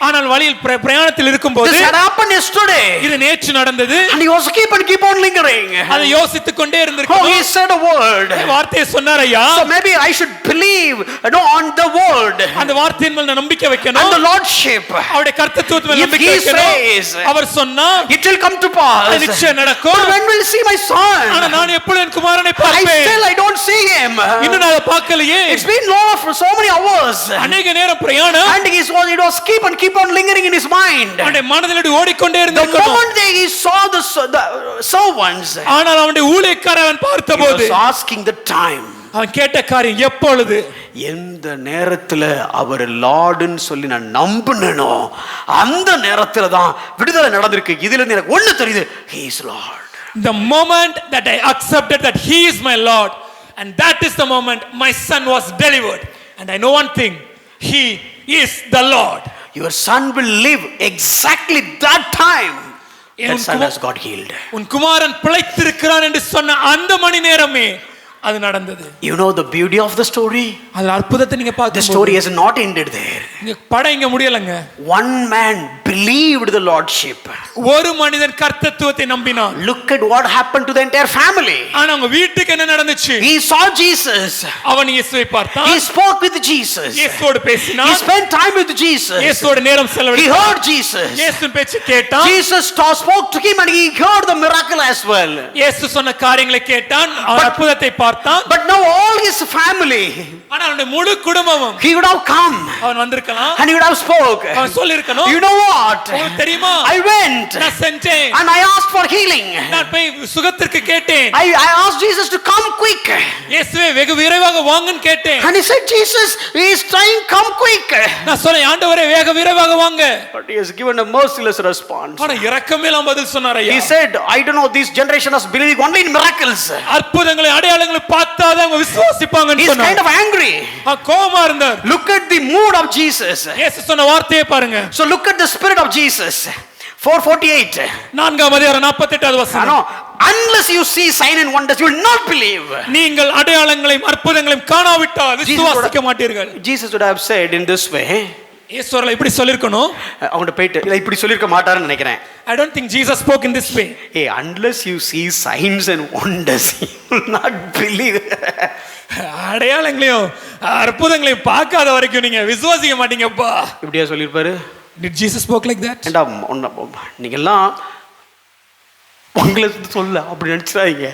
ஆனால் வழியில் பிரயாணத்தில் இருக்கும்போது This had happened yesterday. இது நேற்று நடந்தது. And he was keep on lingering. அதை யோசித்துக் கொண்டே Oh, இருந்திருக்கிறான். he said a word. வார்த்தையை சொன்னார் ஐயா. So maybe I should believe on the word அந்த வார்த்தையின் மேல் நான் நம்பிக்கை and வைக்கணும். the lordship. அவருடைய கர்த்தத்துவத்தின் மேல் If நம்பிக்கை he வைக்கணும். says அவர் சொன்னா it will come to pass. அது நிச்சயம் நடக்கும். But when will you see my ஆனா son? நான் எப்பொழுது என் குமாரனை I பார்ப்பேன்? still I don't see him. இன்னும் நான் அதை பார்க்கலையே. It's been long for so many hours. அநேக நேரம் பிரயாணம். And it was keep on lingering in his mind. அவனுடைய மனதில் ஓடிக்கொண்டே The இருந்திருக்கணும். moment that he saw the servants, ஆனால் அவனுடைய ஊழியக்காரன் பார்த்தபோது he was asking the time. அவன் கேட்ட காரியம் எப்பொழுது? எந்த நேரத்துல அவர் லார்டுன்னு சொல்லி நான் நம்பினோ அந்த நேரத்துல தான் விடுதலை நடந்திருக்கு. இதுல இருந்து எனக்கு ஒண்ணு தெரியுது, he is Lord. The moment that I accepted that he is my Lord, and that is the moment my son was delivered, and I know one thing, he is the Lord. Your son will live exactly that time. That son has got healed. உன் குமாரன் பிழைத்திருக்கிறான் என்று சொன்ன அந்த மணி நேரமே அது நடந்தது. You know the beauty of the story? அதுல அற்புதத்தை நீங்க The பார்க்கும்போது story has not ended there. இங்க படம் இங்க முடியலங்க. One man believed the lordship. ஒரு மனிதன் கர்த்தத்துவத்தை நம்பினான். Look at what happened to the entire family. ஆனா அவங்க வீட்டுக்கு என்ன நடந்துச்சு? He saw Jesus. அவன் இயேசுவை பார்த்தான். He spoke with Jesus. இயேசுவோடு He பேசினான். spent time with Jesus. இயேசுவோடு நேரம் He செலவழித்தான். heard Jesus. இயேசுவின் பேச்சை கேட்டான். Jesus spoke to him and he heard the miracle as well. இயேசு சொன்ன காரியங்களை கேட்டான். அவன் அற்புதத்தை பார்த்தான். But now all his family, ஆனா அவனுடைய முழு குடும்பமும் he would have come அவன் வந்திருக்கலாம். and he would have spoke. அவன் சொல்லிருக்கணும். You know what? உங்களுக்கு தெரியுமா? I went நான் செஞ்சேன். and I asked for healing. நான் போய் சுகத்திற்கு கேட்டேன். I asked Jesus to come quick. இயேசுவே வெகு விரைவாக வாங்கன்னு கேட்டேன். And he said, Jesus, he is trying, come quick. நான் சொன்னேன், ஆண்டவரே வேக விரைவாக வாங்க. But he has given a merciless response. ஆனா இரக்கமே இல்லாம பதில் சொன்னார் ஐயா. He said, I don't know, this generation is believing only in miracles. அற்புதங்களை அடையாளங்களை பார்த்தாதான் அவங்க விசுவாசிப்பாங்கன்னு He is kind சொன்னார். of angry. கோபமா இருந்தார். Look at the mood of Jesus. இயேசு சொன்ன வார்த்தையை பாருங்க. So look at the spirit of Jesus. 4:48. 4ஆம் அதிகாரம் 48வது வசனம். No, unless you see sign and wonders, you will not believe. நீங்கள் அடையாளங்களையும் அற்புதங்களையும் காணாவிட்டால் விசுவாசிக்க மாட்டீர்கள். Jesus would have said in this way. இயேசுவர்கள் இப்படி சொல்லிருக்கணும். அவங்க போயிட்டு இல்ல இப்படி சொல்லிருக்க மாட்டாருன்னு நினைக்கிறேன். I don't think Jesus spoke in this way. Hey, unless you see signs and wonders, you will not believe. அடையாளங்களையும் அற்புதங்களையும் பார்க்காத வரைக்கும் நீங்க விசுவாசிக்க மாட்டீங்கப்பா. இப்படியா சொல்லிருப்பாரு? Did Jesus spoke like that? ஏண்டா நீங்க எல்லாம் உங்களுக்கு சொல்ல அப்படி நினைச்சாங்க.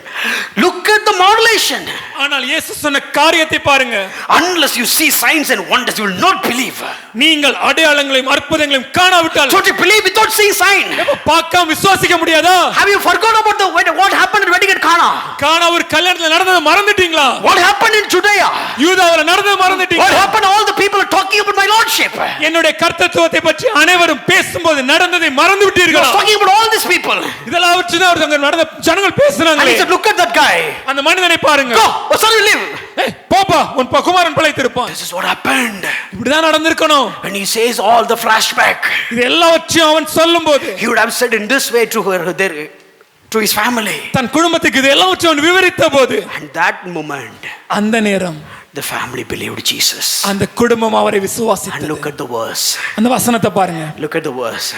Look at the modulation. ஆனால் இயேசு சொன்ன காரியத்தை பாருங்க. Unless you see signs and wonders, you will not believe. நீங்கள் அடையாளங்களையும் அற்புதங்களையும் காணாவிட்டால் So to believe without seeing sign. பார்க்காம விசுவாசிக்க முடியாதா? Have you forgot about what happened at wedding at Cana? கானா ஒரு கல்யாணத்துல நடந்தது மறந்துட்டீங்களா? What happened in Judea? யூதாவுல நடந்தது மறந்துட்டீங்களா? What happened? All the people are talking about my lordship. என்னுடைய கர்த்தத்துவத்தை பற்றி அனைவரும் பேசும்போது நடந்ததை மறந்து He விட்டீர்களா? was talking about all these people. இதெல்லாம் வச்சு தான் அவர்கள் நடந்த ஜனங்கள் And பேசுறாங்களே. he said, look at that guy. அந்த மனிதனை பாருங்க. Go, what shall you live? ஏய் போப்பா உன் குமாரன் பிழைத்திருப்பான். This is what happened. இப்படிதான் நடந்திருக்கணும். When he says all the flashback, இது எல்லாவற்றையும் அவன் சொல்லும்போது he would have said in this way to his family. தன் குடும்பத்துக்கு இது எல்லாவற்றையும் அவன் விவரித்த போது And that moment, அந்த நேரம் the family believed Jesus. அந்த குடும்பம் அவரை And விசுவாசித்தது. look at the verse. அந்த வசனத்தை பாருங்க. Look at the verse.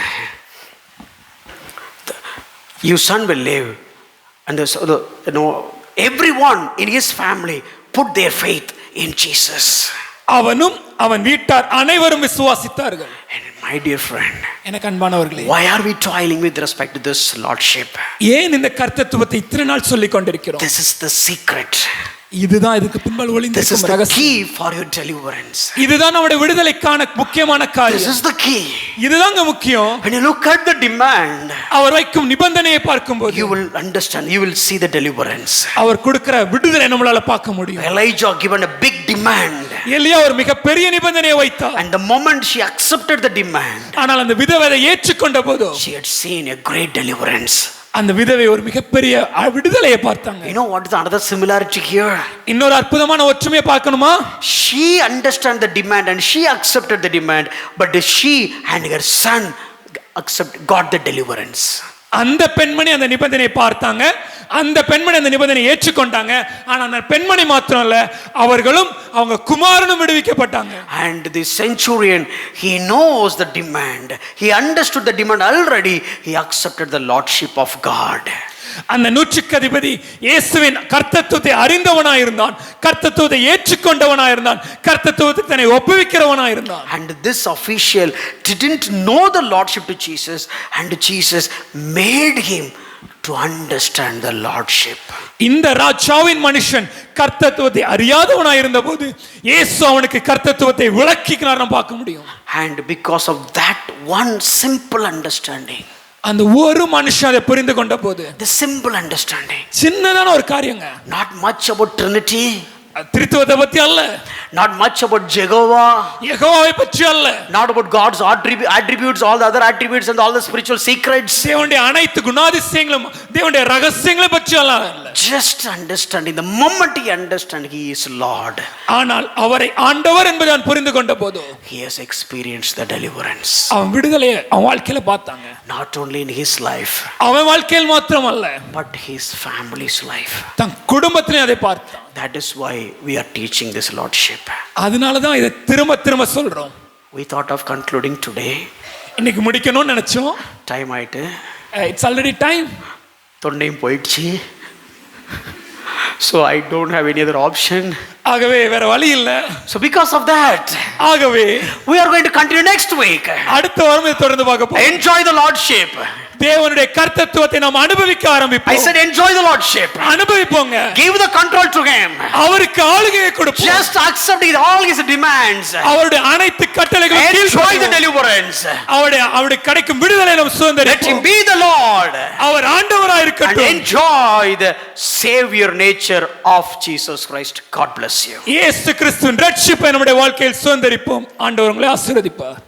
Your son will live. And everyone in his family put their faith in Jesus. அவனும் அவன் வீட்டார் அனைவரும் விசுவாசித்தார்கள். And my dear friend, எனக்கு அன்பானவர்களே, why are we toiling with respect to this lordship? ஏன் இந்த கர்த்தத்துவத்தை இத்தனை நாள் சொல்லிக் கொண்டிருக்கிறோம்? This is the secret. இதுதான் இதுக்கு பின்பால் This is ஒளிந்திருக்கும் the ரகசியம். key for your deliverance. இதுதான் நம்முடைய விடுதலைக்கான முக்கியமான This காரியம். is the key. இதுதாங்க முக்கியம். When you look at the demand, அவர் வைக்கும் நிபந்தனையை பார்க்கும்போது you will understand, you will see the deliverance. அவர் கொடுக்கிற விடுதலை நம்மளால பார்க்க முடியும். Elijah given a big demand. எலியா ஒரு மிகப்பெரிய நிபந்தனையை வைத்தார். And the moment she accepted the demand, ஆனால் அந்த விதவை ஏற்றுக்கொண்ட போது she had seen a great deliverance. அந்த விதவை ஒரு மிகப்பெரிய விடுதலையை பார்த்தாங்க. You know what is another similarity here? இன்னொரு அற்புதமான ஒற்றுமையை பார்க்கணுமா? She understand the demand and she accepted the demand, but she and her son got the deliverance. அந்த பெண்மணி அந்த நிபந்தனையை பார்த்தாங்க, அந்த பெண்மணி அந்த நிபந்தனை ஏற்றுக்கொண்டாங்க. ஆனா அந்த பெண்மணி மாத்திரம் இல்ல, அவர்களும் அவங்க குமாரனும் விடுவிக்கப்பட்டாங்க. And the centurion, he knows the demand. He understood the demand already. He accepted the lordship of God. அந்த நூற்றுக்கு அதிபதி இயேசுவின் கர்த்தத்துவத்தை அறிந்தவனாயிருந்தான், கர்த்தத்துவத்தை ஏற்றுக்கொண்டவனாயிருந்தான், கர்த்தத்துவத்தை தன்னை ஒப்புவிக்கிறவனாயிருந்தான். And this official didn't know the lordship to Jesus, and Jesus made him to understand the lordship. இந்த ராஜாவின் மனுஷன் கர்த்தத்துவத்தை அறியாதவனாயிருந்த போது இயேசு அவனுக்கு கர்த்தத்துவத்தை விளக்கினார் நாம் பார்க்க முடியும். And because of that one simple understanding, அந்த ஒரு மனுஷன் அதை புரிந்து கொண்ட போது, the simple understanding, சின்னதான ஒரு காரியங்க, not much about Trinity, திரித்துவத்தை பத்தி அல்ல, not much about Jehovah, யெகோவாவை பற்றி அல்ல, not about God's attributes, all the other attributes and all the spiritual secrets, தேவனுடைய அனைத்து குணாதிசயங்களும் தேவனுடைய ரகசியங்களை பற்றி அல்ல. just understanding. The moment he understands he is Lord, ஆனால் அவரை ஆண்டவர் என்பதை அவன் புரிந்து கொண்ட போது he has experienced the deliverance. அவன் விடுதலையை அவன் வாழ்க்கையில பார்த்தாங்க. Not only in his life, அவன் வாழ்க்கையில் மாத்திரம் அல்ல, but his family's life. தன் குடும்பத்திலே அதை பார்த்தான். That is why we are teaching this lordship. அதனால தான் இதை திரும்ப திரும்ப சொல்றோம். We thought of concluding today. இன்னைக்கு முடிக்கணும்னு நினைச்சோம். Time ஆயிட்டு, இட்ஸ் ஆல்ரெடி டைம். தொண்டையும் போயிடுச்சு. So I don't have any other option. ஆகவே வேற வழி இல்ல. So because of that, ஆகவே we are going to continue next week. அடுத்த வாரம் இதை தொடர்ந்து பார்க்க போறோம். Enjoy the lordship. தேவனுடைய கர்த்தத்துவத்தை நாம் அனுபவிக்க ஆரம்பிப்போம். I said enjoy the lordship. அனுபவிப்போங்க. Give the control to him. அவருக்கு ஆளுகையை கொடுப்போம். Just accept all his demands. அவருடைய அனைத்து கட்டளைகளுக்கும் Enjoy the deliverance. அவருடைய கிடைக்கும் விடுதலை நாம் Let சுதந்தரிப்போம். him be the Lord. அவர் ஆண்டவராய் And இருக்கட்டும். enjoy the savior nature of Jesus Christ. God bless you. இயேசு கிறிஸ்துவின் ரட்சிப்பை நம்முடைய வாழ்க்கையில் சுதந்தரிப்போம். ஆண்டவர் உங்களை ஆசீர்வதிப்பார்.